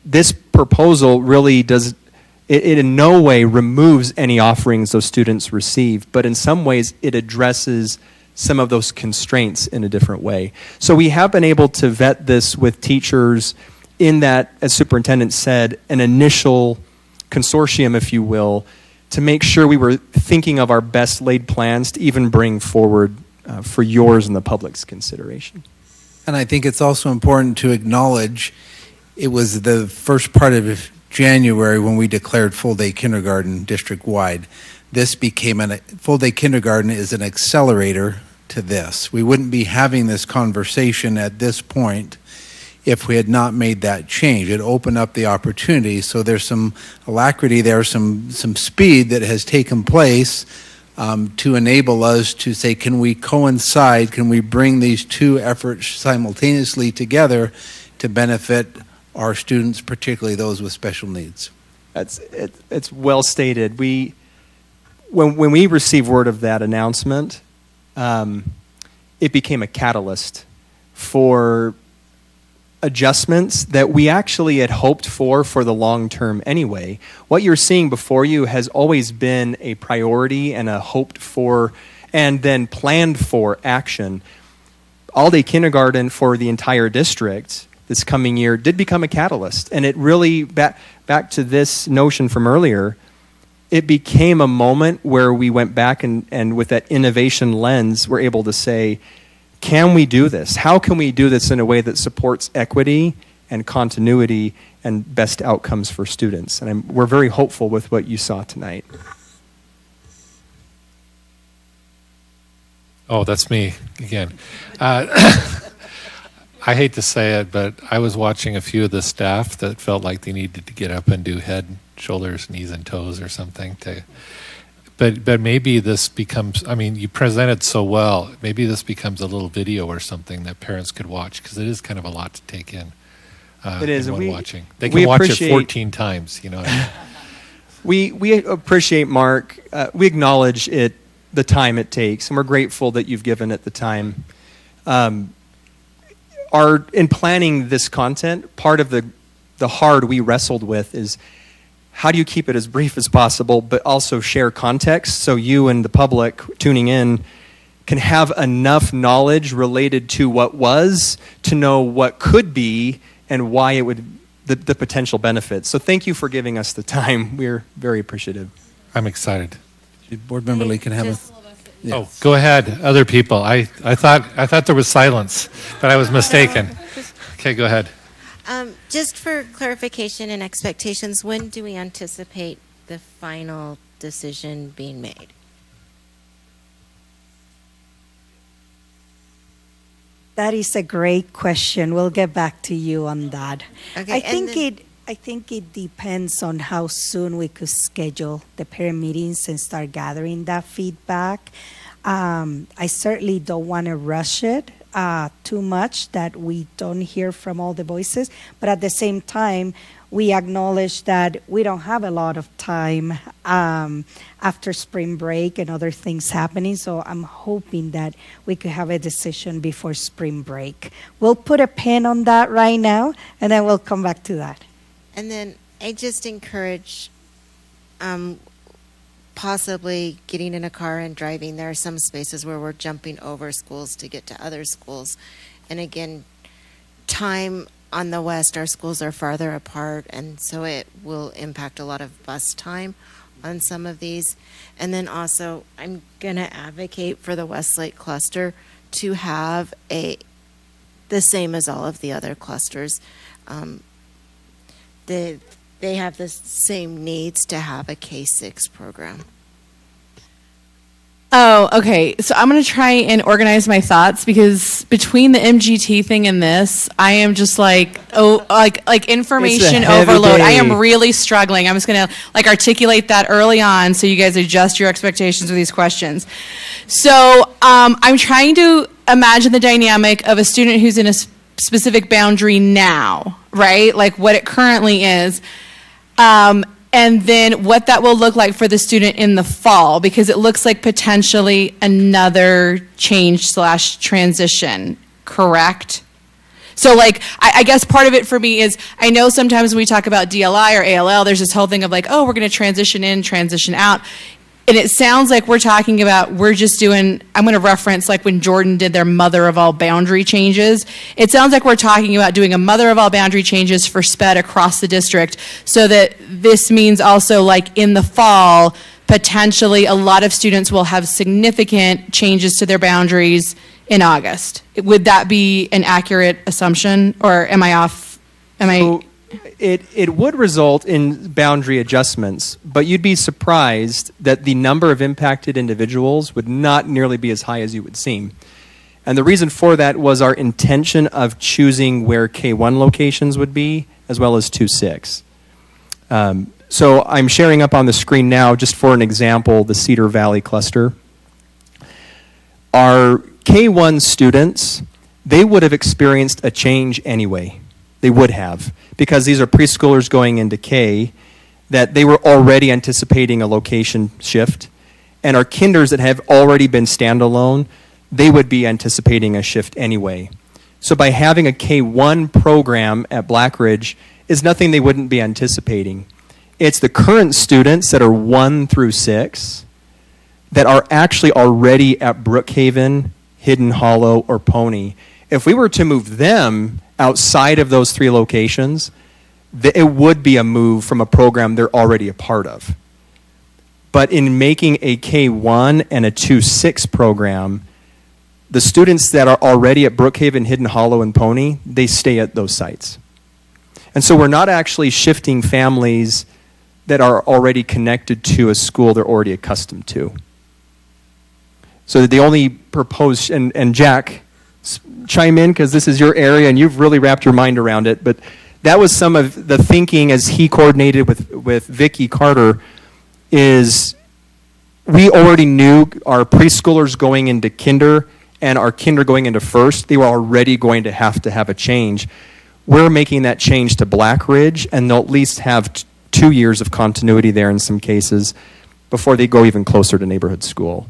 this proposal really does, it in no way removes any offerings those students receive, but in some ways it addresses some of those constraints in a different way. So we have been able to vet this with teachers in that, as Superintendent said, an initial consortium, if you will, to make sure we were thinking of our best laid plans to even bring forward for yours and the public's consideration. And I think it's also important to acknowledge it was the first part of January when we declared full-day kindergarten district-wide. This became full-day kindergarten is an accelerator to this. We wouldn't be having this conversation at this point if we had not made that change. It opened up the opportunity. So there's some alacrity there, some speed that has taken place to enable us to say, can we coincide, can we bring these two efforts simultaneously together to benefit our students, particularly those with special needs? It's well stated. When we received word of that announcement, it became a catalyst for adjustments that we actually had hoped for the long term anyway. What you're seeing before you has always been a priority and a hoped for and then planned for action. All-day kindergarten for the entire district this coming year did become a catalyst. And it really, back to this notion from earlier, it became a moment where we went back and with that innovation lens, we're able to say, can we do this? How can we do this in a way that supports equity and continuity and best outcomes for students? And we're very hopeful with what you saw tonight. Oh, that's me again. I hate to say it, but I was watching a few of the staff that felt like they needed to get up and do head, shoulders, knees, and toes or something to. But maybe this becomes, I mean, you presented so well, maybe this becomes a little video or something that parents could watch, because it is kind of a lot to take in. It is. In watching. They can watch it 14 times, you know. We appreciate, Mark, we acknowledge the time it takes, and we're grateful that you've given it the time. In planning this content, part of the hard we wrestled with is, how do you keep it as brief as possible, but also share context so you and the public tuning in can have enough knowledge related to what was to know what could be and why it would, the potential benefits. So thank you for giving us the time. We're very appreciative. I'm excited. Board Member Lee can have a... Yes. Oh, go ahead, other people. I thought there was silence, but I was mistaken. Okay, go ahead. Just for clarification and expectations, when do we anticipate the final decision being made? That is a great question. We'll get back to you on that. Okay, I think it depends on how soon we could schedule the parent meetings and start gathering that feedback. I certainly don't want to rush it too much that we don't hear from all the voices, but at the same time, we acknowledge that we don't have a lot of time after spring break and other things happening, so I'm hoping that we could have a decision before spring break. We'll put a pin on that right now, and then we'll come back to that. And then I just encourage possibly getting in a car and driving. There are some spaces where we're jumping over schools to get to other schools. And again, time on the west, our schools are farther apart, and so it will impact a lot of bus time on some of these. And then also, I'm going to advocate for the Westlake cluster to have the same as all of the other clusters. They have the same needs to have a K-6 program. Oh, okay. So I'm going to try and organize my thoughts, because between the MGT thing and this, I am just like information overload. I am really struggling. I'm just going to articulate that early on so you guys adjust your expectations with these questions. So I'm trying to imagine the dynamic of a student who's in a specific boundary now, right? Like what it currently is. And then what that will look like for the student in the fall, because it looks like potentially another change/transition, correct? So I guess part of it for me is, I know sometimes when we talk about DLI or ALL, there's this whole thing of we're going to transition in, transition out. And it sounds like we're talking about, we're just doing, I'm going to reference when Jordan did their mother of all boundary changes. It sounds like we're talking about doing a mother of all boundary changes for SPED across the district, so that this means also in the fall, potentially a lot of students will have significant changes to their boundaries in August. Would that be an accurate assumption, or am I off It would result in boundary adjustments, but you'd be surprised that the number of impacted individuals would not nearly be as high as you would seem. And the reason for that was our intention of choosing where K1 locations would be, as well as 2-6. So I'm sharing up on the screen now, just for an example, the Cedar Valley cluster. Our K1 students, they would have experienced a change anyway. They would have, because these are preschoolers going into K, that they were already anticipating a location shift. And our kinders that have already been standalone, they would be anticipating a shift anyway. So by having a K1 program at Black Ridge is nothing they wouldn't be anticipating. It's the current students that are 1 through 6 that are actually already at Brookhaven, Hidden Hollow, or Pony. If we were to move them outside of those 3 locations, it would be a move from a program they're already a part of. But in making a K1 and a 2-6 program, the students that are already at Brookhaven, Hidden Hollow, and Pony, they stay at those sites. And so we're not actually shifting families that are already connected to a school they're already accustomed to. So the only proposed, and Jack, chime in because this is your area and you've really wrapped your mind around it, but that was some of the thinking as he coordinated with Vicki Carter, is we already knew our preschoolers going into kinder and our kinder going into first, they were already going to have a change. We're making that change to Black Ridge, and they'll at least have 2 years of continuity there in some cases before they go even closer to neighborhood school.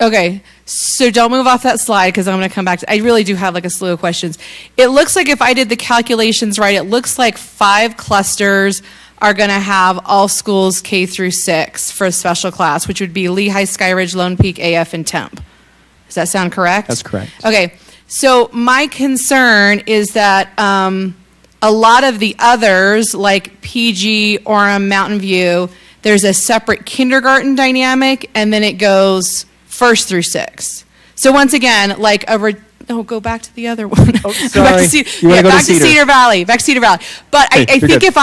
Okay. So don't move off that slide because I'm going to come back to, I really do have like a slew of questions. It looks like if I did the calculations right, it looks like 5 clusters are going to have all schools K through 6 for a special class, which would be Lehigh, Skyridge, Lone Peak, AF, and Temp. Does that sound correct? That's correct. Okay. So my concern is that a lot of the others, like PG, Orem, Mountain View, there's a separate kindergarten dynamic, and then it goes 1st through 6. So once again, like go back to the other one. Oh, sorry. Back to Cedar Valley. Back to Cedar Valley. But I think if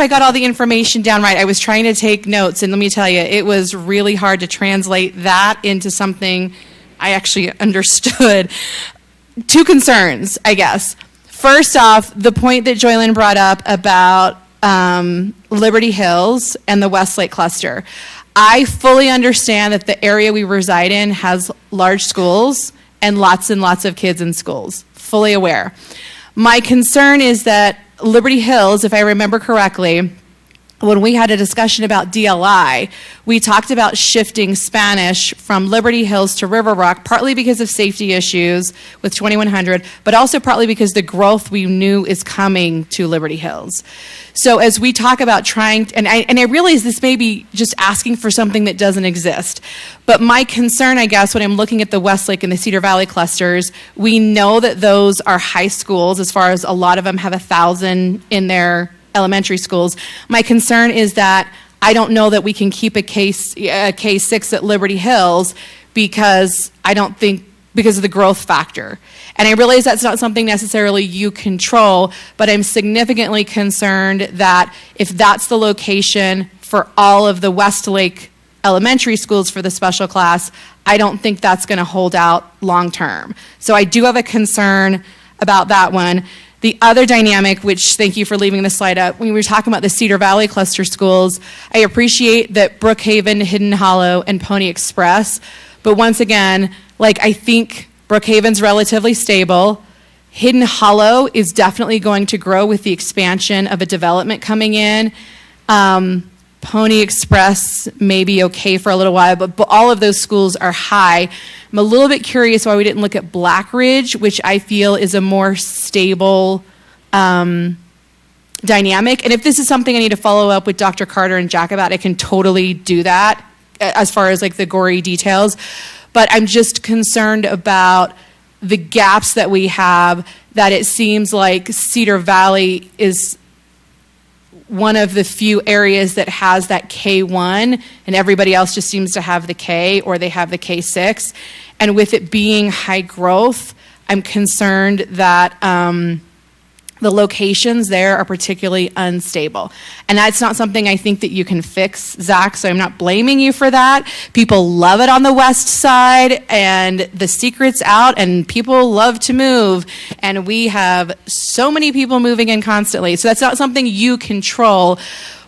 I got all the information down right, I was trying to take notes, and let me tell you, it was really hard to translate that into something I actually understood. 2 concerns, I guess. First off, the point that Joylyn brought up about Liberty Hills and the Westlake cluster. I fully understand that the area we reside in has large schools and lots of kids in schools. Fully aware. My concern is that Liberty Hills, if I remember correctly, when we had a discussion about DLI, we talked about shifting Spanish from Liberty Hills to River Rock, partly because of safety issues with 2100, but also partly because the growth we knew is coming to Liberty Hills. So as we talk about trying, and I realize this may be just asking for something that doesn't exist, but my concern, I guess, when I'm looking at the Westlake and the Cedar Valley clusters, we know that those are high schools, as far as a lot of them have 1,000 in their elementary schools. My concern is that I don't know that we can keep a K6 at Liberty Hills because of the growth factor. And I realize that's not something necessarily you control, but I'm significantly concerned that if that's the location for all of the Westlake elementary schools for the special class, I don't think that's going to hold out long term. So I do have a concern about that one. The other dynamic, which thank you for leaving the slide up, when we were talking about the Cedar Valley cluster schools, I appreciate that Brookhaven, Hidden Hollow, and Pony Express, but once again, I think Brookhaven's relatively stable. Hidden Hollow is definitely going to grow with the expansion of a development coming in. Pony Express may be okay for a little while, but all of those schools are high. I'm a little bit curious why we didn't look at Black Ridge, which I feel is a more stable dynamic. And if this is something I need to follow up with Dr. Carter and Jack about, I can totally do that as far as the gory details. But I'm just concerned about the gaps that we have, that it seems like Cedar Valley is one of the few areas that has that K1, and everybody else just seems to have the K, or they have the K6. And with it being high growth, I'm concerned that the locations there are particularly unstable. And that's not something I think that you can fix, Zach, so I'm not blaming you for that. People love it on the west side, and the secret's out, and people love to move. And we have so many people moving in constantly. So that's not something you control.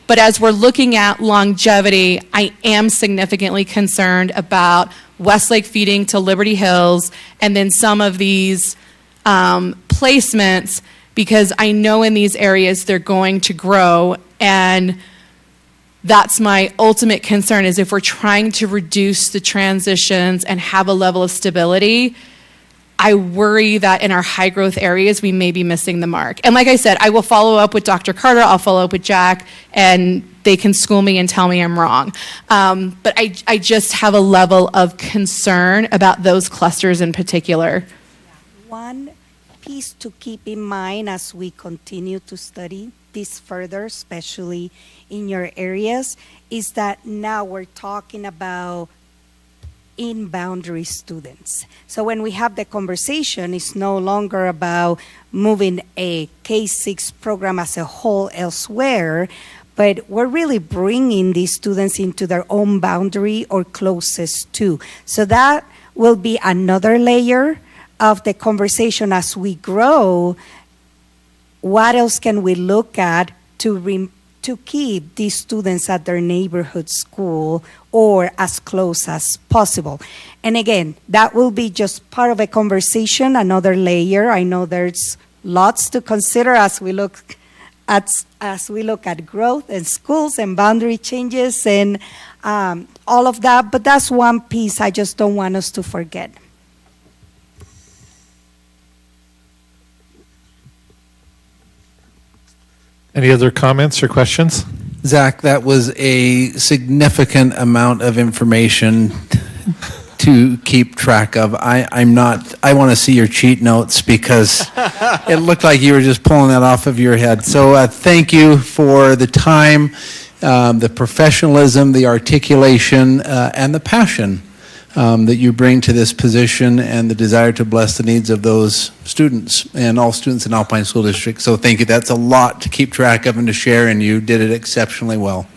But as we're looking at longevity, I am significantly concerned about Westlake feeding to Liberty Hills, and then some of these placements, because I know in these areas they're going to grow, and that's my ultimate concern, is if we're trying to reduce the transitions and have a level of stability, I worry that in our high growth areas we may be missing the mark. And like I said, I will follow up with Dr. Carter, I'll follow up with Jack, and they can school me and tell me I'm wrong. But I just have a level of concern about those clusters in particular. One piece to keep in mind as we continue to study this further, especially in your areas, is that now we're talking about in-boundary students. So when we have the conversation, it's no longer about moving a K-6 program as a whole elsewhere, but we're really bringing these students into their own boundary or closest to. So that will be another layer of the conversation as we grow. What else can we look at to keep these students at their neighborhood school or as close as possible? And again, that will be just part of a conversation, another layer. I know there's lots to consider as we look at growth and schools and boundary changes and all of that, but that's one piece I just don't want us to forget. Any other comments or questions? Zach, that was a significant amount of information to keep track of. I want to see your cheat notes, because it looked like you were just pulling that off of your head. So thank you for the time, the professionalism, the articulation, and the passion that you bring to this position, and the desire to bless the needs of those students and all students in Alpine School District. So thank you. That's a lot to keep track of and to share, and you did it exceptionally well.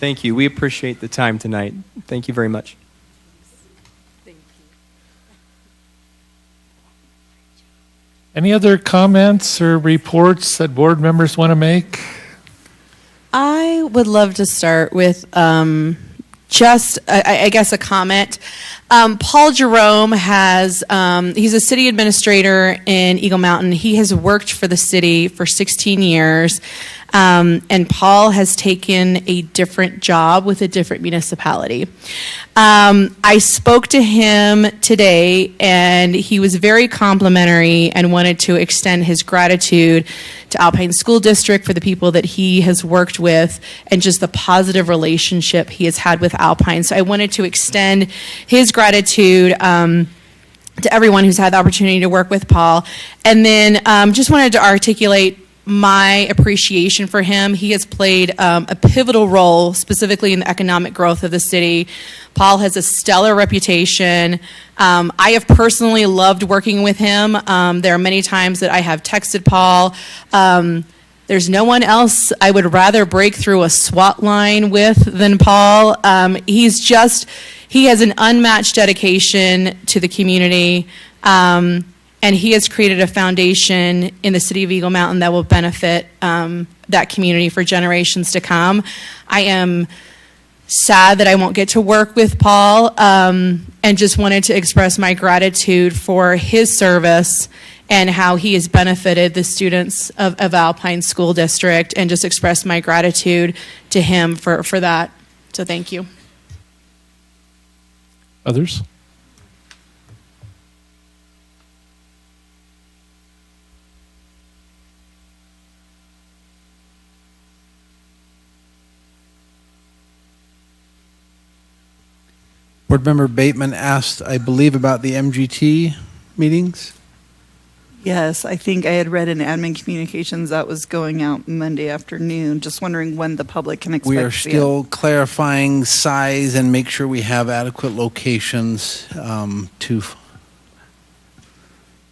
Thank you. We appreciate the time tonight. Thank you very much. Any other comments or reports that board members want to make? I would love to start with I guess, a comment. Paul Jerome he's a city administrator in Eagle Mountain. He has worked for the city for 16 years. And Paul has taken a different job with a different municipality. I spoke to him today, and he was very complimentary and wanted to extend his gratitude to Alpine School District for the people that he has worked with and just the positive relationship he has had with Alpine. So I wanted to extend his gratitude to everyone who's had the opportunity to work with Paul. And then just wanted to articulate my appreciation for him. He has played a pivotal role specifically in the economic growth of the city. Paul has a stellar reputation. I have personally loved working with him. There are many times that I have texted Paul. There's no one else I would rather break through a SWAT line with than Paul. He has an unmatched dedication to the community. And he has created a foundation in the city of Eagle Mountain that will benefit that community for generations to come. I am sad that I won't get to work with Paul, and just wanted to express my gratitude for his service and how he has benefited the students of Alpine School District, and just express my gratitude to him for that. So thank you. Others? Board Member Bateman asked, I believe, about the MGT meetings. Yes, I think I had read in admin communications that was going out Monday afternoon. Just wondering when the public can expect We are to see still clarifying size and make sure we have adequate locations to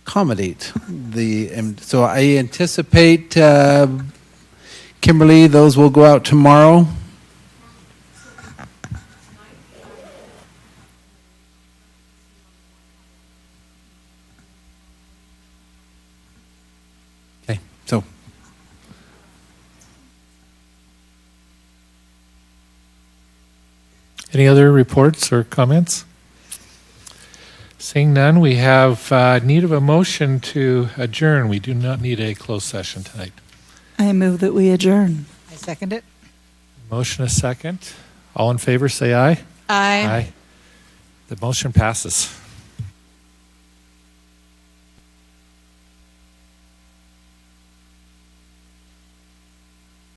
accommodate the. And so I anticipate, Kimberly, those will go out tomorrow. Okay, so. Any other reports or comments? Seeing none, we have need of a motion to adjourn. We do not need a closed session tonight. I move that we adjourn. I second it. Motion a second. All in favor, say aye. Aye. The motion passes.